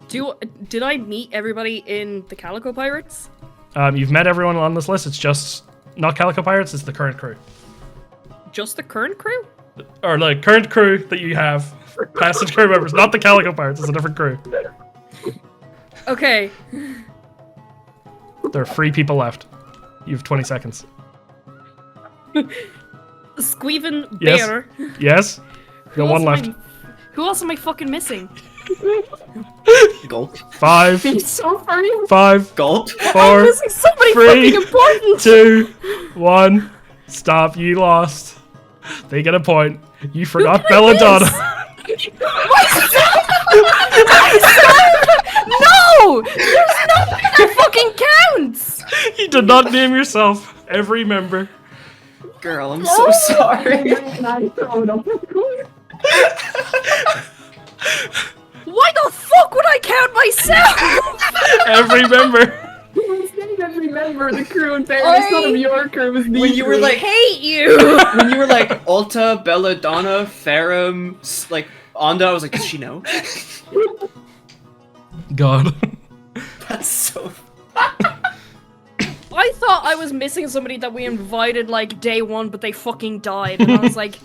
Did I meet everybody in the Calico Pirates? You've met everyone on this list. It's just not Calico Pirates. It's the current crew, Just the current crew? or like current crew that you have. Past crew members, not the Calico Pirates. It's a different crew. Okay. There are 3 people left. You have 20 seconds. Squeven Yes. Bear. Yes. You got one left. Who else am I fucking missing? Gulp. 5, It's so funny. 5, Gulp. 4, I'm missing somebody 3, fucking important! 2, 1. Stop. You lost. They get a point. You forgot Belladonna. No! There's nothing that fucking counts! You did not name yourself. Every member. Girl, I'm so sorry. Why the fuck would I count myself? Every member. Remember the crew in Paris, it's not of your crew, it was the When you were I like, hate you! when you were like Alta, Belladonna, Ferrum, like Onda, I was like, does she know? God. That's so. I thought I was missing somebody that we invited like day one, but they fucking died, and I was like,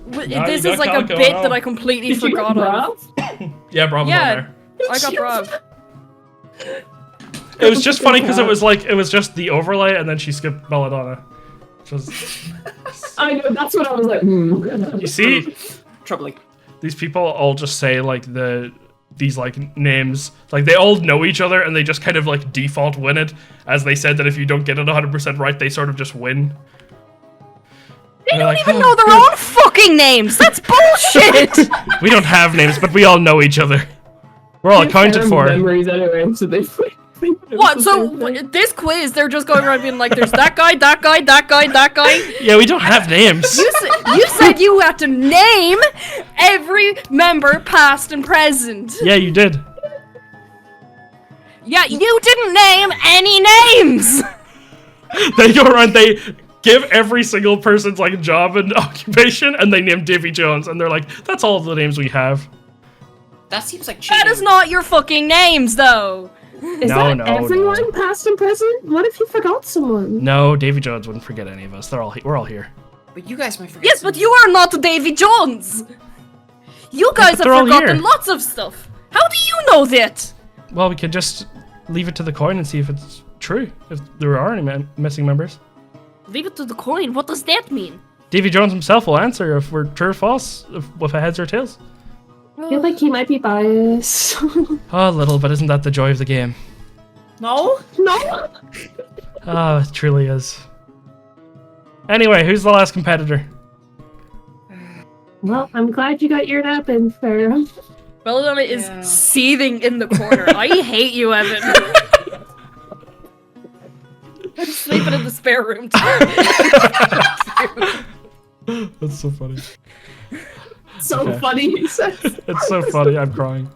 this you is got like a Calico, bit no. that I completely Did you get forgot of. Bravv? Yeah, Bravv was Yeah. on there. I got Bravv. It was just funny because it was just the overlay and then she skipped Belladonna. Which was, I know, that's what I was like, you see, Troubling. these people all just say like these like names, like they all know each other and they just kind of like default win it, as they said that if you don't get it 100% right, they sort of just win. They They're don't like, even "Oh, know their own fucking names! That's bullshit! We don't have names, but we all know each other. We're all accounted for. Memories anyway, so they What, so this quiz, they're just going around being like, there's that guy, that guy, that guy, that guy. Yeah, we don't have names. You said you had to name every member, past and present. Yeah, you did. Yeah, you didn't name any names! They go around, they give every single person's like job and occupation, and they name Davy Jones, and they're like, that's all of the names we have. That seems like cheating. That is not your fucking names, though. Is that everyone, past and present? What if you forgot someone? No, Davy Jones wouldn't forget any of us. We're all here. But you guys might forget. Yes, but you are not Davy Jones. You guys have they're all forgotten here. lots of stuff. How do you know that? Well, we could just leave it to the coin and see if it's true. If there are any missing members. Leave it to the coin. What does that mean? Davy Jones himself will answer if we're true or false, with a heads or tails. I feel like he might be biased. Oh, a little, but isn't that the joy of the game? No. No! Oh, it truly is. Anyway, who's the last competitor? Well, I'm glad you got your nap in, Ferrum. Belladonna is seething in the corner. I hate you, Evan. I'm sleeping in the spare room too. That's so funny. So funny, he says. It's so funny, I'm crying.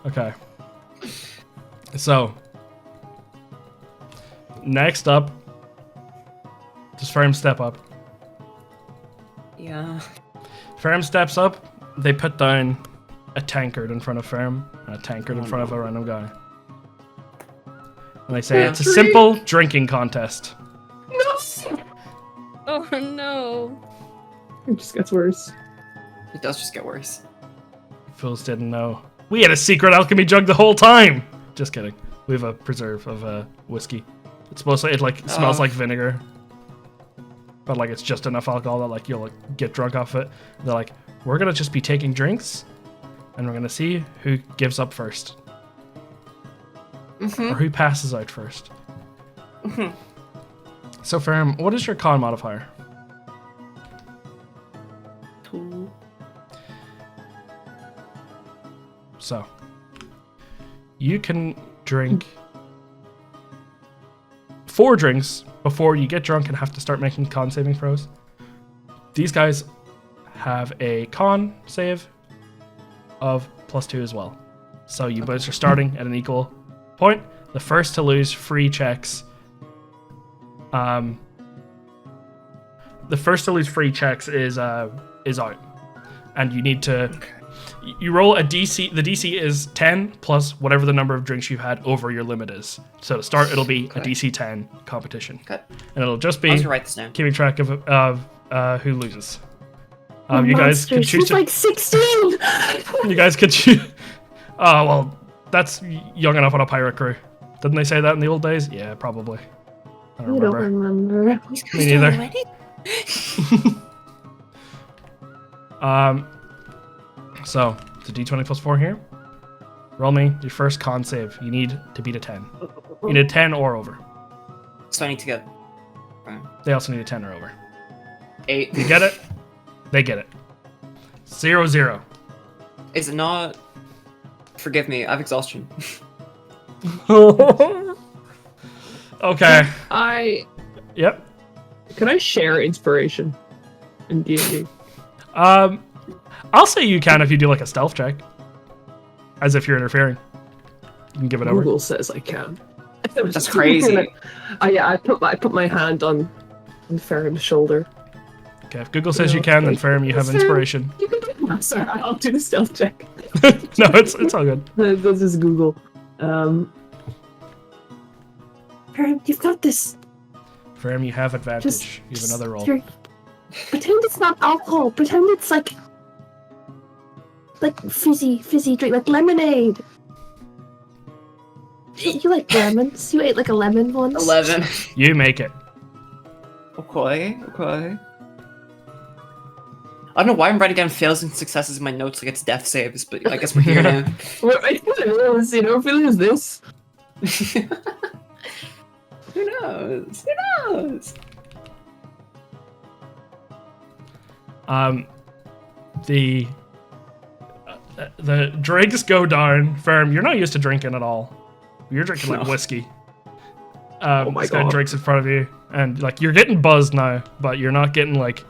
Okay. So, next up, does Ferrum step up? Yeah. Ferrum steps up, they put down a tankard in front of Ferrum, and a tankard in front of a random guy. And they say it's a simple drinking contest. No! Oh no. It just gets worse. It does just get worse. Fools didn't know. We had a secret alchemy jug the whole time! Just kidding. We have a preserve of whiskey. It's mostly, it like smells like vinegar. But like it's just enough alcohol that like you'll like, get drunk off it. They're like, we're gonna just be taking drinks and we're gonna see who gives up first. Or who passes out first. So Ferrum, what is your con modifier? 2. So, you can drink 4 drinks before you get drunk and have to start making con saving throws. These guys have a con save of +2 as well. So you both are starting at an equal point. The first to lose free checks. The first to lose free checks is out, and you need to. You roll a DC. The DC is 10 plus whatever the number of drinks you've had over your limit is. So to start, it'll be a DC 10 competition, and it'll just be write this down. keeping track of who loses. You guys can choose She's to. like 16! You guys could choose. Oh well, that's young enough on a pirate crew. Didn't they say that in the old days? Yeah, probably. I You don't remember. Me neither. So it's a d20 plus 4 here. Roll me your first con save. You need to beat a 10. You need a 10 or over. So I need to get They also need a 10 or over. 8. You get it? They get it. 0-0. Is it not? Forgive me, I have exhaustion. Okay. Yep. Can I share inspiration in D&D? I'll say you can if you do like a stealth check. As if you're interfering. You can give it over. Google says I can. That's crazy. I put my hand on Ferrum's shoulder. Okay, if Google says you can, then Ferrum, you have inspiration. You can do it. I'm sorry, I'll do the stealth check. No, it's all good. This is Google. Ferrum, you've got this. Ferrum, you have advantage. Just- You have another roll. Pretend it's not alcohol. Pretend it's like fizzy drink, like lemonade. You like lemons? You ate like a lemon once? 11. You make it. Okay. I don't know why I'm writing down fails and successes in my notes like it's death saves, but I guess we're here now. What feeling is this? Who knows? The drinks go down. Ferrum, you're not used to drinking at all. You're drinking like No. whiskey. Oh my this guy God. drinks in front of you, and like you're getting buzzed now, but you're not getting like,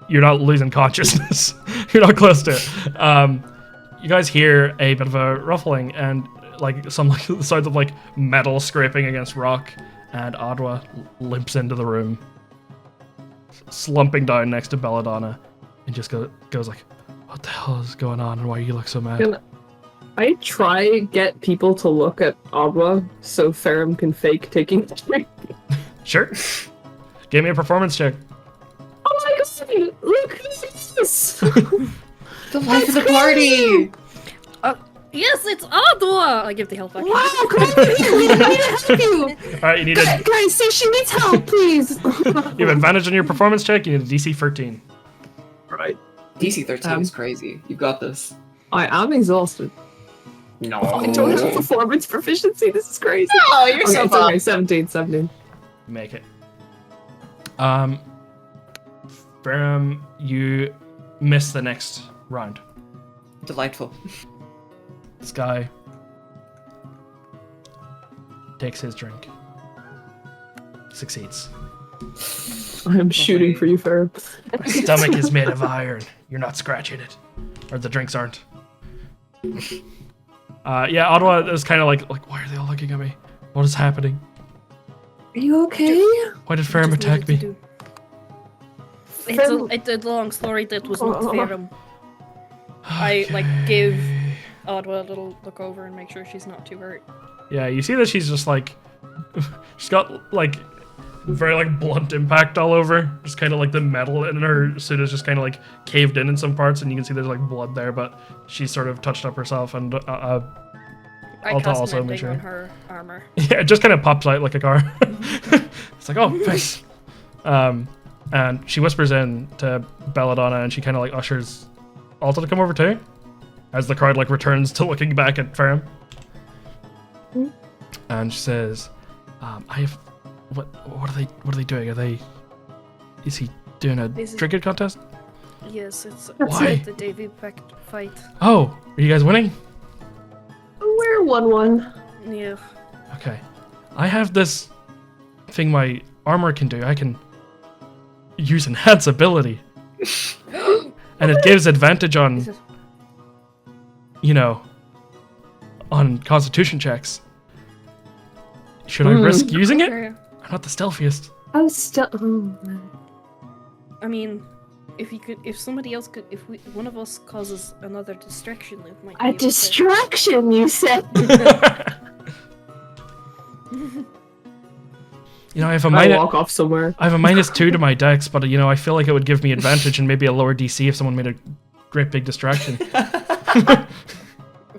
you're not losing consciousness. You're not close to it. You guys hear a bit of a ruffling and like some like sounds of like metal scraping against rock, and Adwa limps into the room, slumping down next to Belladonna, and just goes like, What the hell is going on and why you look so mad? Can I try get people to look at Agua so Ferrum can fake taking the drink? Sure. Give me a performance check. Oh my god! Look at this! The life of the party! Yes, it's Adwa! I give the health back. Wow, come over here. We need to help you. Alright, you need a Guys, say she needs help, please. you have advantage on your performance check, you need a DC 13. Right. DC 13 is crazy. You got this. I am exhausted. No. I don't have performance proficiency. This is crazy. Oh, you're Okay, so it's fun. okay. 17. Make it. Ferrum, you miss the next round. Delightful. This guy takes his drink. Succeeds. I am shooting for you, Ferrum. My stomach is made of iron. You're not scratching it. Or the drinks aren't. Yeah, Ottawa is kind of like, why are they all looking at me? What is happening? Are you okay? Why did Ferrum Just attack needed to me? do- It's a long story that was not Ferrum. I gave Adwa a little look over and make sure she's not too hurt. Yeah, you see that she's just like, she's got like very like blunt impact all over. Just kind of like the metal in her suit is just kind of like caved in some parts, and you can see there's like blood there, but she's sort of touched up herself, and I Alta cast also made mending sure. on her armor. Yeah, it just kind of pops out like a car. It's like, oh, nice. And she whispers in to Belladonna, and she kind of like ushers Alta to come over too, as the crowd like returns to looking back at Ferrum. And she says, "I have what are they doing? Is he doing a This is- drinking contest? Yes, it's Why? the Davy Pact fight. Oh, are you guys winning? We're 1-1. Yeah. Okay. I have this thing my armor can do. I can use enhance ability. And it gives advantage on, you know, on constitution checks. Should I risk using it? Sure. I'm not the stealthiest. I was still. Oh, man. I mean, if somebody else could, one of us causes another distraction, it might be A okay. distraction, you said. You know, I have a I minus. walk off somewhere. I have a -2 to my dex, but you know, I feel like it would give me advantage and maybe a lower DC if someone made a great big distraction.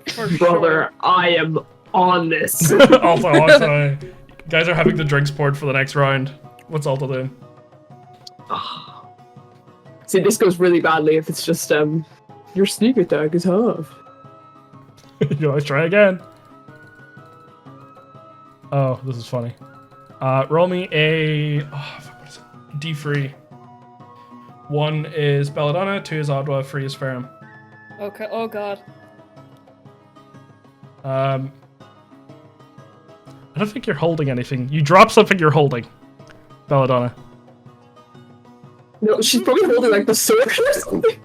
For Brother, I am on this. Also, guys are having the drinks poured for the next round. What's Alta doing? See, this goes really badly if it's just your sneak attack is half. You can always try again. Oh, this is funny. Roll me a what is it? D3. 1 is Belladonna, 2 is Adwa, 3 is Ferrum. Okay. Oh god. I don't think you're holding anything. You drop something you're holding, Belladonna. No, she's probably holding like the sword or something.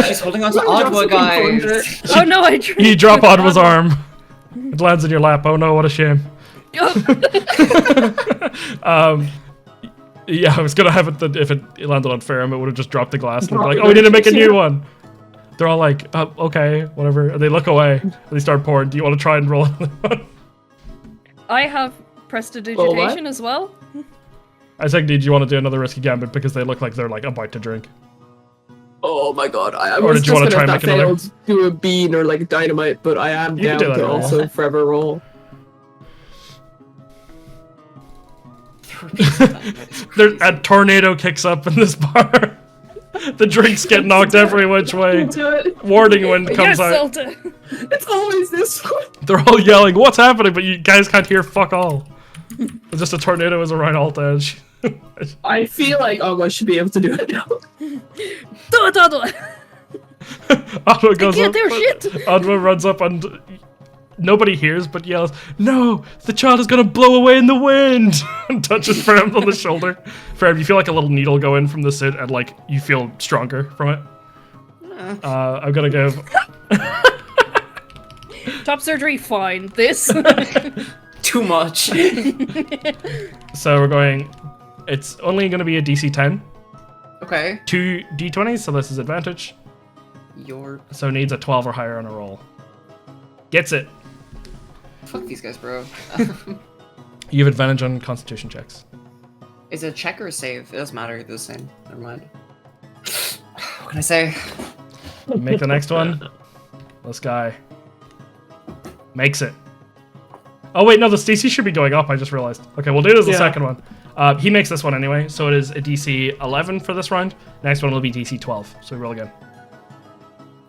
She's holding on to Adwa, guys. Oh no! I You drop Adwa's arm. It lands in your lap. Oh no, what a shame. Yeah, I was gonna have it that if it landed on Ferrum, it would have just dropped the glass and be like, oh, we need to make a new one. They're all like, okay, whatever. And they look away. And they start pouring. Do you want to try and roll it? I have prestidigitation as well. I think, did you want to do another risky gambit because they look like they're like about to drink? Oh my god, I Or was did you just wanna gonna, try if and that make another? failed, do a bean or like a dynamite, but I am You can down do that to roll. also forever roll. A tornado kicks up in this bar. The drinks get knocked every which way. Do it. Warning wind comes Yes, out. Alta. It's always this one. They're all yelling, what's happening? But you guys can't hear fuck all. It's just a tornado is around Alta. And I feel like I should be able to do it now. Do it, Adwa. Adwa goes Can't up. do shit. Adwa runs up and nobody hears but yells, no, the child is gonna blow away in the wind, and touches Ferrum on the shoulder. Ferrum, you feel like a little needle go in from the suit and like you feel stronger from it. I'm gonna give Top surgery, fine. This. Too much. so we're going, it's only gonna be a DC 10. Okay. 2 D20s, so this is advantage. Your So needs a 12 or higher on a roll. Gets it. fuck these guys, bro. You have advantage on Constitution checks. Is it a check or a save? It doesn't matter. They're the same. Never mind. What can I say? You make the next one. This guy makes it. Oh wait, no, the DC should be going up. I just realized. Okay, we'll do it as the second one. He makes this one anyway, so it is a DC 11 for this round. Next one will be DC 12. So we roll again.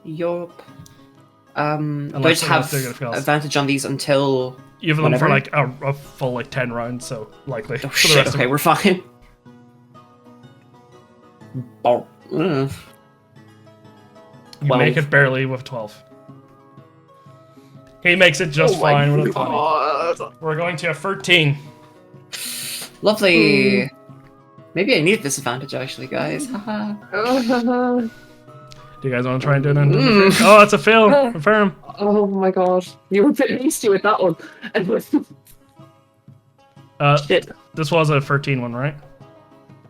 Yup. Do I Unless just have they're gonna fail. advantage on these until You have them for whenever? like a full like 10 rounds, so likely. Oh for the shit, rest of okay, it. we're fine. Oh, You Well- make it barely with 12. He makes it just fine with a 20. We're going to a 13. lovely. Maybe I need this advantage actually, guys. Haha. Do you guys want to try and do an end? Oh, it's a fail. Confirm. Oh my god. You were a bit hasty with that one. Shit. This was a 13 one, right?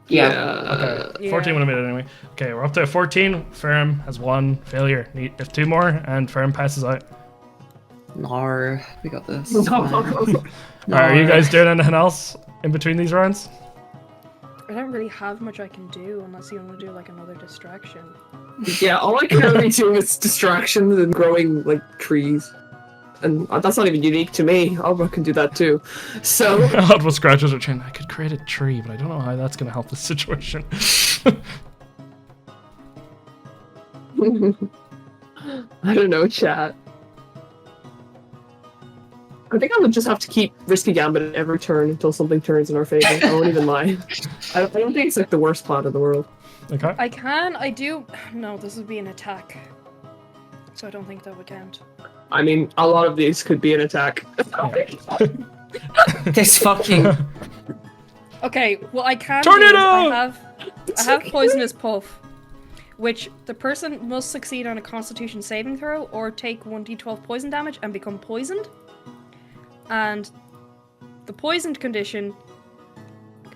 Yeah. Okay. 14 would have made it anyway. Okay, we're up to a 14. Ferrum has one failure. If 2 more, and Ferrum passes out. No, we got this. Alright, are you guys doing anything else in between these rounds? I don't really have much I can do unless you want to do like another distraction. Yeah, all I can really do is distractions and growing like trees. And that's not even unique to me. Alba can do that too. So Alba scratches her chin. I could create a tree, but I don't know how that's going to help the situation. I don't know, chat. I think I would just have to keep risky gambit every turn until something turns in our favor. I won't even lie. I don't think it's like the worst plan in the world. Okay. I do. No, this would be an attack. So I don't think that would count. I mean, a lot of these could be an attack. This fucking. Okay, well I can. Tornado! I have poisonous puff, which the person must succeed on a Constitution saving throw or take 1d12 poison damage and become poisoned. And the poisoned condition,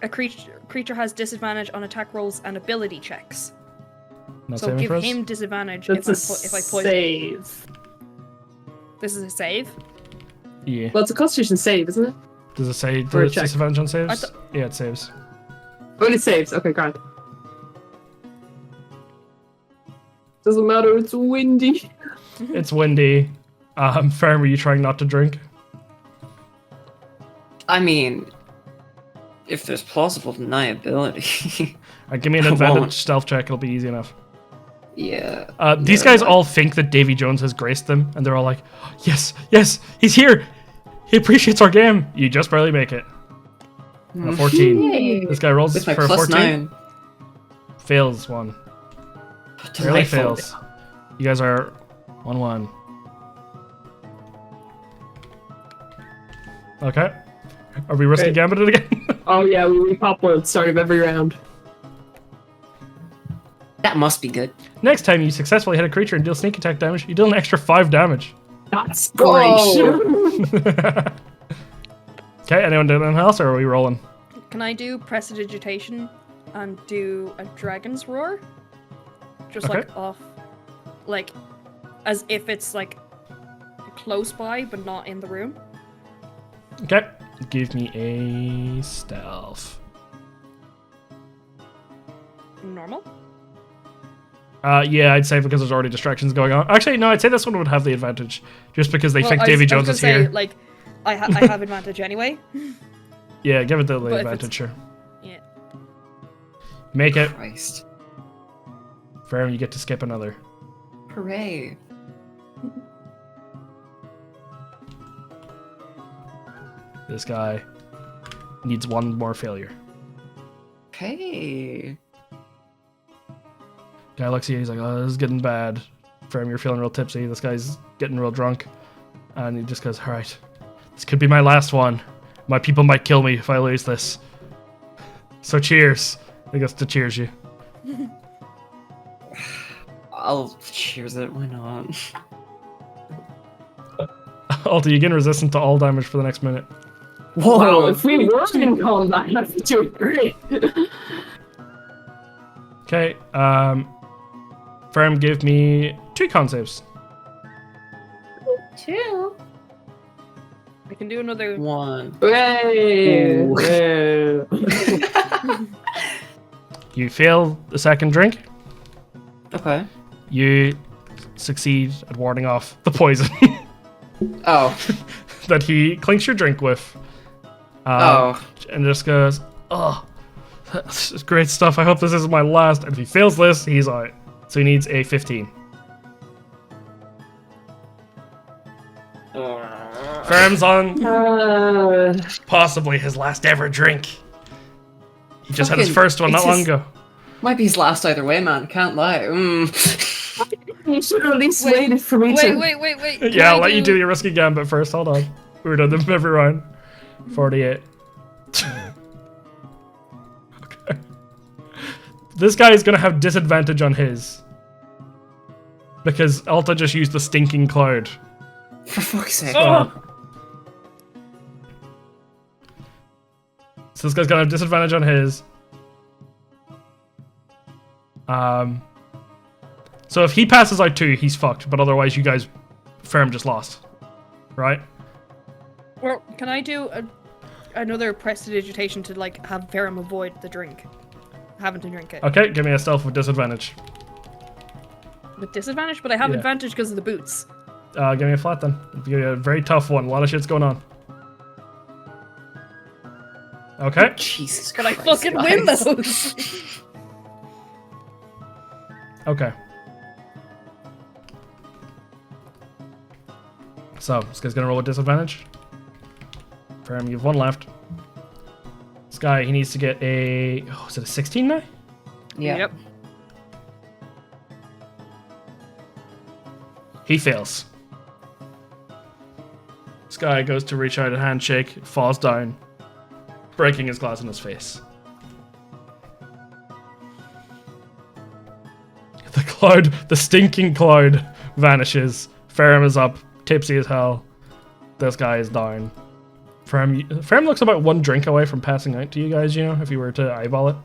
a creature has disadvantage on attack rolls and ability checks. Not So saving give throws? him disadvantage That's if I poison. save. This is a save. Yeah. Well, it's a Constitution save, isn't it? Does it say For a does check. disadvantage on I saves? th- Yeah, it saves. Oh, and it saves. Okay, grand. Doesn't matter, it's windy. It's windy. Ferrum, are you trying not to drink? I mean, if there's plausible deniability. Give me an I advantage won't. stealth check, it'll be easy enough. Yeah. These guys all think that Davy Jones has graced them, and they're all like, yes, yes, he's here! He appreciates our game! You just barely make it. A 14. This guy rolls With my for a plus 14. 9. Fails one. Barely Delightful. fails. You guys are 1-1. Okay. Are we risking Okay. gambit it again? Oh yeah, we pop one at the start of every round. That must be good. Next time you successfully hit a creature and deal sneak attack damage, you deal an extra 5 damage. That's Whoa. great. Okay, anyone doing anything else, or are we rolling? Can I do prestidigitation and do a dragon's roar? Just Okay. like off, like as if it's like close by but not in the room. Okay. Give me a stealth. Normal. Yeah, I'd say because there's already distractions going on. Actually, no, I'd say this one would have the advantage, just because they think Davy Jones is here. Like, I have advantage anyway. Yeah, give it the But if advantage, sure. Yeah. Make it. Christ. Ferrum, you get to skip another. Hooray. This guy needs one more failure. Okay. Guy looks at you, he's like, oh, this is getting bad. Ferrum, you're feeling real tipsy. This guy's getting real drunk. And he just goes, alright, this could be my last one. My people might kill me if I lose this. So cheers. I guess to cheers you. I'll cheers it. Why not? Alta, you gain resistant to all damage for the next minute. Whoa. Wow, if we were in combat, I'd be doing great. Okay, Ferrum, give me 2 con saves. 2. I can do another. 1. Hooray! Ooh. Hooray. You fail the second drink. Okay. You succeed at warding off the poison Oh. that he clinks your drink with. Oh. And just goes, oh, this is great stuff. I hope this isn't my last. And if he fails this, he's out. So he needs a 15. Ferrum's on possibly his last ever drink. He just had his Fucking- first one not it's long his- ago. Might be his last either way, man. Can't lie. You should have at least Wait, waited for me to. Wait. Yeah, I'll let you do your risky gambit first. Hold on. We've done them every round. 48. Okay. This guy is going to have disadvantage on his. Because Alta just used the stinking cloud. For fuck's sake. So this guy's going to have disadvantage on his. So if he passes out too, he's fucked. But otherwise, you guys, Ferrum just lost. Right? Well, can I do another prestidigitation to like have Ferrum avoid the drink, having to drink it Okay, give me a stealth with disadvantage. with disadvantage? But I have Yeah. advantage because of the boots. Give me a flat then. Give me a very tough one. A lot of shit's going on. Okay. Jesus But I Christ, fucking win guys. those. Okay. So, this guy's gonna roll with disadvantage. Ferrum, you have 1 left. This guy, he needs to get a... Oh, is it a 16 now? Yeah. Yep. He fails. This guy goes to reach out a handshake, falls down, breaking his glass in his face. The cloud, the stinking cloud, vanishes. Ferrum is up, tipsy as hell. This guy is down. Ferrum looks about 1 drink away from passing out to you guys, you know, if you were to eyeball it.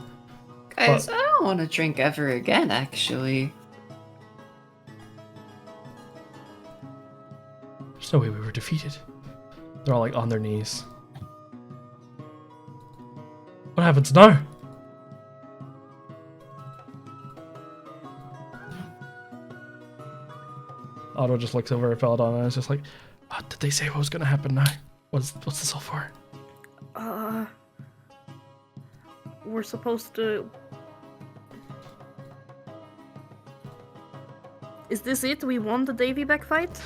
Guys, I don't want to drink ever again, actually. There's no way we were defeated. They're all like on their knees. What happens now? Otto just looks over at Belladonna and is just like, oh, did they say what was going to happen now? What's this all for? We're supposed to. Is this it? We won the Davy back fight?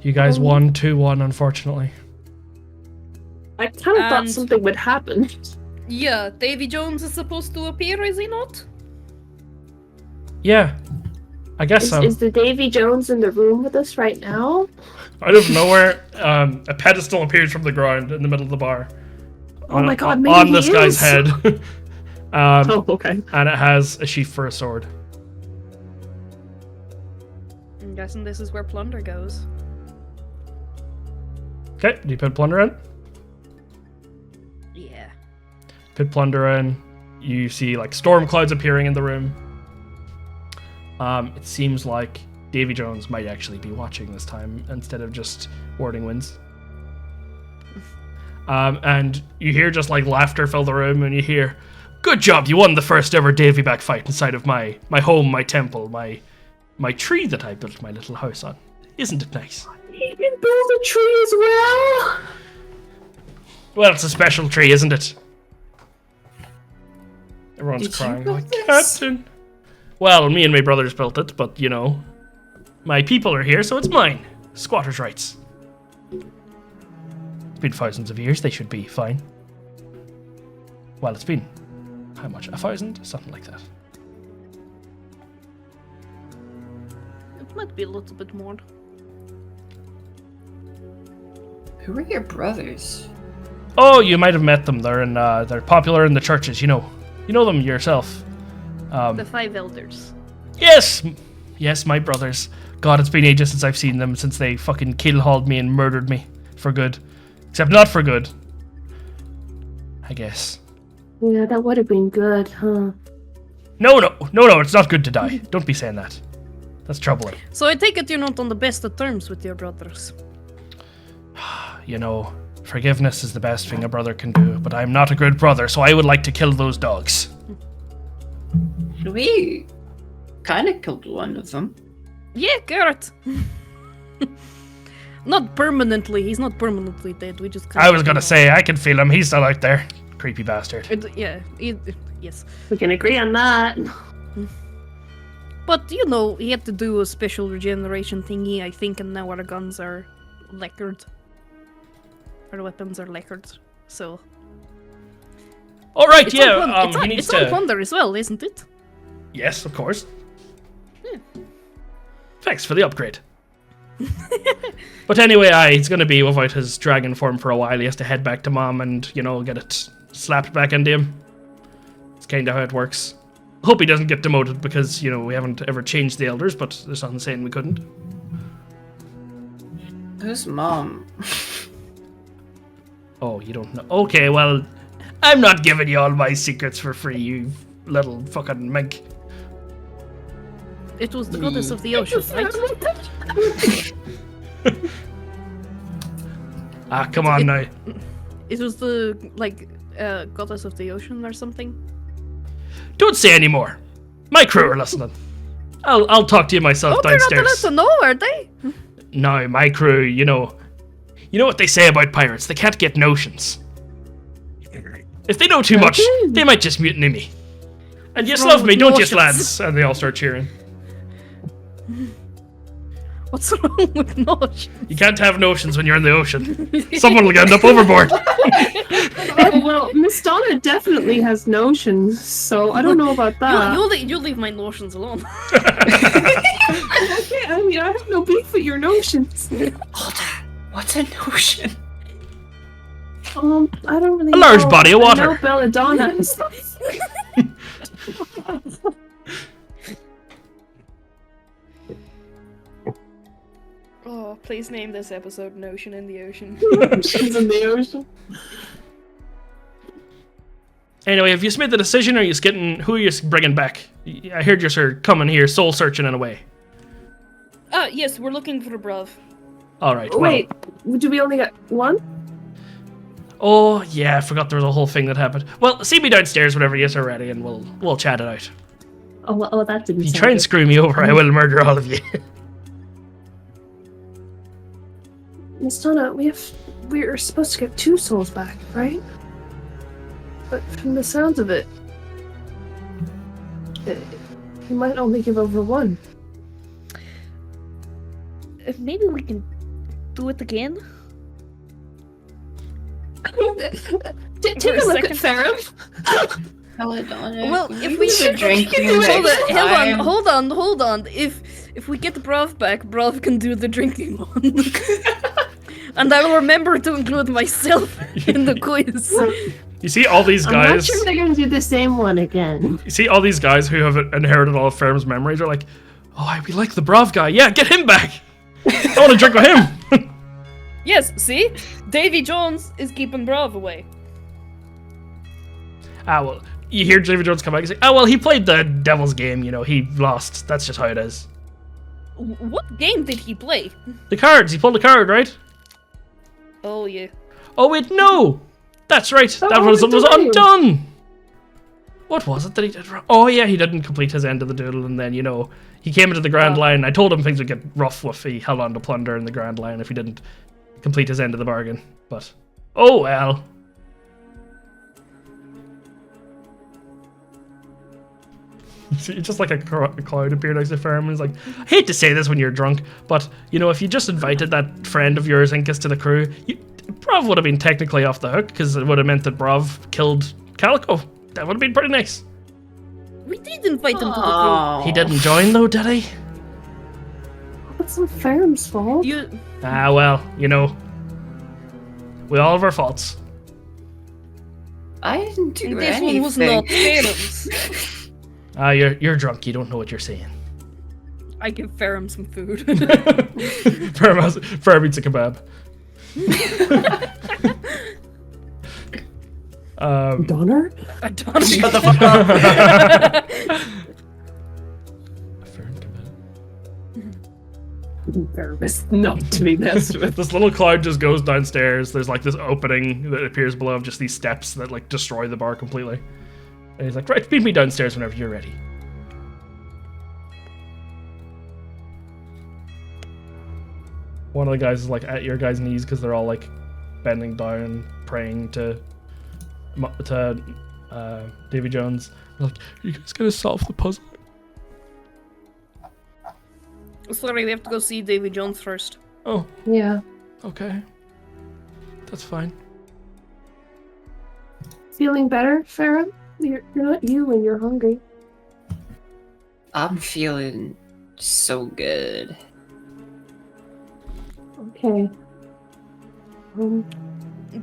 You guys won 2-1, unfortunately. I kind of thought And- something would happen. Yeah, Davy Jones is supposed to appear, is he not? Yeah, I guess so. Is the Davy Jones in the room with us right now? Out of nowhere, a pedestal appears from the ground in the middle of the bar. Oh my god, maybe on he this guy's is. head. Oh, okay. And it has a sheath for a sword. I'm guessing this is where plunder goes. Okay, do you put plunder in? Yeah. Put plunder in. You see like storm clouds appearing in the room. It seems like Davy Jones might actually be watching this time instead of just warding winds. And you hear just like laughter fill the room, and you hear, "Good job! You won the first ever Davy back fight inside of my home, my temple, my tree that I built my little house on. Isn't it nice?" You can build a tree as well? Well, it's a special tree, isn't it? Everyone's Did you crying build like, this? Captain. Well, me and my brothers built it, but you know, my people are here, so it's mine. Squatters' rights. It's been thousands of years. They should be fine. Well, it's been how much? 1,000? Something like that. It might be a little bit more. Who are your brothers? Oh, you might have met them. They're popular in the churches. You know them yourself. The 5 elders. Yes, my brothers. God, it's been ages since I've seen them, since they fucking kill-hauled me and murdered me for good. Except not for good, I guess. Yeah, that would have been good, huh? No, it's not good to die. Don't be saying that. That's troubling. So I take it you're not on the best of terms with your brothers. You know, forgiveness is the best thing a brother can do, but I'm not a good brother, so I would like to kill those dogs. We kind of killed one of them. Yeah, Garrett. Not permanently. He's not permanently dead. We just. I was gonna say, I can feel him. He's still out there. Creepy bastard. Yes. We can agree on that. But, you know, he had to do a special regeneration thingy, I think, and now our guns are lacquered. Our weapons are lacquered, so... Alright, It's yeah, on he needs it's on to... Plunder as well, isn't it? Yes, of course. Yeah. Thanks for the upgrade. But anyway, he's gonna be without his dragon form for a while. He has to head back to Mom and, you know, get it slapped back into him. It's kinda how it works. Hope he doesn't get demoted because, you know, we haven't ever changed the elders, but there's nothing saying we couldn't. Who's Mom? Oh, you don't know? Okay, well, I'm not giving you all my secrets for free, you little fucking mink. It was the goddess of the ocean, right? Come on now. It was the, like, goddess of the ocean or something? Don't say any more. My crew are listening. I'll talk to you myself downstairs. They're not allowed to know, are they? No, my crew, you know what they say about pirates. They can't get notions. If they know too much, they might just mutiny me. And you love me, don't you, lads? And they all start cheering. What's wrong with notions? You can't have notions when you're in the ocean. Someone will end up overboard. Well, Miss Donna definitely has notions, so I don't know about that. You leave my notions alone. Okay, I mean, I have no beef with your notions. Hold on. What's a notion? I don't really A large know. body of water. I know Belladonna is... Oh, please name this episode Notion in the Ocean. She's in the ocean. Anyway, have you made the decision, or are you who are you bringing back? I heard you're coming here soul searching in a way. Yes, we're looking for Bravv. Alright, well. Wait, do we only get one? Oh, yeah, I forgot there was a whole thing that happened. Well, see me downstairs whenever you are ready, and we'll chat it out. Oh, that didn't If you sound try and good. screw me over, I will murder all of you. Miss Donna, we're supposed to get 2 souls back, right? But from the sounds of it, you might only give over 1. Maybe we can do it again? Take a look at Ferrum. Belladonna. Well, if we should drink hold on. If we get the Bravv back, Bravv can do the drinking one. And I will remember to include myself in the quiz. You see all these guys... I'm not sure they're going to do the same one again. You see all these guys who have inherited all of Ferrum's memories are like, oh, we like the Bravv guy. Yeah, get him back. I want to drink with him. Yes, see? Davy Jones is keeping Bravv away. Well, you hear Davy Jones come back and say, well, he played the devil's game, he lost. That's just how it is. What game did he play? The cards. He pulled a card, right? Oh, yeah. Oh, wait, no. That's right. That was undone. What was it that he did wrong? Oh, yeah, he didn't complete his end of the duel, and then, he came into the Grand Line. I told him things would get rough if he held on to plunder in the Grand Line if he didn't complete his end of the bargain. But, oh well. See, just like a cloud appeared next to Ferrum, and he's like, I hate to say this when you're drunk, but, if you just invited that friend of yours, Incus, to the crew, Bravv would have been technically off the hook, because it would have meant that Bravv killed Calico. That would have been pretty nice. We did invite him to the crew. He didn't join, though, did he? That's not Ferrum's fault. Well, we all have our faults. I didn't do This anything. one was not Ferrum's. You're drunk. You don't know what you're saying. I give Ferrum some food. Ferrum eats a kebab. Donner? I don't Shut the fuck up. Ferrum come in. Ferrum is not to be messed with. This little cloud just goes downstairs. There's like this opening that appears below of just these steps that like destroy the bar completely. And he's like, right, meet me downstairs whenever you're ready. One of the guys is like at your guys' knees because they're all like bending down, praying to Davy Jones. They're like, are you guys gonna solve the puzzle? Sorry, we have to go see Davy Jones first. Oh, Yeah. okay. That's fine. Feeling better, Ferrum? You're not you when you're hungry. I'm feeling so good. Okay.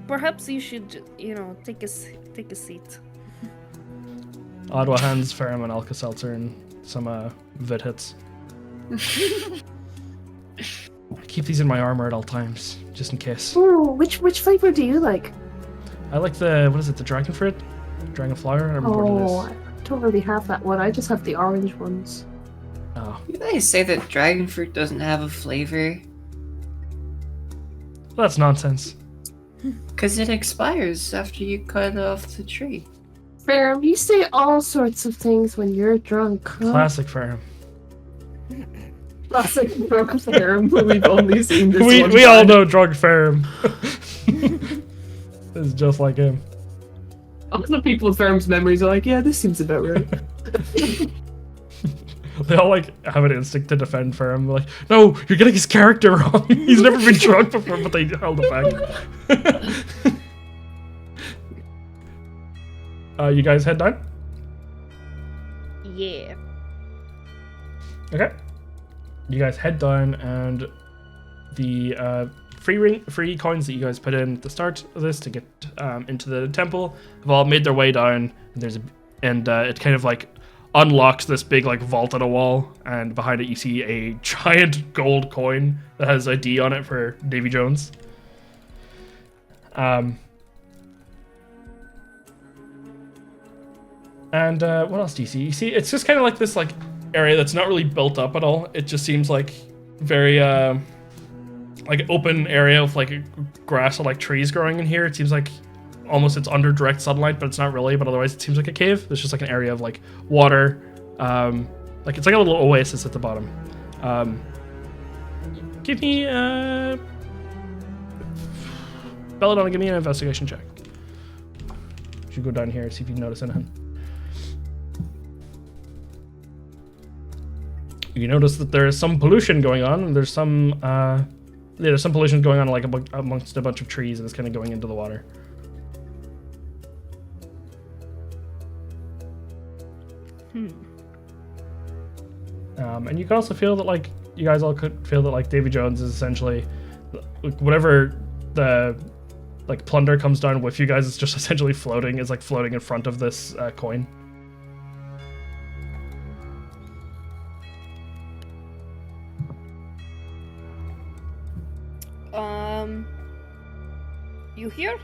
Perhaps you should, take a seat. Ottawa hands Ferrum and Alka-Seltzer and some vid hits. I keep these in my armor at all times, just in case. Ooh, which flavor do you like? I like the dragon fruit? Dragon flower? I don't remember what it is. I don't really have that one. I just have the orange ones. Oh. You guys say that dragon fruit doesn't have a flavor? Well, that's nonsense. Because it expires after you cut it off the tree. Ferrum, you say all sorts of things when you're drunk, huh? Classic Ferrum. Classic drunk Ferrum. We've only seen this one We all time. know drunk Ferrum. It's just like him. All the people with Ferrum's memories are like, yeah, this seems about right. They all like have an instinct to defend Ferrum. They're like, no, you're getting his character wrong. He's never been drunk before, but they held it back. You guys head down? Yeah. Okay. You guys head down, and the free coins that you guys put in at the start of this to get into the temple have all made their way down. And it kind of like unlocks this big like vault on a wall, and behind it you see a giant gold coin that has a D on it for Davy Jones. And what else do you see? You see, it's just kind of like this like area that's not really built up at all. It just seems like very like open area of like grass or like trees growing in here. It seems like almost it's under direct sunlight, but it's not really. But otherwise, it seems like a cave. There's just like an area of like water. Like it's like a little oasis at the bottom. Give me Belladonna, give me an investigation check. You should go down here and see if you can notice anything. You notice that there is some pollution going on, and there's some pollution going on like amongst a bunch of trees, and it's kind of going into the water. And you can also feel that like you guys all could feel that like Davy Jones is essentially whatever the like plunder comes down with you guys is just essentially floating in front of this coin. You hear?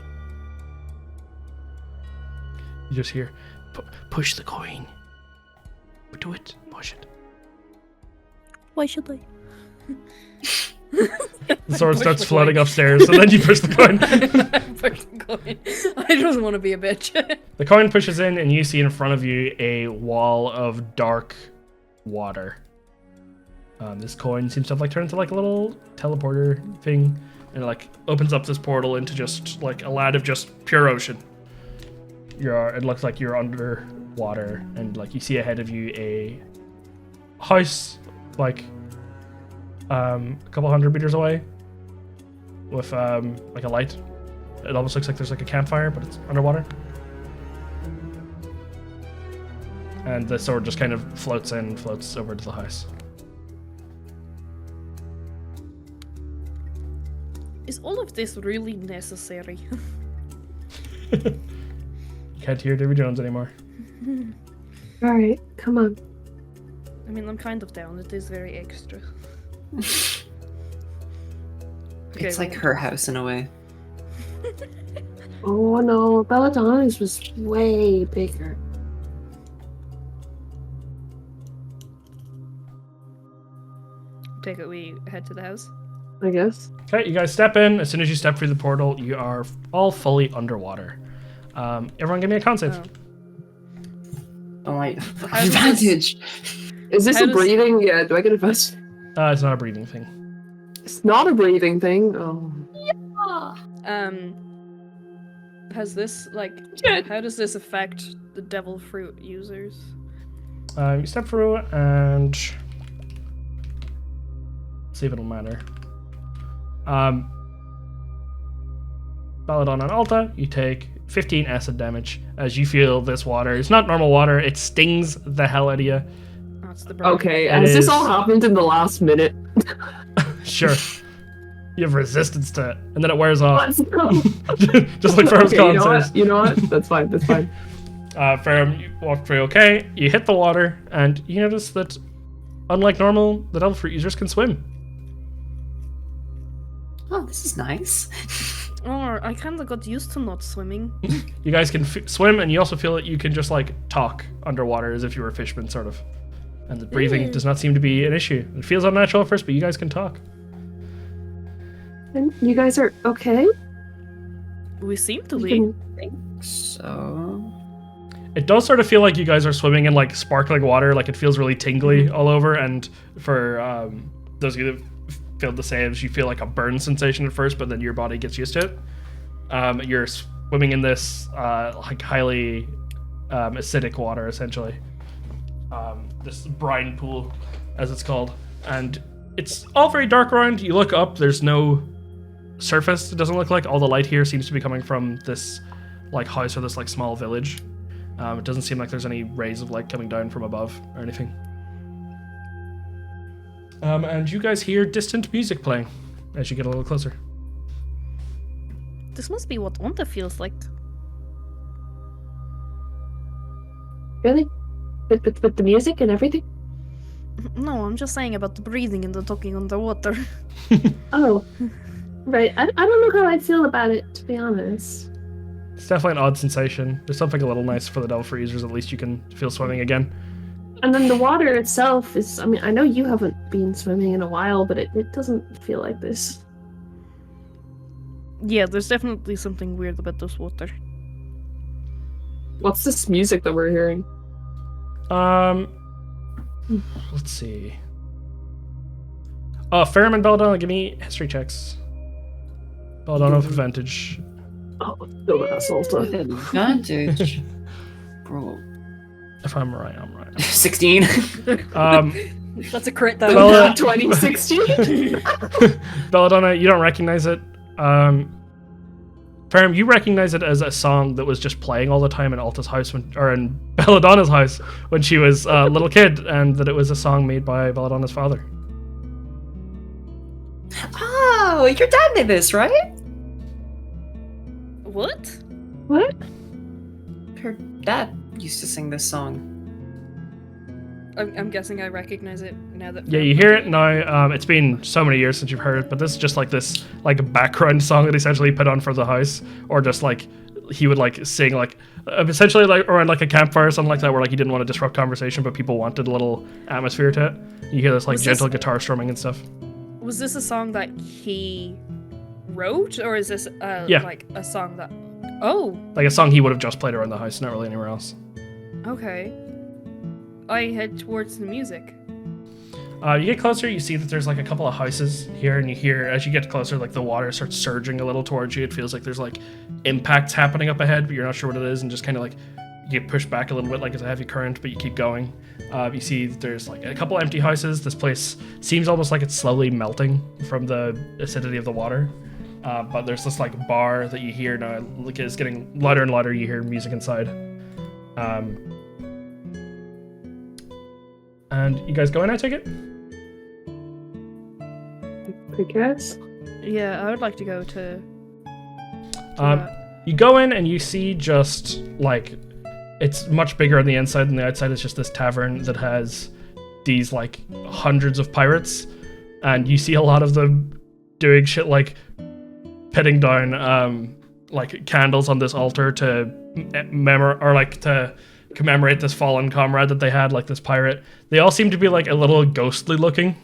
You just hear, push the coin. Do it. Push it. Why should I? The sword starts floating upstairs, and then you push the coin. Push the coin. I just want to be a bitch. The coin pushes in, and you see in front of you a wall of dark water. This coin seems to have like turned into like a little teleporter thing, and it like opens up this portal into just like a land of just pure ocean. It looks like you're under water, and like you see ahead of you a house like a couple hundred meters away with like a light. It almost looks like there's like a campfire, but it's underwater. And the sword just kind of floats over to the house. Is all of this really necessary? You can't hear Davy Jones anymore. Alright, come on. I mean, I'm kind of down. It is very extra. It's like her house in a way. Oh no, Belladonna's was way bigger. take it we head to the house. I guess. Okay, you guys step in. As soon as you step through the portal, you are all fully underwater. Everyone give me a con save. Oh my How does advantage. Is this How a does- breathing? Yeah, do I get advantage? It's not a breathing thing. It's not a breathing thing. Oh. Has this how does this affect the devil fruit users? You step through and see if it'll matter. Belladonna and Alta, you take 15 acid damage as you feel this water. It's not normal water, it stings the hell out of you. Oh, it's the brown. Okay, It has this is- all happened in the last minute? Sure. You have resistance to it, and then it wears off. Let's go. Just like Ferrum's Okay, con you know saves. what? You know what? That's fine. That's fine. Ferrum, you walk through okay. You hit the water, and you notice that, unlike normal, the devil fruit users can swim. Oh, this is nice. Oh, I kind of got used to not swimming. You guys can swim, and you also feel that you can just like talk underwater as if you were a fisherman, sort of. And the breathing does not seem to be an issue. It feels unnatural at first, but you guys can talk. And you guys are okay? We seem to You be. can- So It does sort of feel like you guys are swimming in like sparkling water, like it feels really tingly all over. And for those of you that failed the saves, you feel like a burn sensation at first, but then your body gets used to it. You're swimming in this like highly acidic water, essentially. This brine pool, as it's called, and it's all very dark around. You look up, there's no surface. It doesn't look like all the light here seems to be coming from this like house or this like small village. It doesn't seem like there's any rays of light coming down from above or anything. And you guys hear distant music playing as you get a little closer. This must be what Onta feels like. Really? With the music and everything? No, I'm just saying about the breathing and the talking underwater. Oh. Right. I don't know how I'd feel about it, to be honest. It's definitely an odd sensation. There's something a little nice for the devil fruit users. At least you can feel swimming again. And then the water itself is, I mean, I know you haven't been swimming in a while, but it doesn't feel like this. Yeah, there's definitely something weird about this water. What's this music that we're hearing? Let's see. Ferrum and Belladonna, give me history checks. Belladonna with advantage. Oh, no, that's also. advantage. Bro. If I'm right, I'm right. 16. That's a crit Well, though. 2016? Belladonna, you don't recognize it. Ferrum, you recognize it as a song that was just playing all the time in Alta's house, or in Belladonna's house when she was a little kid, and that it was a song made by Belladonna's father. Oh, your dad made this, right? What? What? Her dad used to sing this song. I'm guessing I recognize it now that. Yeah, you hear it now. It's been so many years since you've heard it, but this is just like this like background song that he essentially put on for the house, or just like he would like sing like essentially like around like a campfire or something like that, where like he didn't want to disrupt conversation, but people wanted a little atmosphere to it. You hear this like Was gentle this- guitar strumming and stuff. Was this a song that he wrote, or is this Yeah. like a song that? Oh, Like a song he would have just played around the house, not really anywhere else. okay. I head towards the music. You get closer, you see that there's like a couple of houses here, and you hear as you get closer, like the water starts surging a little towards you. It feels like there's like impacts happening up ahead, but you're not sure what it is, and just kind of like you get pushed back a little bit, like it's a heavy current, but you keep going. You see that there's like a couple empty houses. This place seems almost like it's slowly melting from the acidity of the water. But there's this like bar that you hear now. Like it's getting louder and louder. You hear music inside. And you guys go in, I take it? I guess. Yeah, I would like to go to. You go in and you see just like it's much bigger on the inside than the outside. It's just this tavern that has these like hundreds of pirates, and you see a lot of them doing shit like pitting down like candles on this altar to commemorate this fallen comrade that they had, like this pirate. They all seem to be like a little ghostly looking.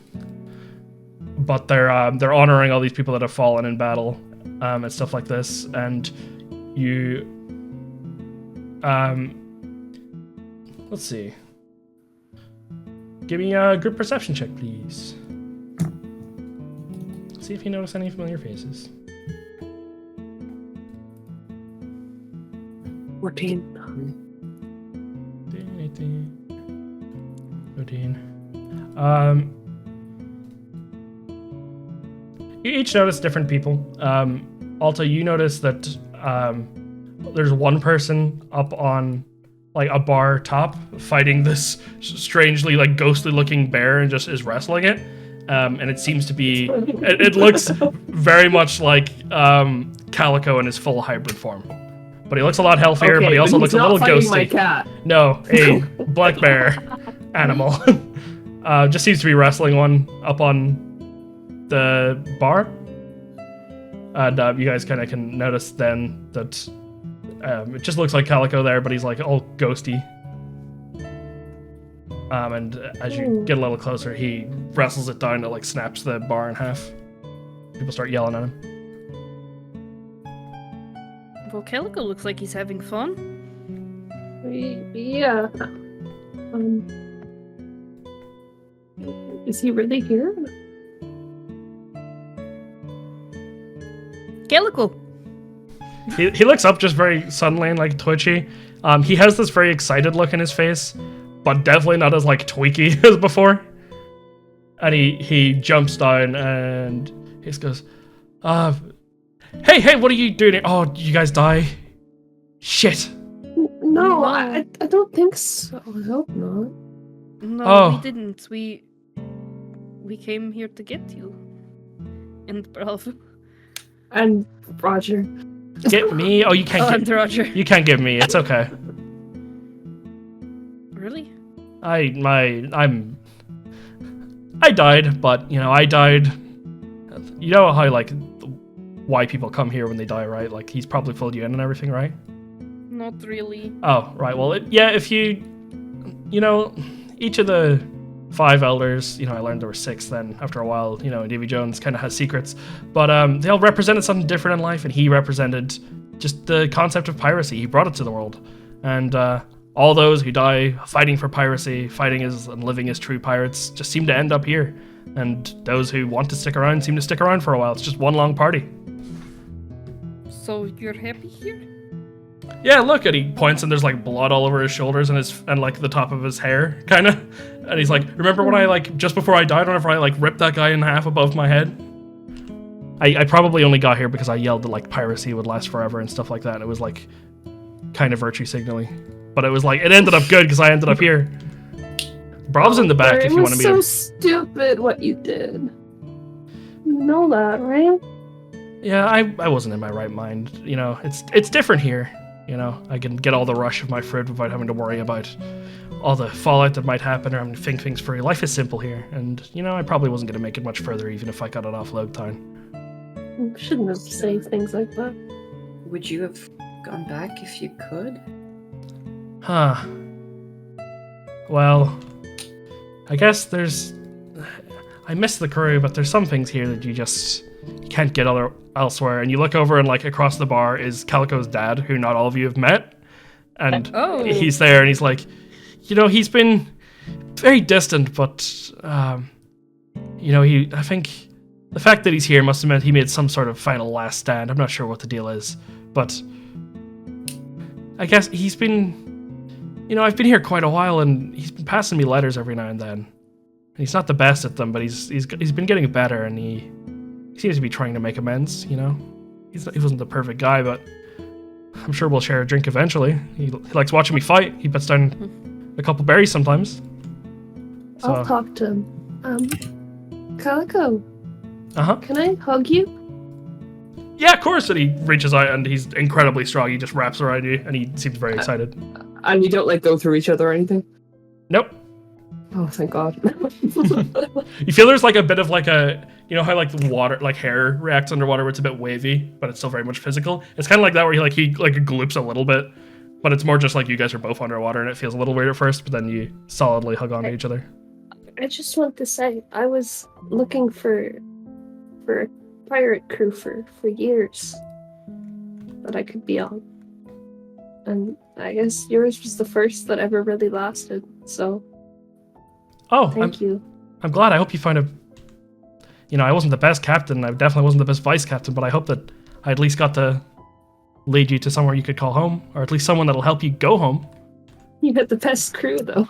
but they're honoring all these people that have fallen in battle, and stuff like this. And you, let's see. Give me a group perception check, please. See if you notice any familiar faces. 14. 13. You each notice different people. Alta, you notice that there's one person up on like a bar top fighting this strangely like ghostly looking bear and just is wrestling it. And it seems to be, it looks very much like Calico in his full hybrid form. But he looks a lot healthier, but he also looks a little ghosty. My cat. No, a black bear animal. Just seems to be wrestling one up on the bar. And you guys kind of can notice then that it just looks like Calico there, but he's like all ghosty. And as you get a little closer, he wrestles it down and like snaps the bar in half. People start yelling at him. Well, Calico looks like he's having fun. Yeah. Is he really here? Calico! He looks up just very suddenly and like twitchy. He has this very excited look in his face, but definitely not as like tweaky as before. And he jumps down and he just goes, hey, what are you doing here? Oh, you guys die? Shit. No, I don't think so. I hope not. No, we didn't. We came here to get you. And Bravv. And Roger. Get me? Oh, you can't and Roger. You can't get me. It's okay. Really? I died, but I died. You know how like why people come here when they die, right? Like he's probably filled you in and everything, right? Not really. Oh, right. Well, if you each of the 5 elders, I learned there were 6 then after a while, Davy Jones kind of has secrets, but they all represented something different in life, and he represented just the concept of piracy. He brought it to the world, and all those who die fighting for piracy, fighting as and living as true pirates, just seem to end up here, and those who want to stick around seem to stick around for a while. It's just one long party. So you're happy here? Yeah, look, and he points and there's like blood all over his shoulders and like the top of his hair, kind of. And he's like, remember when I like, just before I died, whenever I like ripped that guy in half above my head? I probably only got here because I yelled that like piracy would last forever and stuff like that. And it was like kind of virtue signaling. But it was like, it ended up good because I ended up here. Bravv's in the back if you want to meet him. It was so stupid what you did. You know that, right? Yeah, I wasn't in my right mind. It's different here. I can get all the rush of my fruit without having to worry about all the fallout that might happen or having to think things free. Life is simple here, and I probably wasn't going to make it much further even if I got it off Logtown. You shouldn't have said things like that. Would you have gone back if you could? Huh. Well, I guess I miss the crew, but there's some things here that you can't get elsewhere. And you look over and like across the bar is Calico's dad, who not all of you have met. And he's there and he's like, he's been very distant, but I think the fact that he's here must have meant he made some sort of final last stand. I'm not sure what the deal is, but I guess he's been, I've been here quite a while and he's been passing me letters every now and then. And he's not the best at them, but he's been getting better, and he seems to be trying to make amends, He wasn't the perfect guy, but I'm sure we'll share a drink eventually. He likes watching me fight. He puts down a couple berries sometimes. So. I'll talk to him. Calico. Uh-huh. Can I hug you? Yeah, of course. And he reaches out and he's incredibly strong. He just wraps around you and he seems very excited. And you don't like go through each other or anything? Nope. Oh, thank God. You feel there's like a bit of like a, how like the water, like hair reacts underwater where it's a bit wavy, but it's still very much physical. It's kind of like that where he gloops a little bit, but it's more just like you guys are both underwater and it feels a little weird at first, but then you solidly hug onto each other. I just want to say, I was looking for for a pirate crew for years that I could be on. And I guess yours was the first that ever really lasted, so thank you. I'm glad. I hope you find a... I wasn't the best captain. I definitely wasn't the best vice captain, but I hope that I at least got to lead you to somewhere you could call home, or at least someone that'll help you go home. You had the best crew, though.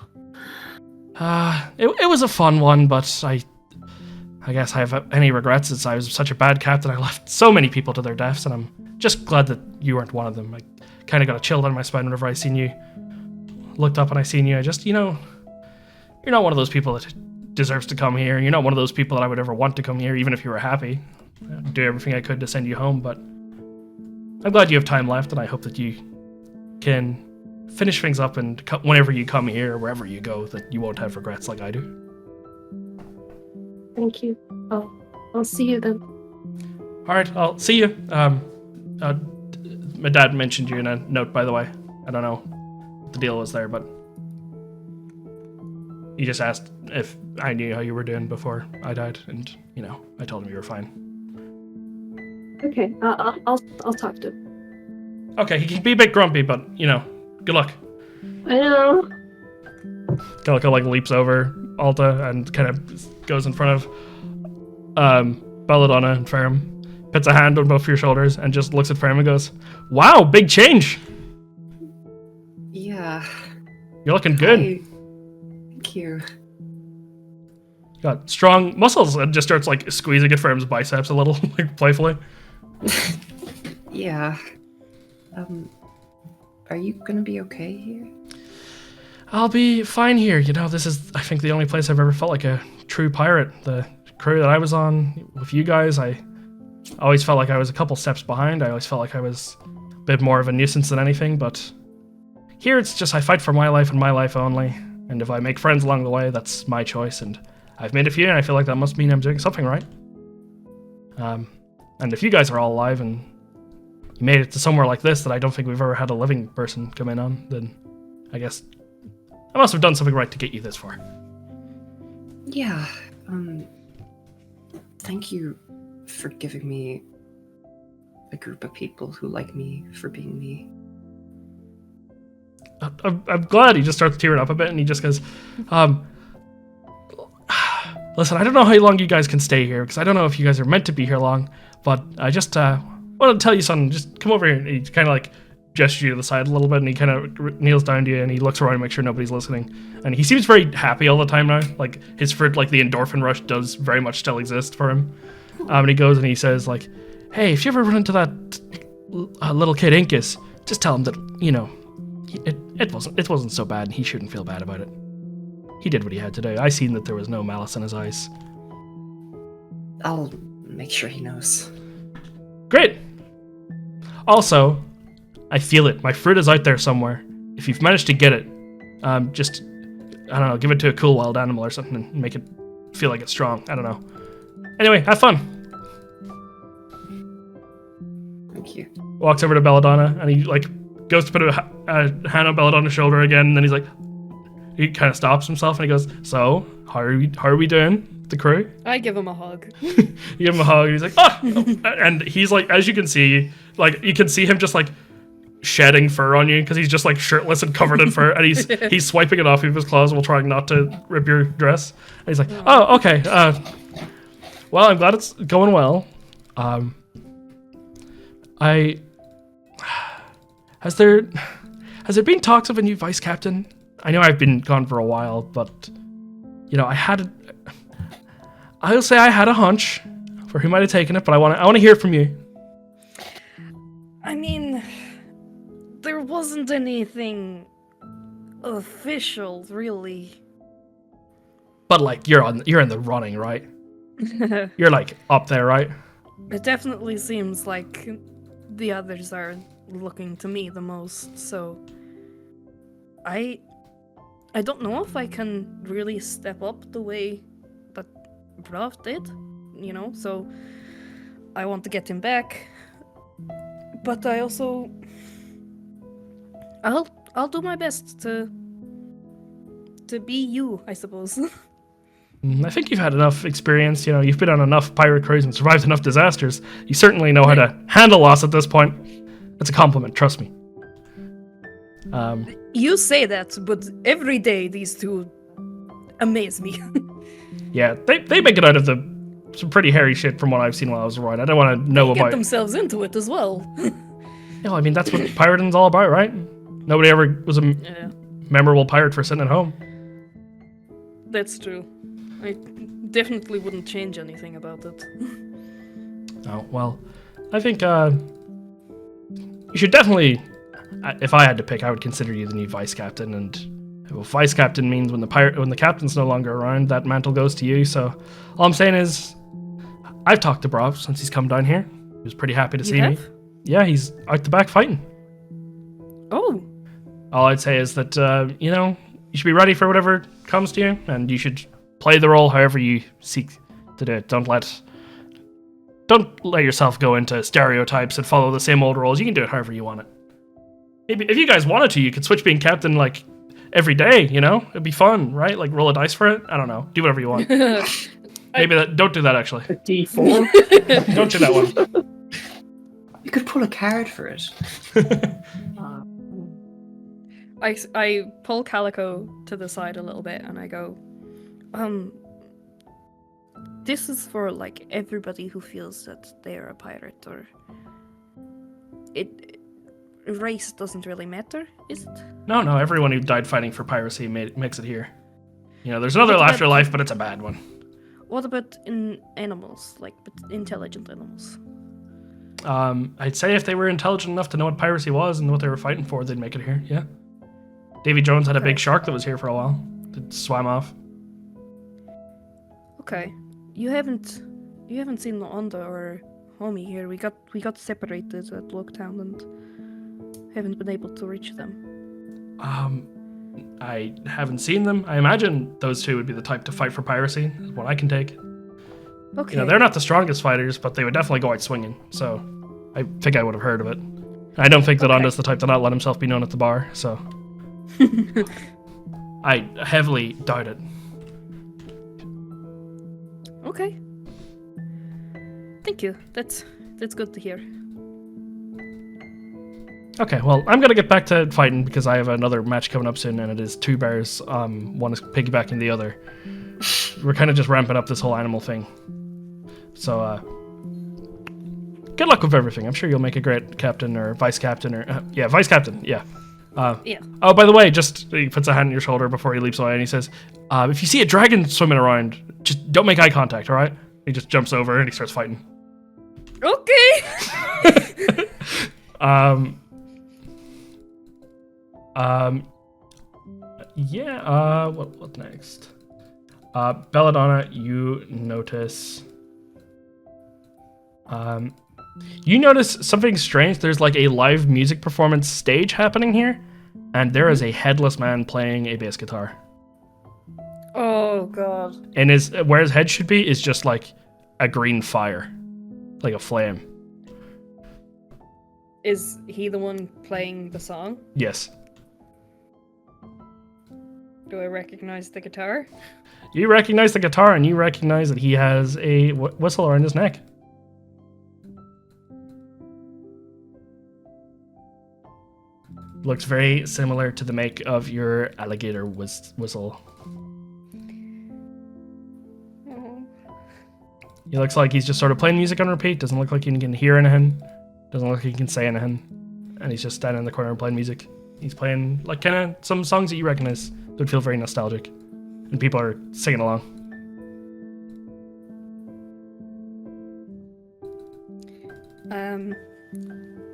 It was a fun one, but I guess I have any regrets is I was such a bad captain. I left so many people to their deaths, and I'm just glad that you weren't one of them. I kind of got a chill down my spine whenever I seen you. Looked up and I seen you. I just, you're not one of those people that deserves to come here. You're not one of those people that I would ever want to come here, even if you were happy. I'd do everything I could to send you home, but I'm glad you have time left, and I hope that you can finish things up, and whenever you come here, or wherever you go, that you won't have regrets like I do. Thank you. I'll see you then. All right, I'll see you. My dad mentioned you in a note, by the way. I don't know what the deal was there, but he just asked if I knew how you were doing before I died, and I told him you were fine. Okay, I'll talk to him. Okay, he can be a bit grumpy, but good luck. I know. Calico leaps over Alta and kind of goes in front of Belladonna and Ferrum, puts a hand on both of your shoulders, and just looks at Ferrum and goes, "Wow, big change! Yeah. You're looking good." Thank you. Got strong muscles," and just starts squeezing at Ferrum's biceps a little, playfully. Yeah. Are you gonna be okay here? I'll be fine here. This is, I think, the only place I've ever felt like a true pirate. The crew that I was on with you guys, I always felt like I was a couple steps behind. I always felt like I was a bit more of a nuisance than anything, but here it's just I fight for my life and my life only. And if I make friends along the way, that's my choice. And I've made a few, and I feel like that must mean I'm doing something right. And if you guys are all alive and you made it to somewhere like this that I don't think we've ever had a living person come in on, then I guess I must have done something right to get you this far. Yeah. Thank you for giving me a group of people who like me for being me. I'm glad. He just starts tearing up a bit, and he just goes, listen, I don't know how long you guys can stay here, because I don't know if you guys are meant to be here long, but I just want to tell you something. Just come over here. And he kind of gestures you to the side a little bit, and he kind of kneels down to you, and he looks around to make sure nobody's listening. And he seems very happy all the time now. His fruit, the endorphin rush does very much still exist for him. And he goes and he says, hey, if you ever run into that little kid Incus, just tell him that, it wasn't so bad, and he shouldn't feel bad about it. He did what he had to do. I seen that there was no malice in his eyes. I'll make sure he knows. Great! Also, I feel it. My fruit is out there somewhere. If you've managed to get it, just, I don't know, give it to a cool wild animal or something and make it feel like it's strong. I don't know. Anyway, have fun. Thank you. Walks over to Belladonna, and he, goes to put a hand on Belladonna's shoulder again, and then he kind of stops himself, and he goes, "So, how are we doing, the crew?" I give him a hug. You give him a hug, and he's like, "Ah!" And he's as you can see, you can see him just shedding fur on you, because he's just shirtless and covered in fur, and he's swiping it off with his claws while trying not to rip your dress. And he's like, "Oh, okay. Well, I'm glad it's going well. Has there been talks of a new vice captain? I know I've been gone for a while, but I'll say I had a hunch for who might have taken it, but I want to hear from you." I mean, there wasn't anything official, really. But you're in the running, right? You're up there, right? It definitely seems like the others are looking to me the most, so I don't know if I can really step up the way that Bravv did, so I want to get him back, but I also I'll do my best to be you, I suppose. I think you've had enough experience. You know, you've been on enough pirate crews and survived enough disasters. You certainly know how to handle loss at this point. That's a compliment, trust me. You say that, but every day these two amaze me. Yeah, they make it out of some pretty hairy shit from what I've seen while I was around. I don't want to know Get about. themselves into it as well. Yeah, I mean that's what pirating's all about, right? Nobody ever was a Yeah, memorable pirate for sitting at home. that's true. I definitely wouldn't change anything about it. Oh well, I think you should definitely. If I had to pick, I would consider you the new vice captain. And well, vice captain means when the captain's no longer around, that mantle goes to you. So all I'm saying is, I've talked to Bravv since he's come down here. He was pretty happy to see me. Yeah, he's out the back fighting. Oh. All I'd say is that you know, you should be ready for whatever comes to you, and you should play the role however you seek to do it. Don't let yourself go into stereotypes and follow the same old roles. You can do it however you want it. Maybe if you guys wanted to, you could switch being captain like every day, you know? It'd be fun, right? Like roll a dice for it. I don't know. Do whatever you want. Don't do that actually. A D4. Don't do that one. You could pull a card for it. I pull Calico to the side a little bit and I go, this is for like everybody who feels that they are a pirate, or race doesn't really matter, is it? No, everyone who died fighting for piracy makes it here. You know, there's another afterlife, but it's a bad one. What about in animals, like intelligent animals? I'd say if they were intelligent enough to know what piracy was and what they were fighting for, they'd make it here, yeah. Davy Jones had a big shark that was here for a while. It swam off. Okay. You haven't seen Onda or Homie here. We got separated at Locktown and haven't been able to reach them. I haven't seen them. I imagine those two would be the type to fight for piracy, is what I can take. Okay. You know, they're not the strongest fighters, but they would definitely go out swinging, so I think I would have heard of it. I don't think that Onda's the type to not let himself be known at the bar, so I heavily doubt it. Okay. Thank you. That's good to hear. Okay, well, I'm gonna get back to fighting because I have another match coming up soon, and it is two bears. One is piggybacking the other. We're kind of just ramping up this whole animal thing. So, good luck with everything. I'm sure you'll make a great captain or vice captain or vice captain. Yeah. Yeah. Oh, by the way, he puts a hand on your shoulder before he leaps away, and he says, "If you see a dragon swimming around, just don't make eye contact. All right?" He just jumps over and he starts fighting. Okay. Yeah, what next? Belladonna, you notice something strange. There's like a live music performance stage happening here, and there is a headless man playing a bass guitar. Oh god. And where his head should be is just like a green fire, like a flame. Is he the one playing the song? Yes. Do I recognize the guitar? You recognize the guitar, and you recognize that he has a whistle around his neck. Looks very similar to the make of your alligator whistle. Oh. He looks like he's just sort of playing music on repeat. Doesn't look like he can hear anything. Doesn't look like he can say anything. And he's just standing in the corner and playing music. He's playing like kind of some songs that you recognize that would feel very nostalgic. And people are singing along.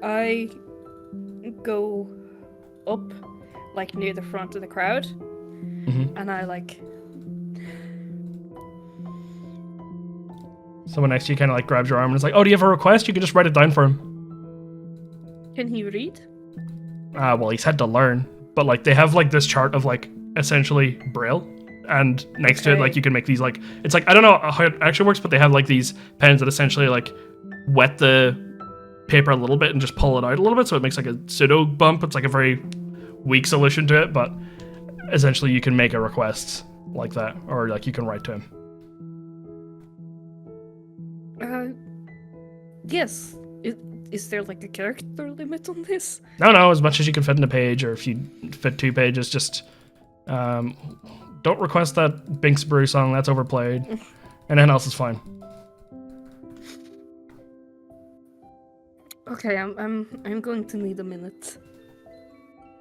I go up, like near the front of the crowd, and I like. Someone next to you kind of like grabs your arm and is like, "Oh, do you have a request? You can just write it down for him." Can he read? Well, he's had to learn, but like they have like this chart of like essentially Braille, and next to it like you can make these like, it's like, I don't know how it actually works, but they have like these pens that essentially like wet the paper a little bit and just pull it out a little bit, so it makes like a pseudo bump. It's like a very weak solution to it, but essentially you can make a request like that, or like you can write to him. Yes. Is there like a character limit on this? No, as much as you can fit in a page, or if you fit 2 pages, just don't request that Binks Brew song, that's overplayed. Anything else is fine. Okay, I'm going to need a minute.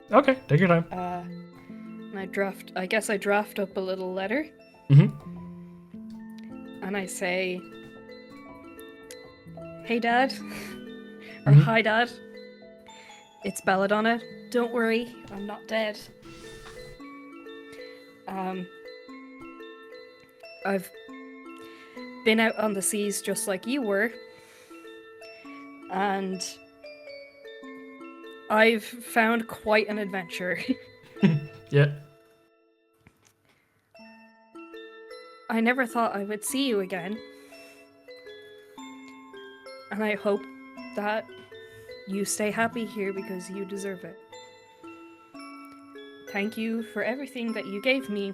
Okay, take your time. And I guess I draft up a little letter. Mm-hmm. And I say, "Hey Dad," or Mhm. "Hi Dad. It's Belladonna. Don't worry, I'm not dead. I've been out on the seas just like you were, and I've found quite an adventure. Yeah. I never thought I would see you again. And I hope that you stay happy here because you deserve it. Thank you for everything that you gave me.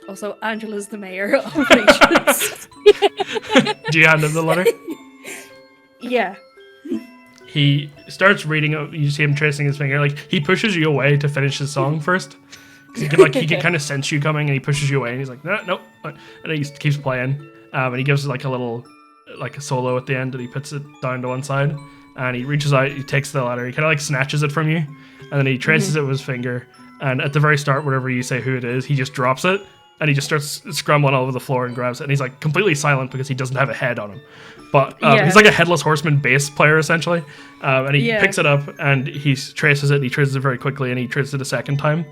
Also, Angela's the mayor of Nations. Do you hand him the letter? Yeah. He starts reading it. You see him tracing his finger. Like, he pushes you away to finish his song first. 'Cause he can kind of sense you coming, and he pushes you away, and he's like, no. And he keeps playing. And he gives like a solo at the end, and he puts it down to one side. And he reaches out, he takes the letter, he kind of like snatches it from you, and then he traces it with his finger. And at the very start, whenever you say who it is, he just drops it, and he just starts scrambling all over the floor and grabs it. And he's like completely silent because he doesn't have a head on him. But he's like a headless horseman bass player essentially. And he picks it up and he traces it. And he traces it very quickly, and he traces it a second time.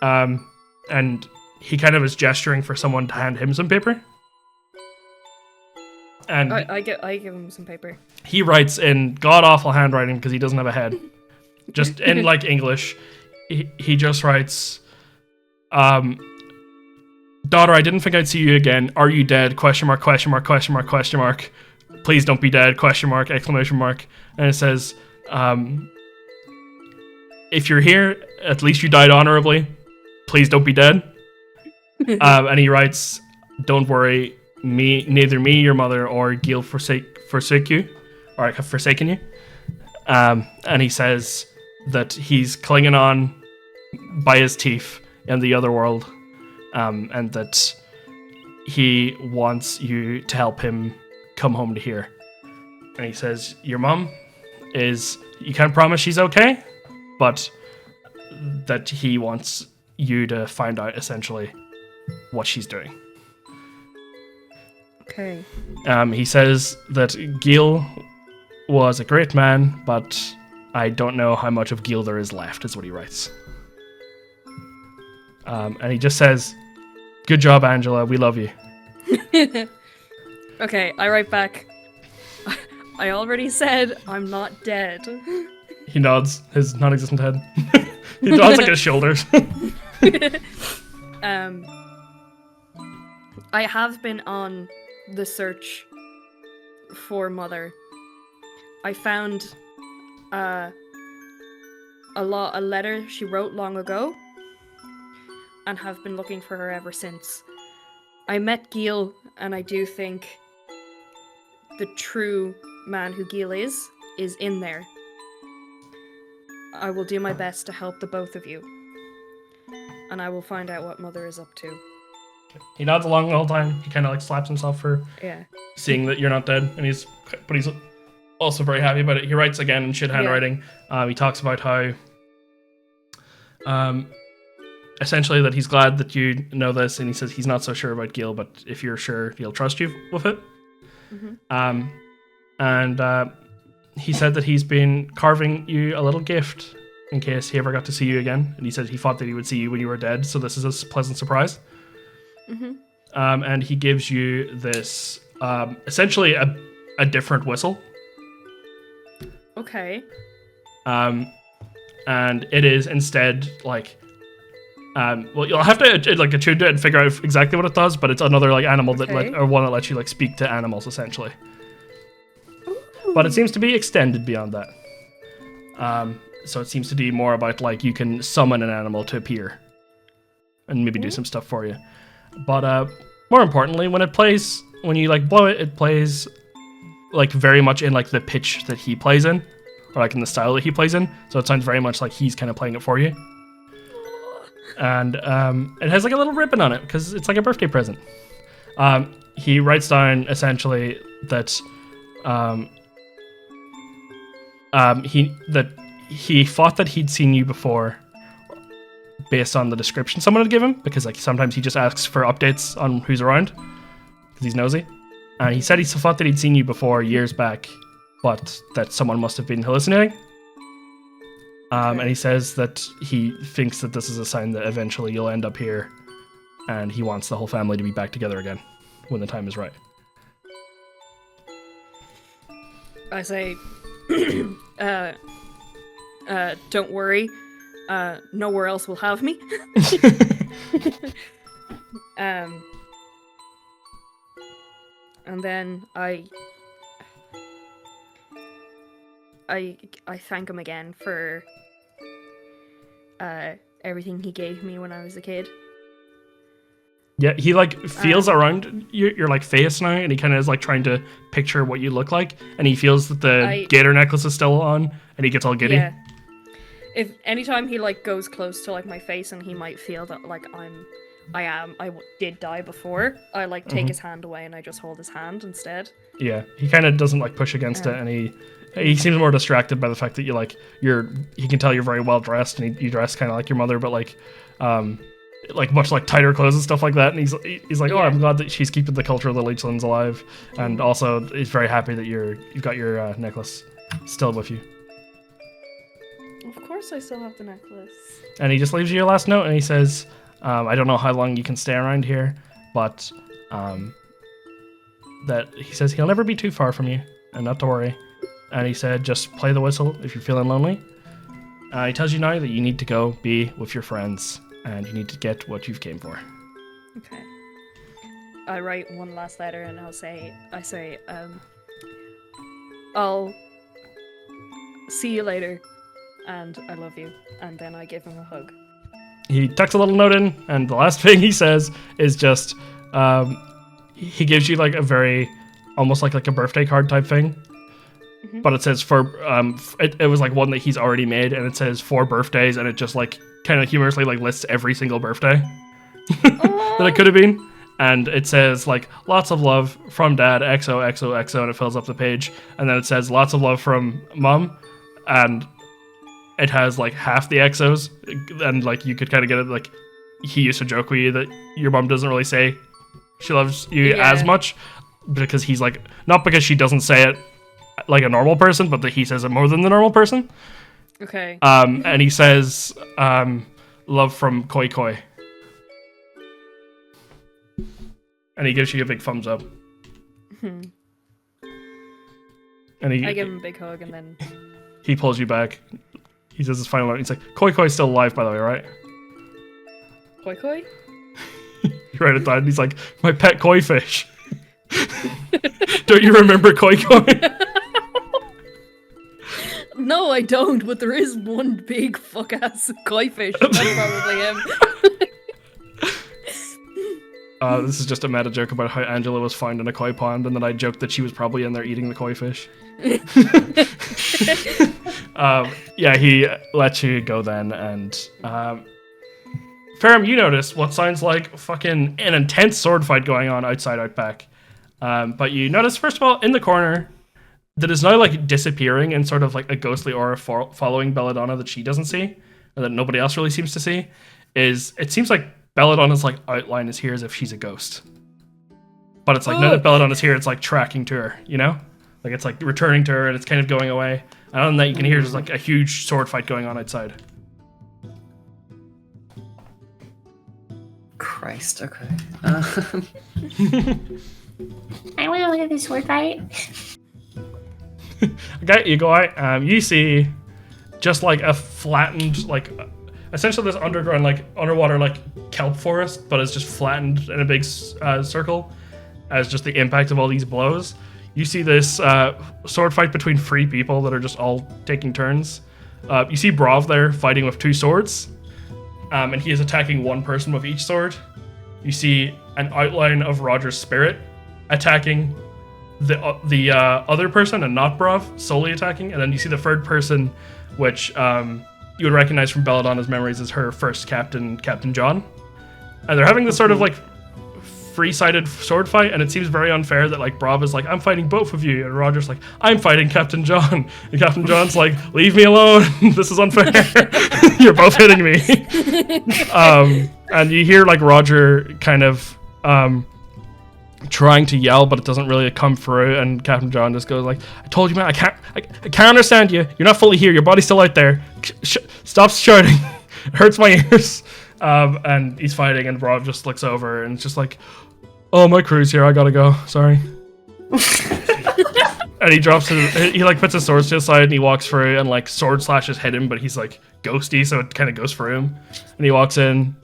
And he kind of is gesturing for someone to hand him some paper. And I give him some paper. he writes in god awful handwriting because he doesn't have a head. Just in like English, he just writes, "Daughter, I didn't think I'd see you again. Are you dead? Question mark, question mark, question mark, question mark. Please don't be dead, question mark, exclamation mark." And it says, "If you're here, at least you died honorably. Please don't be dead." And he writes, "Don't worry, neither me, your mother, or Gil forsake you, or I have forsaken you." And he says that he's clinging on by his teeth in the other world, and that he wants you to help him come home to here. And he says, your mom you can't promise she's okay, but that he wants you to find out essentially what she's doing. Okay. He says that Gil was a great man, but I don't know how much of Gil there is left, is what he writes. And he just says, "Good job, Angela, we love you." Okay, I write back. I already said I'm not dead. He nods his non-existent head. He nods like his shoulders. I have been on the search for Mother. I found a letter she wrote long ago, and have been looking for her ever since. I met Gil, and I do think the true man who Gil is in there. I will do my best to help the both of you, and I will find out what Mother is up to. He nods along the whole time. He kind of like slaps himself for seeing that you're not dead, and he's also very happy about it. He writes again in shit handwriting. He talks about how essentially that he's glad that you know this, and he says he's not so sure about Gil, but if you're sure, he'll trust you with it. Mm-hmm. And he said that he's been carving you a little gift in case he ever got to see you again, and he said he thought that he would see you when you were dead, so this is a pleasant surprise. Mm-hmm. And he gives you this essentially a different whistle. Okay. And it is instead like well, you'll have to like attune to it and figure out exactly what it does, but it's another like animal or one that lets you like speak to animals essentially. Ooh. But it seems to be extended beyond that. So it seems to be more about like you can summon an animal to appear. and maybe do some stuff for you. But more importantly, when you like blow it, it plays like very much in like the pitch that he plays in, or like in the style that he plays in. So it sounds very much like he's kind of playing it for you. And it has like a little ribbon on it because it's like a birthday present. He writes down essentially that he thought that he'd seen you before based on the description someone had given, because like sometimes he just asks for updates on who's around because he's nosy. And he said he thought that he'd seen you before years back, but that someone must have been hallucinating. And he says that he thinks that this is a sign that eventually you'll end up here, and he wants the whole family to be back together again when the time is right. I say, don't worry, nowhere else will have me. And then I thank him again for everything he gave me when I was a kid. Yeah, he like feels around your like face now, and he kind of is like trying to picture what you look like, and he feels that the gator necklace is still on, and he gets all giddy. Yeah. If anytime he like goes close to like my face, and he might feel that like I did die before, I like take his hand away and I just hold his hand instead. Yeah, he kind of doesn't like push against it, and he seems more distracted by the fact that he can tell you're very well dressed, and you dress kind of like your mother, but like much like tighter clothes and stuff like that. And he's like, oh, I'm glad that she's keeping the culture of the Leechlands alive, and also he's very happy that you've got your necklace still with you. Of course, I still have the necklace. And he just leaves you your last note, and he says, I don't know how long you can stay around here, but that he says he'll never be too far from you, and not to worry. And he said, just play the whistle if you're feeling lonely. He tells you now that you need to go be with your friends, and you need to get what you've came for. Okay. I write one last letter, and I say, I'll see you later, and I love you. And then I give him a hug. He tucks a little note in, and the last thing he says is just, he gives you like a very, almost like a birthday card type thing. Mm-hmm. But it says it was like one that he's already made, and it says 4 birthdays, and it just like kind of humorously like lists every single birthday that it could have been. And it says like lots of love from Dad, XOXOXO, and it fills up the page. And then it says lots of love from Mom, and it has like half the XOs, and like you could kind of get it. Like he used to joke with you that your mom doesn't really say she loves you as much, because he's like, not because she doesn't say it like a normal person, but that he says it more than the normal person. Okay. And he says love from Koi Koi. And he gives you a big thumbs up. And I give him a big hug, and then he pulls you back. He says his final note. He's like, Koi Koi's still alive, by the way, right? Koi Koi? You write it down, and he's like, my pet koi fish. Don't you remember Koi Koi? No, I don't, but there is one big fuck-ass koi fish. That's probably him. This is just a meta joke about how Angela was found in a koi pond, and then I joked that she was probably in there eating the koi fish. He lets you go then, and Ferrum, you notice what sounds like fucking an intense sword fight going on outside Outback. But you notice, first of all, in the corner, that is now like disappearing in sort of like a ghostly aura following Belladonna that she doesn't see, or that nobody else really seems to see, is it seems like Belladonna's like outline is here as if she's a ghost. But it's like, now that Belladonna's here, it's like tracking to her, you know? Like it's like returning to her, and it's kind of going away. And other than that, you can hear just like a huge sword fight going on outside. Christ, okay. I want to look at this sword fight. Okay, you go out. You see just like a flattened, like essentially this underground, like underwater, like kelp forest, but it's just flattened in a big circle as just the impact of all these blows. You see this sword fight between 3 people that are just all taking turns. You see Bravv there fighting with 2 swords, and he is attacking one person with each sword. You see an outline of Roger's spirit attacking the other person and not Bravv, solely attacking. And then you see the third person, which you would recognize from Belladonna's memories as her first captain, Captain John. And they're having this sort of like three-sided sword fight, and it seems very unfair that like Bravv is like, I'm fighting both of you, and Roger's like, I'm fighting Captain John, and Captain John's like, leave me alone, this is unfair. You're both hitting me. And you hear like Roger kind of trying to yell, but it doesn't really come through, and Captain John just goes like, I told you, man, I can't understand you, you're not fully here, your body's still out there, stop shouting. It hurts my ears. And he's fighting, and Bravv just looks over and it's just like, oh, my crew's here, I gotta go, sorry. And he drops he like puts his swords to his side and he walks through, and like sword slashes hit him, but he's like ghosty, so it kind of goes through him. And he walks in,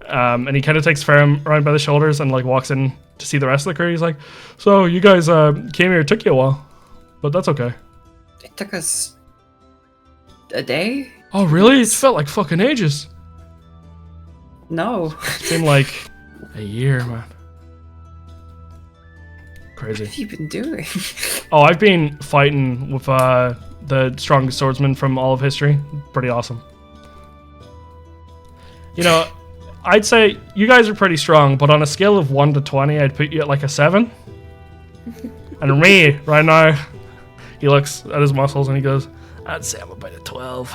and he kind of takes Ferrum around by the shoulders and like walks in to see the rest of the crew. He's like, so you guys came here, it took you a while, but that's okay. It took us a day? Oh really? It felt like fucking ages. No. It's been like a year, man. Crazy. What have you been doing? Oh, I've been fighting with the strongest swordsman from all of history. Pretty awesome. You know, I'd say you guys are pretty strong, but on a scale of 1 to 20, I'd put you at like a 7. And me, right now, he looks at his muscles and he goes, I'd say I'm about a 12.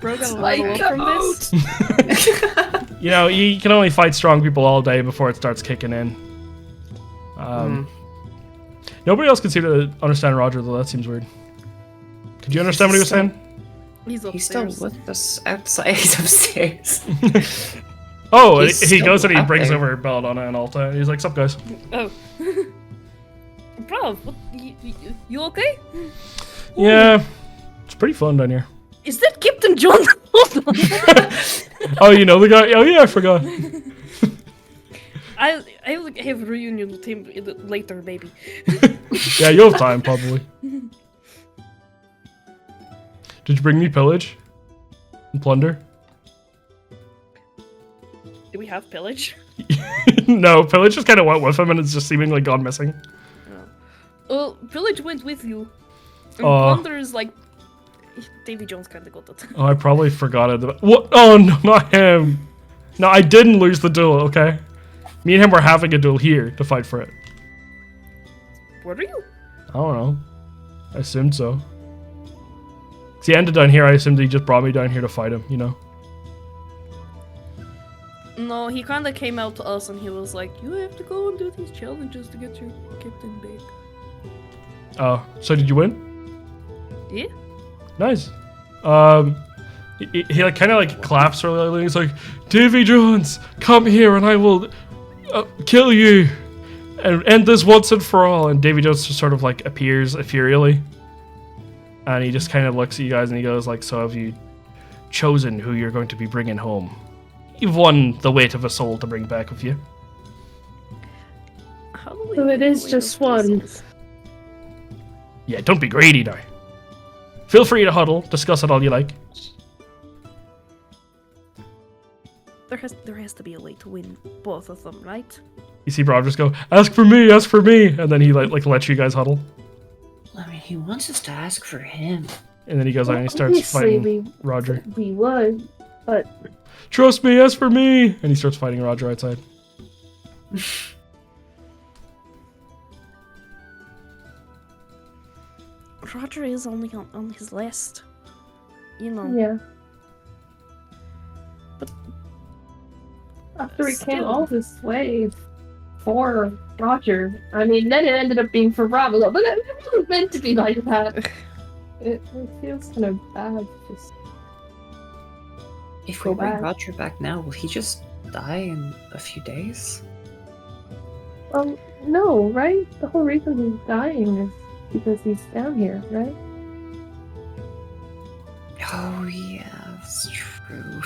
Bro, gonna level up from this? You know, you can only fight strong people all day before it starts kicking in. Nobody else can seem to understand Roger, though. That seems weird. Could you understand what he was saying? He's upstairs. He's still with us outside. He's upstairs. Oh, He's he goes and he still brings up over Belladonna and Alta. He's like, sup, guys? Oh. Bro, what, you okay? Yeah, it's pretty fun down here. Is that Captain John? Oh, you know the guy? Oh, yeah, I forgot. I'll have a reunion with him later, maybe. Yeah, you'll have time, probably. Did you bring me pillage? And plunder? Do we have pillage? No, pillage just kind of went with him and it's just seemingly gone missing. Well, pillage went with you. And Oh. plunder is like... Davy Jones kind of got it. Oh, I probably forgot it. What? Oh, no, not him. No, I didn't lose the duel, okay? Me and him were having a duel here to fight for it. Were you? I don't know. I assumed so. 'Cause he ended down here, I assumed he just brought me down here to fight him, you know? No, he kind of came out to us and he was like, you have to go and do these challenges to get your captain back. Oh, so did you win? Yeah? Nice. He like kind of like claps really loudly. He's like, Davy Jones, come here and I will kill you and end this once and for all. And Davy Jones just sort of like appears ethereally. And he just kind of looks at you guys and he goes like, so have you chosen who you're going to be bringing home? You've won the weight of a soul to bring back with you. How do we So it is know just what one. this is? Yeah, don't be greedy now. Feel free to huddle, discuss it all you like. There has to be a way to win both of them, right? You see Bravv just go, ask for me, and then he like lets you guys huddle. I mean, he wants us to ask for him. And then he goes out and he starts Obviously, fighting Roger. We would, but Trust me, ask for me! And he starts fighting Roger outside. Roger is only on his list. You know. yeah. But After we came still. all this way for Roger, I mean, then it ended up being for Bravv, but it wasn't meant to be like that. It feels kind of bad. Just If we Go bring back. Roger back now, will he just die in a few days? no, right? The whole reason he's dying is because he's down here, right? Oh yeah, that's true.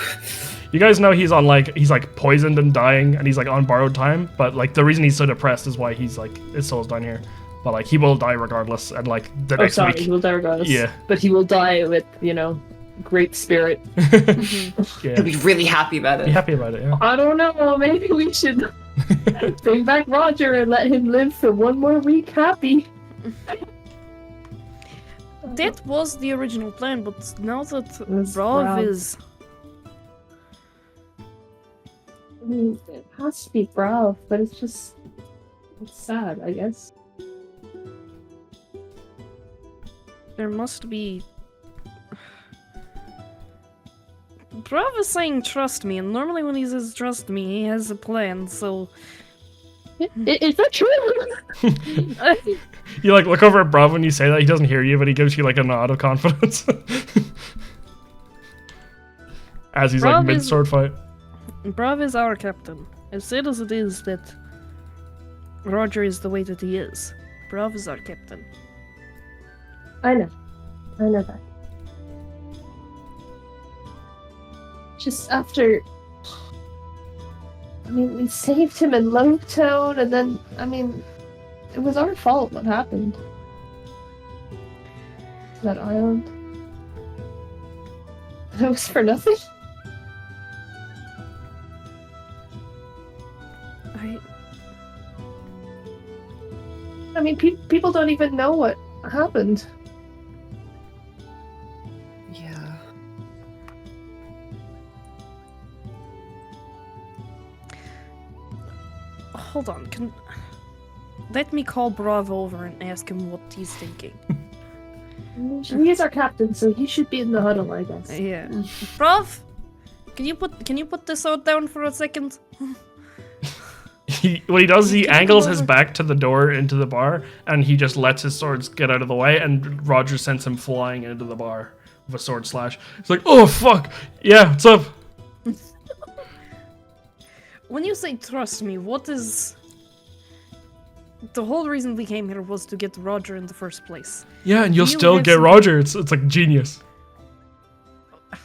You guys know he's like poisoned and dying and he's like on borrowed time, but like the reason he's so depressed is why he's like his soul's down here. But like he will die regardless and like the next sorry, week. he will die regardless. Yeah. But he will die with, great spirit. Yeah. I'd be really happy about it. Be happy about it, yeah. I don't know. Maybe we should bring back Roger and let him live for one more week happy. That was the original plan, but now that It's Bravv Bravv. is... I mean, it has to be Bravv, but it's sad, I guess. There must be... Bravv is saying trust me, and normally when he says trust me, he has a plan, so... Is that true? You like look over at Bravv when you say that. He doesn't hear you, but he gives you like a nod of confidence. As he's like Bravv mid is- sword fight. Bravv is our captain. As sad as it is that Roger is the way that he is, Bravv is our captain. I know that. Just after... I mean, we saved him in Lowtone, and then, I mean, it was our fault what happened. That island. It was for nothing. I mean, people don't even know what happened. Yeah. Hold on, let me call Bravv over and ask him what he's thinking. He's our captain, so he should be in the huddle, I guess. Yeah. Bravv, can you put this sword down for a second? What he does is he angles his back to the door into the bar, and he just lets his swords get out of the way, and Roger sends him flying into the bar with a sword slash. He's like, oh fuck, yeah, what's up? When you say trust me, what is... The whole reason we came here was to get Roger in the first place. Yeah, and you'll You still have get some- Roger. It's like genius.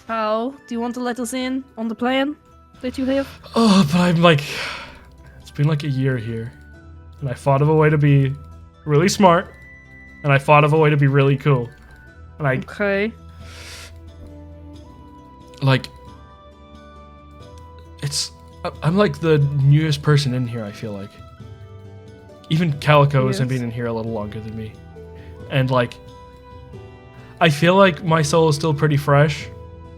How? Do you want to let us in on the plan that you have? Oh, but I'm like, it's been like a year here, and I thought of a way to be really smart, and I thought of a way to be really cool, and I Okay. like, I'm like the newest person in here. I feel like even Calico hasn't Yes. been in here a little longer than me, and like, I feel like my soul is still pretty fresh,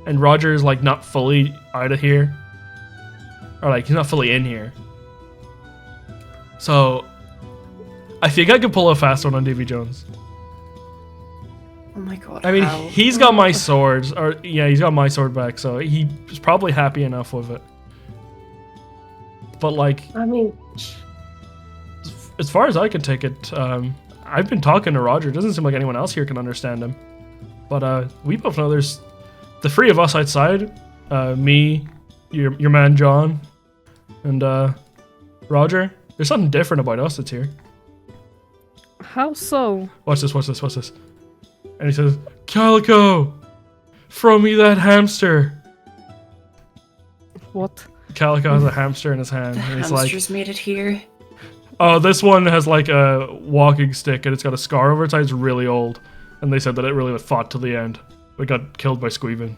and Roger is like not fully out of here, or like he's not fully in here. So, I think I could pull a fast one on Davy Jones. Oh my god. I mean, how? he's got my swords, or yeah, he's got my sword back, so he's probably happy enough with it. But like, I mean, as far as I can take it, I've been talking to Roger. It doesn't seem like anyone else here can understand him. But we both know there's the three of us outside. Me, your man John, and Roger. There's something different about us that's here. How so? Watch this. And he says, Calico, throw me that hamster. What? Calico has a hamster in his hand. The And he's like, hamsters made it here. oh, this one has like a walking stick and it's got a scar over its eye. It's really old. And they said that it really fought to the end. It got killed by Squeevin.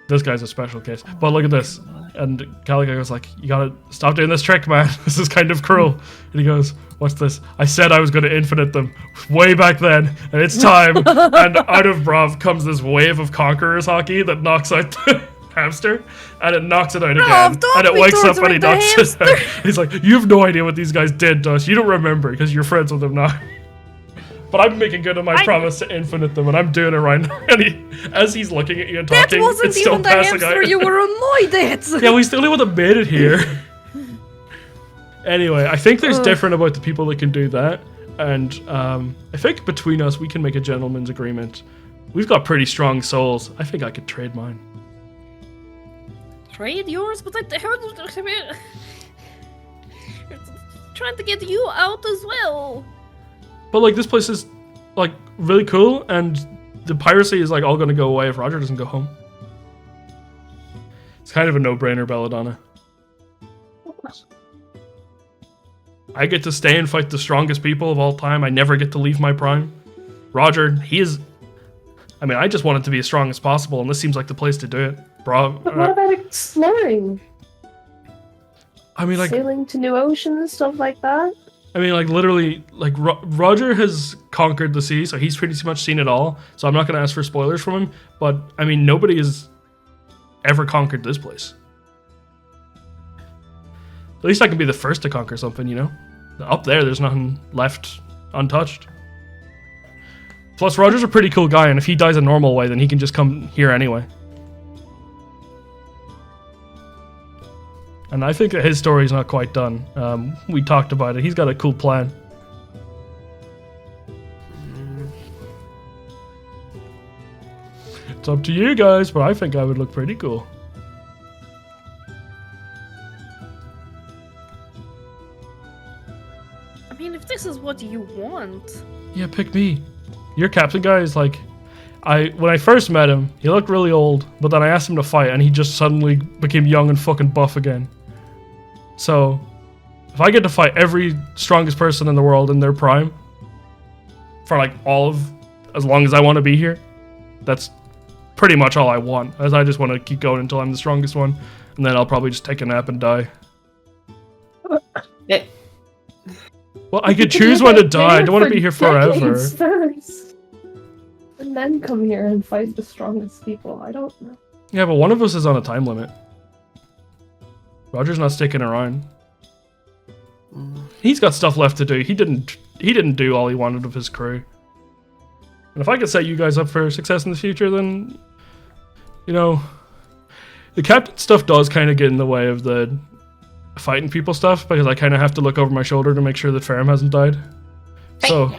This guy's a special case. But look at this. And Calico goes like, you gotta stop doing this trick, man. This is kind of cruel. And he goes, what's this? I said I was gonna infinite them way back then, and it's time. And out of Bravv comes this wave of Conqueror's hockey that knocks out the hamster, and it knocks it out again. don't And it be wakes up and he torturing the knocks it out. He's like, you have no idea what these guys did to us. You don't remember because you're friends with them now. But I'm making good on my promise to infinite them, and I'm doing it right now. And as he's looking at you and That talking, wasn't it's still even the passing hamster out. you were annoyed at! Yeah, we still would have made it here. Anyway, I think there's different about the people that can do that, and I think between us we can make a gentleman's agreement. We've got pretty strong souls. I think I could trade mine. Trade yours? But trying to get you out as well. But like this place is like really cool, and the piracy is like all going to go away if Roger doesn't go home. It's kind of a no-brainer, Belladonna. I get to stay and fight the strongest people of all time. I never get to leave my prime. Roger, he is... I mean, I just want it to be as strong as possible, and this seems like the place to do it. Bravv. But what about exploring? I mean, like, Sailing to new oceans, stuff like that? I mean, like, literally, like, Roger has conquered the sea, so he's pretty much seen it all. So I'm not going to ask for spoilers from him. But, I mean, nobody has ever conquered this place. At least I can be the first to conquer something, you know? Up there's nothing left untouched. Plus, Roger's a pretty cool guy, and if he dies a normal way, then he can just come here anyway. And I think that his story's not quite done. We talked about it. He's got a cool plan. It's up to you guys, but I think I would look pretty cool. I mean, if this is what you want. Yeah, pick me. Your captain guy is like... when I first met him, he looked really old, but then I asked him to fight, and he just suddenly became young and fucking buff again. So, if I get to fight every strongest person in the world in their prime, for like as long as I want to be here, that's pretty much all I want. As I just want to keep going until I'm the strongest one, and then I'll probably just take a nap and die. Well, I could choose when to die. I don't want to be here forever. First. And then come here and fight the strongest people. I don't know. Yeah, but one of us is on a time limit. Roger's not sticking around. He's got stuff left to do. He didn't do all he wanted of his crew. And if I could set you guys up for success in the future, then, you know, the captain stuff does kind of get in the way of the fighting people stuff, because I kind of have to look over my shoulder to make sure that Ferrum hasn't died. So,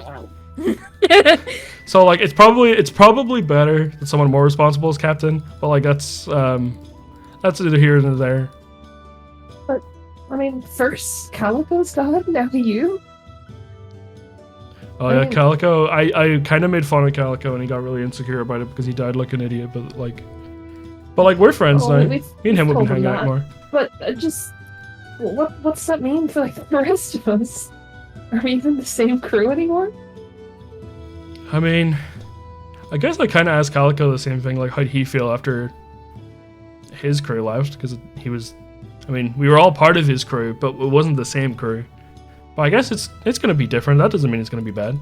like, it's probably better that someone more responsible is captain, but like that's either here or there. But I mean, first Calico's gone, now you. Oh yeah, Calico. I kind of made fun of Calico, and he got really insecure about it because he died like an idiot. But like we're friends now. Me and him would be hanging out more. But what's that mean for like the rest of us? Are we even the same crew anymore? I mean, I guess I kind of asked Calico the same thing, like how'd he feel after his crew left, because he was, I mean, we were all part of his crew, but it wasn't the same crew. But I guess it's going to be different. That doesn't mean it's going to be bad.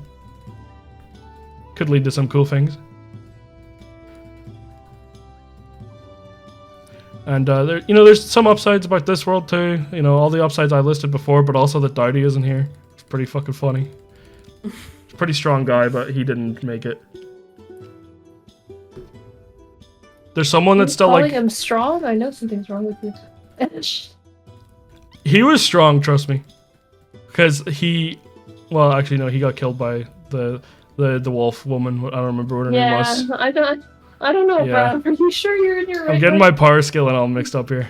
Could lead to some cool things. And there's some upsides about this world too. You know, all the upsides I listed before, but also that Dowdy isn't here. It's pretty fucking funny. He's a pretty strong guy, but he didn't make it. There's someone that's still like... I'm strong? I know something's wrong with you. He was strong, trust me. Because well, actually no, he got killed by the wolf woman. I don't remember what her name was. I don't know, yeah. Bravv. Are you sure you're in your right? I'm getting my power skill and all mixed up here.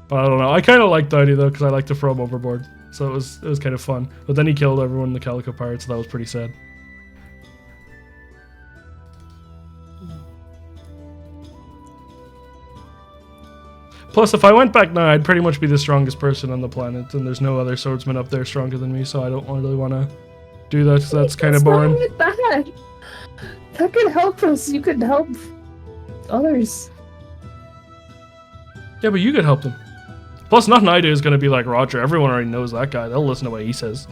But I don't know. I kind of like Dowdy though, because I like to throw him overboard. So it was kind of fun. But then he killed everyone in the Calico Pirates, so that was pretty sad. Plus, if I went back now, I'd pretty much be the strongest person on the planet, and there's no other swordsman up there stronger than me, so I don't really want to do that, because that's kind of boring. What's wrong with that? That could help us. You could help others. Yeah, but you could help them. Plus, nothing I do is going to be like Roger. Everyone already knows that guy. They'll listen to what he says.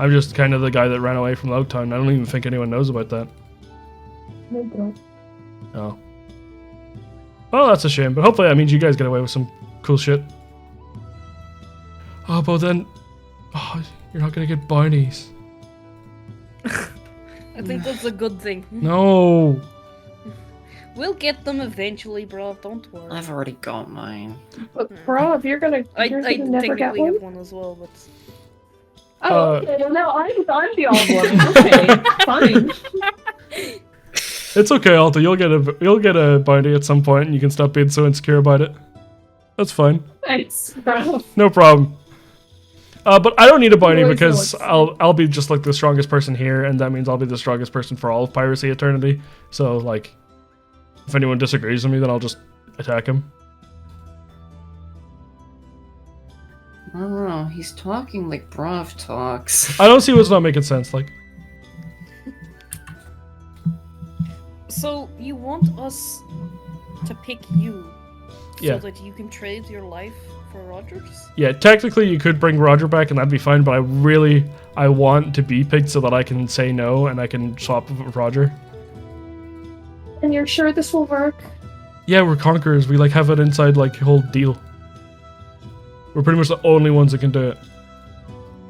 I'm just kind of the guy that ran away from Altalune. I don't even think anyone knows about that. No, don't. Oh. Well, that's a shame, but hopefully that means you guys get away with some cool shit. Oh, but then... Oh, you're not gonna get bounties. I think that's a good thing. No! We'll get them eventually, bro. Don't worry. I've already got mine. But Bravv, you're gonna I never get technically one? have one as well, but... Oh, okay. Well, no, I'm the odd one. Okay, fine. It's okay, Alta. You'll get a bounty at some point, and you can stop being so insecure about it. That's fine. Thanks, Bravv. No problem. But I don't need a bounty because I'll be just like the strongest person here, and that means I'll be the strongest person for all of Piracy Eternity. So like, if anyone disagrees with me, then I'll just attack him. I don't know. He's talking like Bravv talks. I don't see what's not making sense. Like, So you want us to pick you Yeah. so that you can trade your life for Roger's? yeah, technically you could bring Roger back and that'd be fine, but I want to be picked so that I can say no and I can swap with Roger. And you're sure this will work? Yeah, we're conquerors. We like have an inside like whole deal. We're pretty much the only ones that can do it.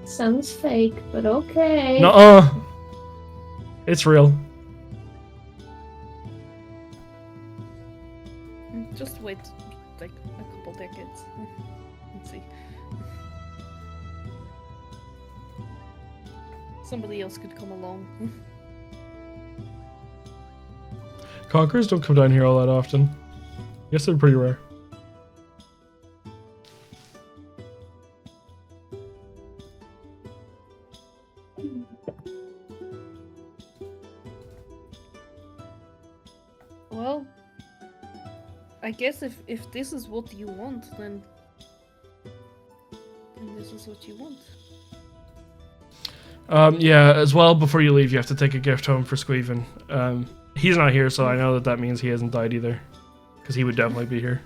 Sounds fake, but okay. Nuh-uh. It's real. Just wait like a couple decades. Let's see. Somebody else could come along. Conquerors don't come down here all that often. Yes, they're pretty rare. Well, I guess if this is what you want, then this is what you want. Yeah, as well, before you leave, you have to take a gift home for Squeven. He's not here, so I know that means he hasn't died either. Because he would definitely be here.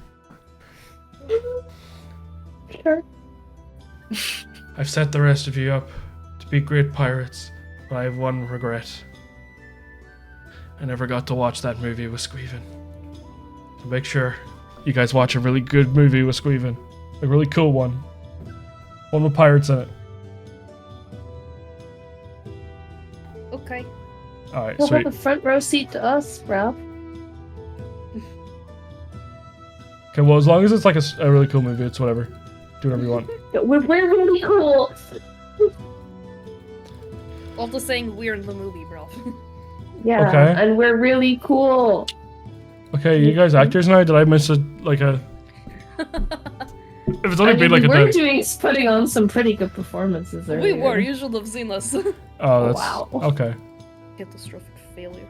Sure. I've set the rest of you up to be great pirates, but I have one regret. I never got to watch that movie with Squeven. So make sure you guys watch a really good movie with Squeven. A really cool one. One with pirates in it. Okay. Alright, You'll sweet. have a front row seat to us, Bravv. Okay, well, as long as it's like a really cool movie, it's whatever. Do whatever you want. We're really cool. Also saying we're in the movie, bro. Yeah, Okay. and we're really cool. Okay, you guys actors now? Did I miss a, like a... If it's only been like a we're day. putting on some pretty good performances We earlier. were. You should have seen us. Oh, that's... Wow. Okay. Catastrophic failure.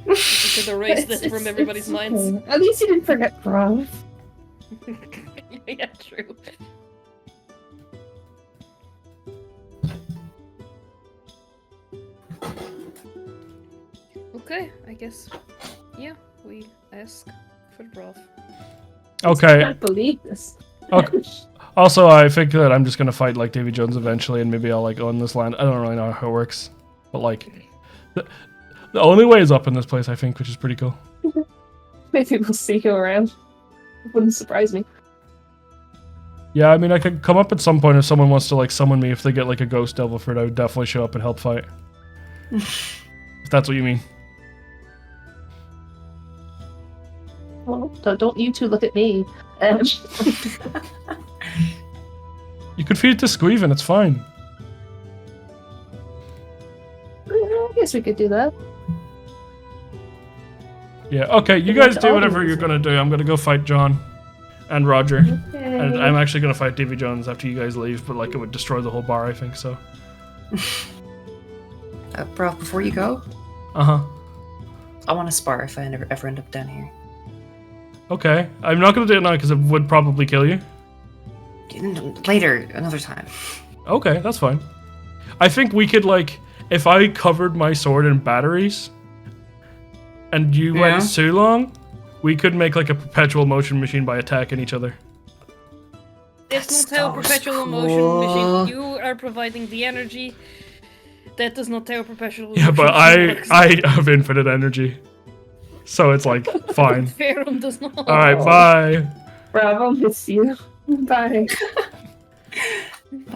We could erase that from everybody's minds. okay. At least you didn't forget Bravv. Yeah, true. Okay, I guess. Yeah, we ask for Bravv. I Okay. can't believe this. Okay. Also, I think that I'm just gonna fight like Davy Jones eventually, and maybe I'll like own this land. I don't really know how it works, but like, the only way is up in this place, I think, which is pretty cool. Maybe we'll see you around. Wouldn't surprise me. Yeah, I mean, I could come up at some point if someone wants to like summon me. If they get like a ghost devil for it, I would definitely show up and help fight. If that's what you mean. Well, don't you two look at me. You could feed it to Squeven, it's fine. I guess we could do that. Yeah, okay, you guys do whatever you're gonna do. I'm gonna go fight John and Roger. Okay. And I'm actually gonna fight Davy Jones after you guys leave, but like it would destroy the whole bar, I think, so. Bro, before you go, Uh-huh. I want to spar if I ever end up down here. Okay. I'm not gonna do it now because it would probably kill you. Later, another time. Okay, that's fine. I think we could like, if I covered my sword in batteries and you went too long, we could make like a perpetual motion machine by attacking each other. It's not how perpetual motion machine. You are providing the energy. That does not how perpetual Yeah, motion but machine works. I have infinite energy. So it's like, fine. Ferrum does not. Alright, bye. Bravo, miss you. Bye.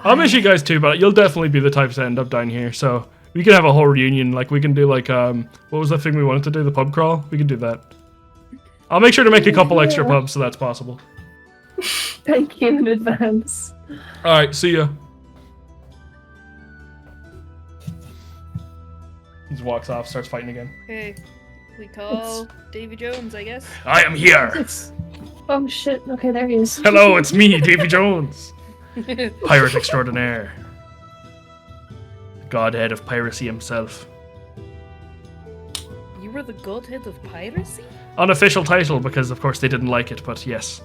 I'll miss you guys too, but you'll definitely be the types to end up down here, so we can have a whole reunion. Like, we can do like, what was that thing we wanted to do? The pub crawl? We can do that. I'll make sure to make a couple extra pubs so that's possible. Thank you in advance. Alright, see ya. He just walks off, starts fighting again. Okay, we call Davy Jones, I guess. I am here! Oh shit, okay, there he is. Hello, it's me, Davy Jones! Pirate extraordinaire. Godhead of piracy himself. You were the godhead of piracy? Unofficial title, because of course they didn't like it, but yes.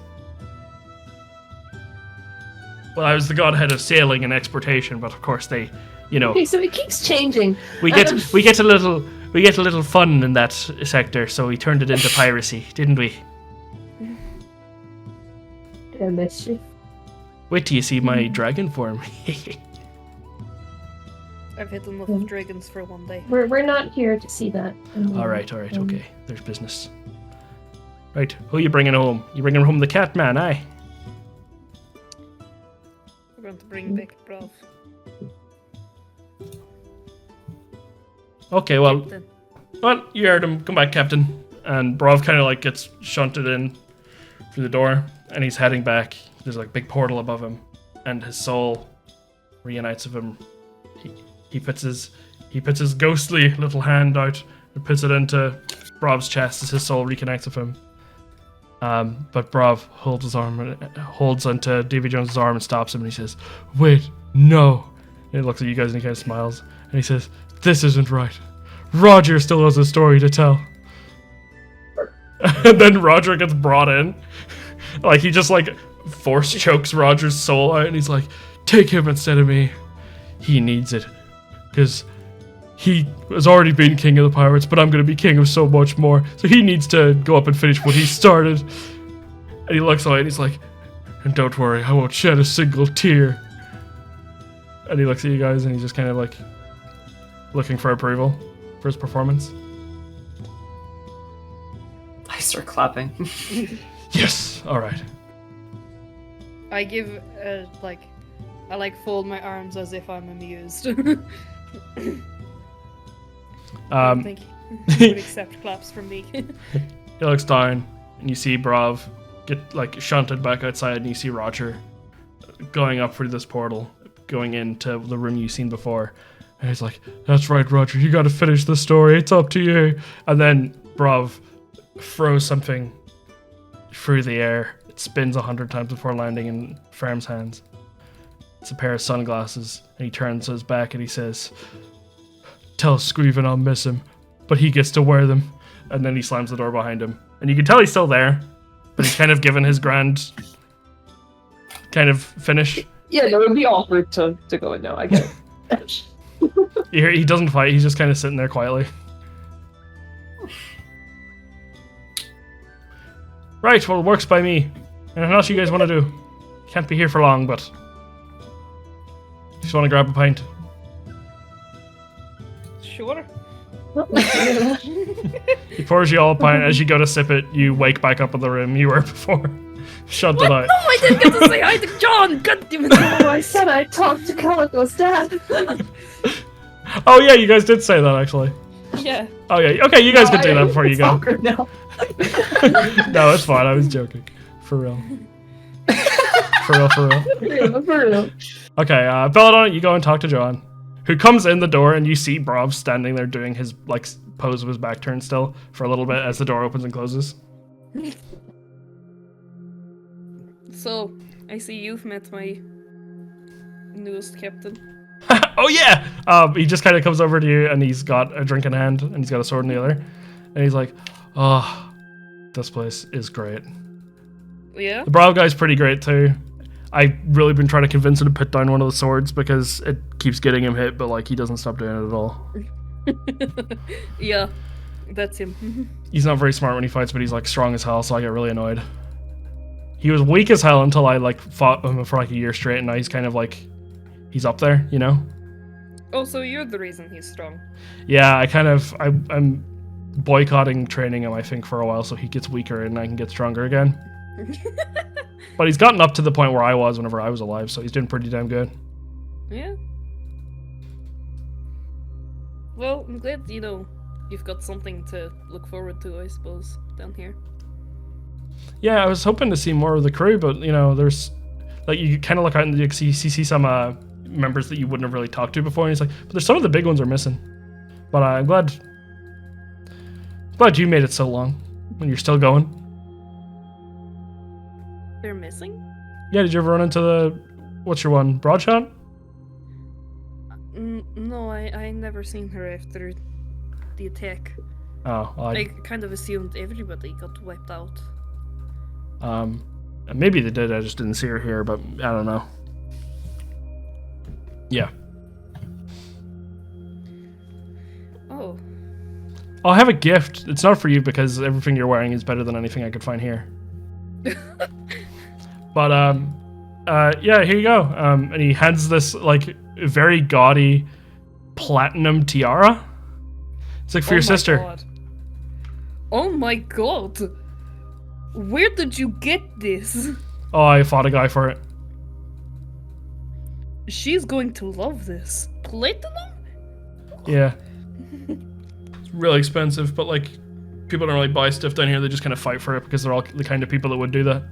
Well, I was the godhead of sailing and exportation, but of course they, Okay, so it keeps changing. we get a little fun in that sector, so we turned it into piracy, didn't we? Did I miss you? Wait till you see my dragon form. I've hit enough of dragons for one day. We're not here to see that. All right, okay. There's business. Right, who you bringing home? You bringing home the cat man, aye? We're going to bring back Bravv. Okay, well, Captain. you heard him. Come back, Captain. And Bravv kind of like gets shunted in through the door, and he's heading back. There's like a big portal above him, and his soul reunites with him. He puts his ghostly little hand out and puts it into Bravv's chest as his soul reconnects with him. But Bravv holds onto Davy Jones's arm and stops him, and he says, "Wait, no!" And he looks at you guys and he kind of smiles, and he says, "This isn't right. Roger still has a story to tell." And then Roger gets brought in. Like, he just, like, force chokes Roger's soul out, and he's like, "Take him instead of me. He needs it. Because he has already been king of the pirates, but I'm going to be king of so much more. So he needs to go up and finish what he started." And he looks away, and he's like, "And don't worry, I won't shed a single tear." And he looks at you guys, and he's just kind of, like, looking for approval for his performance. I start clapping. Yes, all right. I give, I fold my arms as if I'm amused. I don't think he would accept claps from me. He looks down, and you see Bravv get, like, shunted back outside, and you see Roger going up through this portal, going into the room you've seen before. And he's like, "That's right, Roger, you gotta finish the story, it's up to you." And then Bravv throws something through the air. It spins 100 times before landing in Ferrum's hands. It's a pair of sunglasses, and he turns his back and he says, "Tell Scriven I'll miss him, but he gets to wear them." And then he slams the door behind him. And you can tell he's still there, but he's kind of given his grand kind of finish. Yeah, no, it would be awkward to go in now, I get it. You hear, he doesn't fight, he's just kind of sitting there quietly. Right, well, it works by me. Anything else you guys want to do? Can't be here for long, but just want to grab a pint. Sure. He pours you all a pint. As you go to sip it, you wake back up in the room you were before. Shut it out. No, I didn't get to say hi to John! God damn it! Oh, I said I talked to Calico's dad. Oh yeah, you guys did say that actually. Yeah. Oh yeah, okay, you guys can do that before you It's go. awkward now. No, it's fine, I was joking. For real. For real. Okay, Belladonna, you go and talk to John, who comes in the door, and you see Bravv standing there doing his, like, pose of his back turned still for a little bit as the door opens and closes. So, I see you've met my newest captain. Oh yeah! He just kind of comes over to you, and he's got a drink in hand, and he's got a sword in the other, and he's like, "Oh, this place is great." Yeah? The Bravv guy's pretty great too. I've really been trying to convince him to put down one of the swords because it keeps getting him hit, but like he doesn't stop doing it at all. Yeah, that's him. He's not very smart when he fights, but he's like strong as hell, so I get really annoyed. He was weak as hell until I like fought him for like a year straight, and now he's kind of like, he's up there, you know? Oh, so you're the reason he's strong. Yeah, I'm boycotting training him, I think, for a while, so he gets weaker and I can get stronger again. But he's gotten up to the point where I was whenever I was alive, so he's doing pretty damn good. Yeah. Well, I'm glad, you've got something to look forward to, I suppose, down here. Yeah, I was hoping to see more of the crew, but, there's, like, you kind of look out and you see some members that you wouldn't have really talked to before, and he's like, but there's some of the big ones are missing. But I'm glad you made it so long, when you're still going. They're missing? Yeah, did you ever run into what's your one, Broadshot? No, I never seen her after the attack. Oh, well, I kind of assumed everybody got wiped out. Maybe they did, I just didn't see her here, but I don't know. Yeah. Oh. I'll have a gift. It's not for you because everything you're wearing is better than anything I could find here. But yeah, here you go. And he hands this like very gaudy platinum tiara. It's like for your sister. God. Oh my god. Where did you get this? Oh, I fought a guy for it. She's going to love this. Platinum? Yeah. It's really expensive, but like people don't really buy stuff down here. They just kind of fight for it because they're all the kind of people that would do that.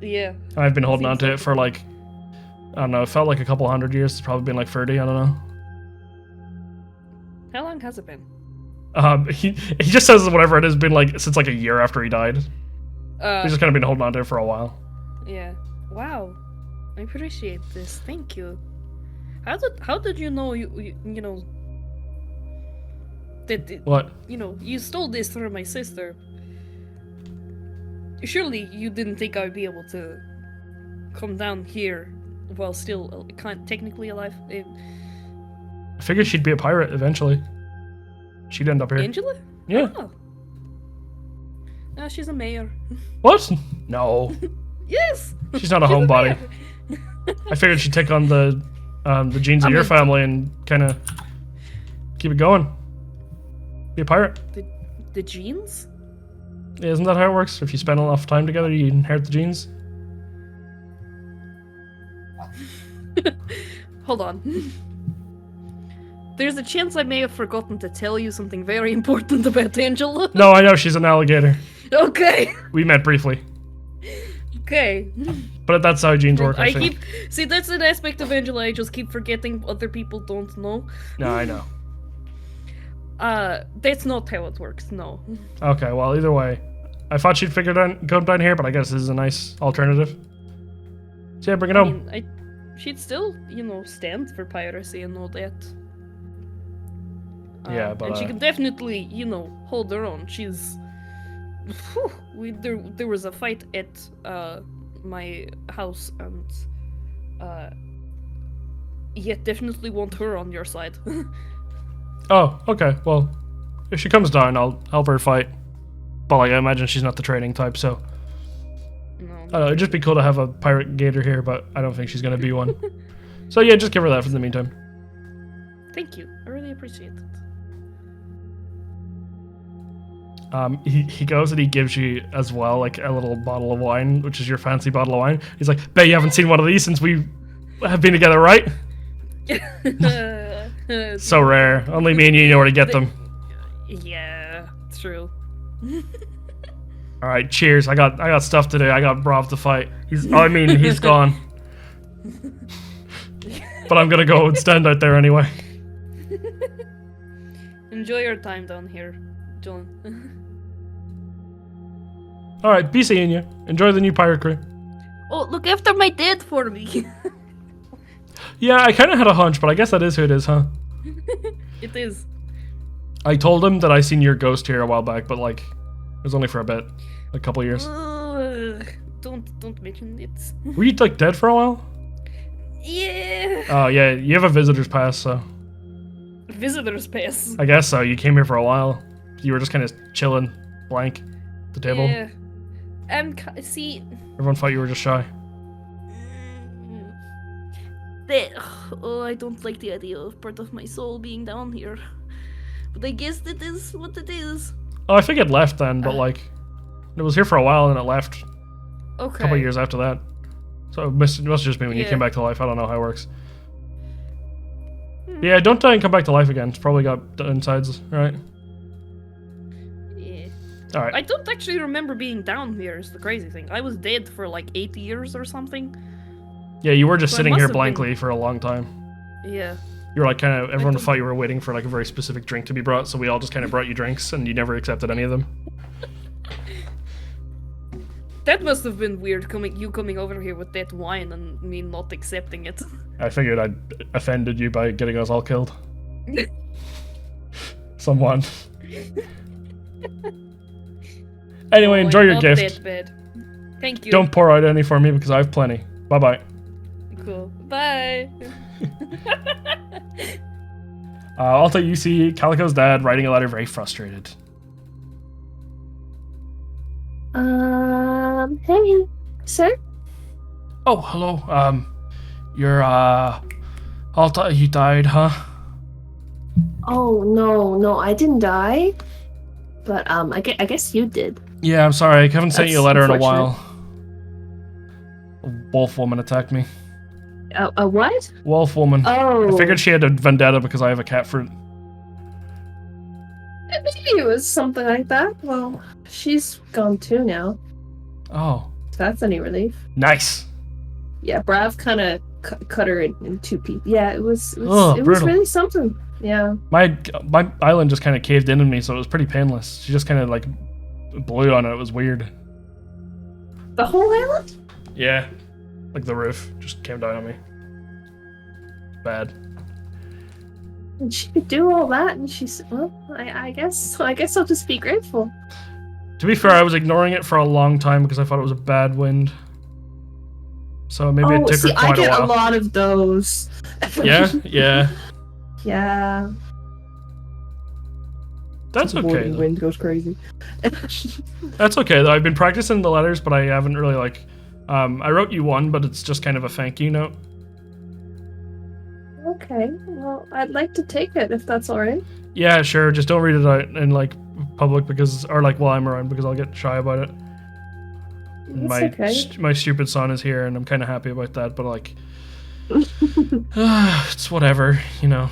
Yeah. I've been holding on to it for like, I don't know, it felt like a couple 100 years. It's probably been like 30, I don't know. How long has it been? He just says whatever it has been like since like a year after he died. He's just kind of been holding on to it for a while. Yeah. Wow. I appreciate this. Thank you. How did you know you know that What? you know you stole this from my sister? Surely you didn't think I'd be able to come down here while still technically alive. I figured she'd be a pirate eventually. She'd end up here. Angela? Yeah. Oh. She's a mayor. What? No. Yes. She's not a She's homebody. mayor. I figured she'd take on the genes of your family and kind of keep it going. Be a pirate. The genes? Yeah, isn't that how it works? If you spend enough time together, you inherit the genes. Hold on. There's a chance I may have forgotten to tell you something very important about Angela. No, I know she's an alligator. Okay. We met briefly. Okay. But that's how genes work, I think. See, that's an aspect of Angela I just keep forgetting other people don't know. No, I know. That's not how it works, no. Okay, well, either way. I thought she'd come down here, but I guess this is a nice alternative. So yeah, bring it home. She'd still, stand for piracy and all that. Yeah, but... And she can definitely, hold her own. She's... Whew, there was a fight at my house, and yet definitely want her on your side. Oh, okay. Well, if she comes down, I'll help her fight. But like, I imagine she's not the trading type, so... No. I don't know, it'd just be cool to have a pirate gator here, but I don't think she's gonna be one. So yeah, just give her that for the meantime. Thank you. I really appreciate it. He goes and he gives you as well like a little bottle of wine, which is your fancy bottle of wine. He's like, bet you haven't seen one of these since we have been together, right? So rare. Only me and you know where to get them. Yeah, true. All right, cheers. I got stuff to do. I got Bravv to fight. He's gone. But I'm gonna go and stand out there anyway. Enjoy your time down here, John. All right, be seeing you. Enjoy the new pirate crew. Oh, look after my dad for me. Yeah, I kind of had a hunch, but I guess that is who it is, huh? It is. I told him that I seen your ghost here a while back, but like, it was only for a bit, a couple years. Don't mention it. Were you like dead for a while? Yeah. Oh yeah, you have a visitor's pass, so. Visitor's pass. I guess so. You came here for a while. You were just kind of chilling, blank, at the table. Yeah. See. Everyone thought you were just shy. I don't like the idea of part of my soul being down here. But I guess that is what it is. Oh, I think it left then, but like, it was here for a while and it left. Okay. A couple of years after that. So it must just be when you came back to life. I don't know how it works. Yeah, don't die and come back to life again. It's probably got downsides, right? Yeah. Alright. I don't actually remember being down here, is the crazy thing. I was dead for like 8 years or something. Yeah, you were just So I sitting must here have blankly for a long time. Yeah. You were like kind of, everyone don't- thought you were waiting for like a very specific drink to be brought, so we all just kind of brought you drinks and you never accepted any of them. That must have been weird, you coming over here with that wine and me not accepting it. I figured I'd offended you by getting us all killed. Someone. Anyway, enjoy your not gift. that bad. Thank you. Don't pour out any for me because I have plenty. Bye-bye. cool. Bye. Also, you see Calico's dad writing a letter, very frustrated. Hey, sir? Oh, hello. You're, you died, huh? Oh, no, I didn't die. But, I guess you did. Yeah, I'm sorry. I haven't sent you a letter in a unfortunate. while. A wolf woman attacked me. A what? Wolf woman. Oh. I figured she had a vendetta because I have a cat fruit. Maybe it was something like that. Well, she's gone too now. Oh. If that's any relief. Nice. Yeah, Bravv kind of cut her in two pieces. Yeah, it was brutal. really something. Yeah. My island just kind of caved in on me, so it was pretty painless. She just kind of like blew on it. It was weird. The whole island? Yeah. Like the roof just came down on me. Bad. And she could do all that, and she's well. I guess I'll just be grateful. To be fair, I was ignoring it for a long time because I thought it was a bad wind. So maybe it took her I quite get a while. a lot of those. Yeah, yeah. Yeah. That's okay. The wind goes crazy. That's okay though. I've been practicing the letters, but I haven't really like. I wrote you one, but it's just kind of a thank you note. Okay. Well, I'd like to take it if that's all right. Yeah, sure. Just don't read it out in like public or like while I'm around because I'll get shy about it. That's My stupid son is here, and I'm kind of happy about that. But like, it's whatever, you know.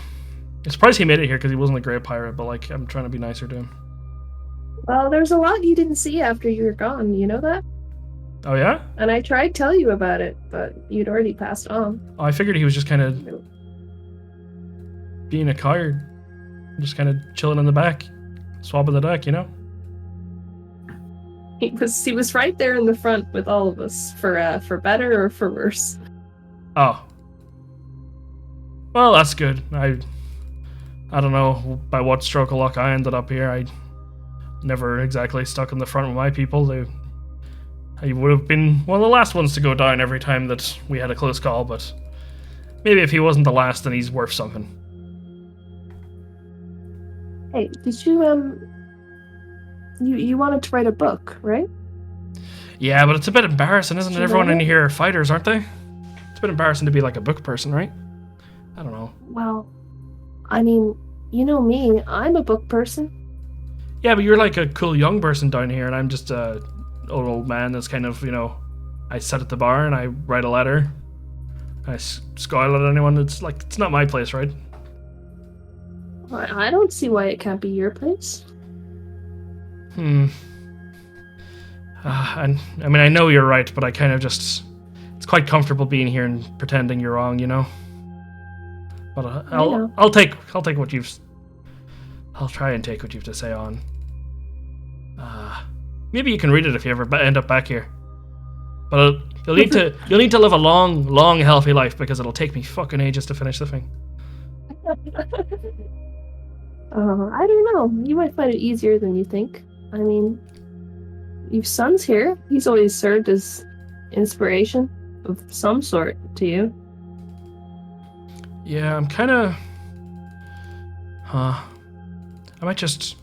I'm surprised he made it here because he wasn't a great pirate. But like, I'm trying to be nicer to him. Well, there's a lot you didn't see after you were gone. You know that? Oh yeah? And I tried to tell you about it, but you'd already passed on. Oh, I figured he was just kind of being a coward, just kind of chilling in the back, swabbing the deck, you know. He was right there in the front with all of us for better or for worse. Oh. Well, that's good. I don't know by what stroke of luck I ended up here. I never exactly stuck in the front with my people. I would have been one of the last ones to go down every time that we had a close call, but maybe if he wasn't the last, then he's worth something. Hey, did you you wanted to write a book, right? Yeah, but it's a bit embarrassing, isn't it? Did you Everyone write in it? here are fighters, aren't they? It's a bit embarrassing to be like a book person, right? I don't know. Well, I mean, you know me, I'm a book person. Yeah, but you're like a cool young person down here, and I'm just a old man that's kind of, you know, I sit at the bar and I write a letter. I scowl at anyone. It's like, it's not my place, right? I don't see why it can't be your place. And I mean, I know you're right, but I kind of just, it's quite comfortable being here and pretending you're wrong, you know. But I'll take what I'll try and take what you have to say on. Maybe you can read it if you ever end up back here. But you'll need to live a long, healthy life because it'll take me fucking ages to finish the thing. I don't know. You might find it easier than you think. I mean, your son's here. He's always served as inspiration of some sort to you. Yeah, I'm kind of... I might just...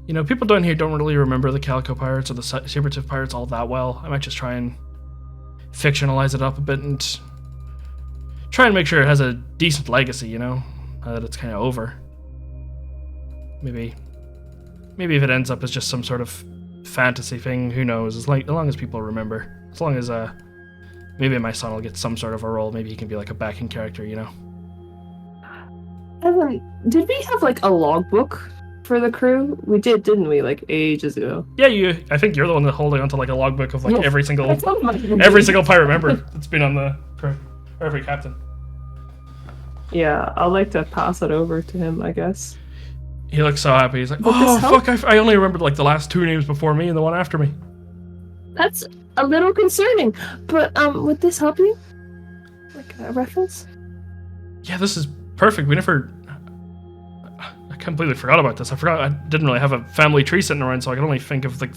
You know, people down here don't really remember the Calico Pirates or the Secretive Pirates all that well. I might just try and fictionalize it up a bit and try and make sure it has a decent legacy, you know? That it's kind of over. Maybe if it ends up as just some sort of fantasy thing, who knows? As long as people remember. As long as, maybe my son will get some sort of a role. Maybe he can be like a backing character, you know? Evan, did we have like a logbook for the crew? We did, didn't we? Like ages ago. Yeah, I think you're the one that's holding onto like a logbook of like No, every single that's not my- pirate member that's been on the crew, or every captain. Yeah, I'd like to pass it over to him, I guess. He looks so happy. He's like, Would this "Oh help?" fuck! I only remembered like the last two names before me and the one after me." That's a little concerning. But would this help you? Like a reference? Yeah, this is perfect. I completely forgot about this. I didn't really have a family tree sitting around, so I could only think of like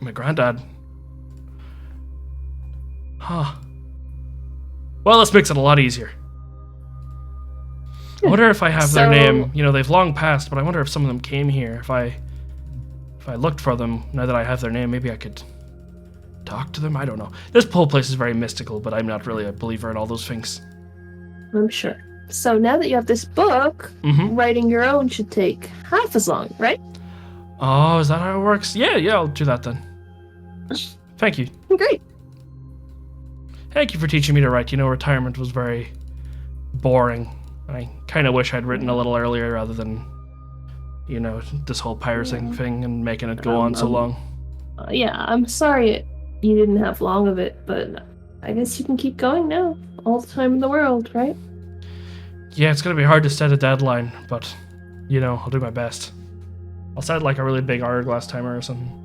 my granddad. Huh. Well, this makes it a lot easier. I wonder if I have their name. You know, they've long passed, but I wonder if some of them came here. If I looked for them, now that I have their name, maybe I could talk to them? I don't know. This whole place is very mystical, but I'm not really a believer in all those things. I'm sure. So now that you have this book, writing your own should take half as long, right? Oh, is that how it works? Yeah, I'll do that then. Thank you. Great. Thank you for teaching me to write. You know, retirement was very boring. I kind of wish I'd written a little earlier rather than, you know, this whole pirating thing and making it go on so long. Yeah, I'm sorry you didn't have long of it, but I guess you can keep going now. All the time in the world, right? Yeah, it's going to be hard to set a deadline, but, you know, I'll do my best. I'll set like a really big hourglass timer or something.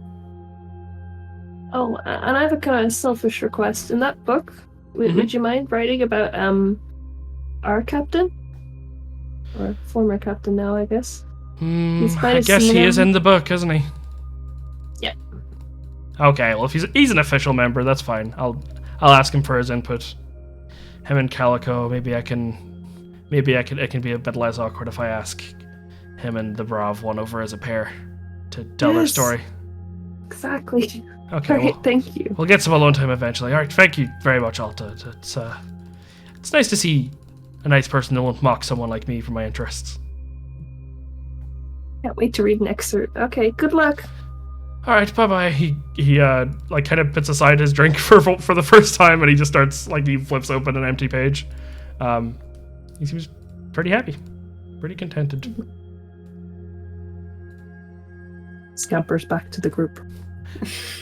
Oh, and I have a kind of selfish request. In that book, would you mind writing about our captain? Or former captain now, I guess. I guess he is in the book, isn't he? Yeah. Okay, well if he's an official member, that's fine. I'll ask him for his input. Him and Calico, it can be a bit less awkward if I ask him and the Bravv one over as a pair to tell their story. Exactly. Okay, Great, thank you. We'll get some alone time eventually. Alright, thank you very much, Alta. It's nice to see a nice person that won't mock someone like me for my interests. Can't wait to read an excerpt. Okay, good luck. Alright, bye-bye. He like kind of puts aside his drink for the first time and he just starts, like, he flips open an empty page. He seems pretty happy. Pretty contented. Scampers back to the group.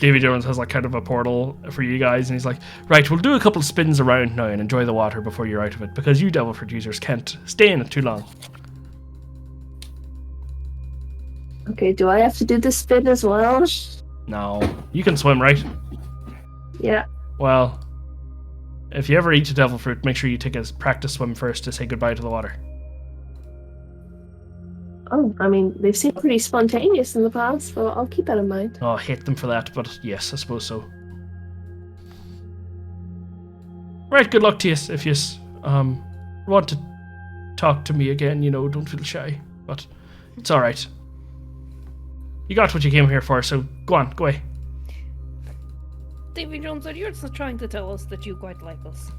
Davy Jones has like kind of a portal for you guys, and he's like, right, we'll do a couple spins around now and enjoy the water before you're out of it, because you devil fruit users can't stay in it too long. Okay, do I have to do the spin as well? No, you can swim, right? Yeah. Well, if you ever eat a devil fruit, make sure you take a practice swim first to say goodbye to the water. Oh, I mean, they've seemed pretty spontaneous in the past, so I'll keep that in mind. Oh, I hate them for that, but yes, I suppose so. Right, good luck to you. If you want to talk to me again, you know, don't feel shy, but it's alright. You got what you came here for, so go on, go away. Davy Jones, are you trying to tell us that you quite like us?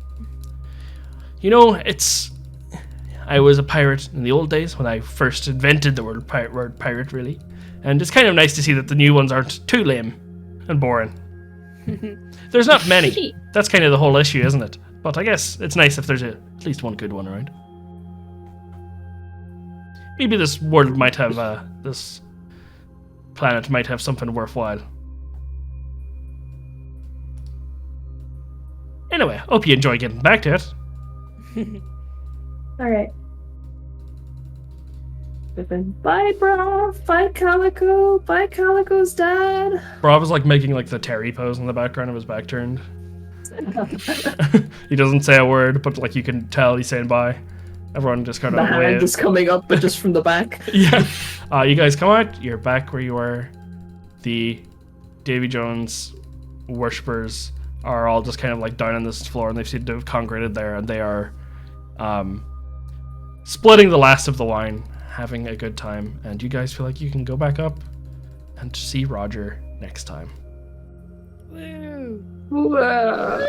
You know, I was a pirate in the old days when I first invented the word pirate, really. And it's kind of nice to see that the new ones aren't too lame and boring. There's not many. That's kind of the whole issue, isn't it? But I guess it's nice if there's at least one good one around. Maybe this world might have, this planet might have something worthwhile. Anyway, hope you enjoy getting back to it. Alright. Bye, Bravv. Bye, Calico. Bye, Calico's dad. Bravv is like making like the Terry pose in the background of his back turned. He doesn't say a word, but like you can tell he's saying bye. Everyone just kind of The hand is coming up, but just from the back. Yeah. You guys come out. You're back where you were. The Davy Jones worshippers are all just kind of like down on this floor, and they seem to have congregated there, and they are splitting the last of the wine, having a good time, and you guys feel like you can go back up and see Roger next time. Woo! Whoa.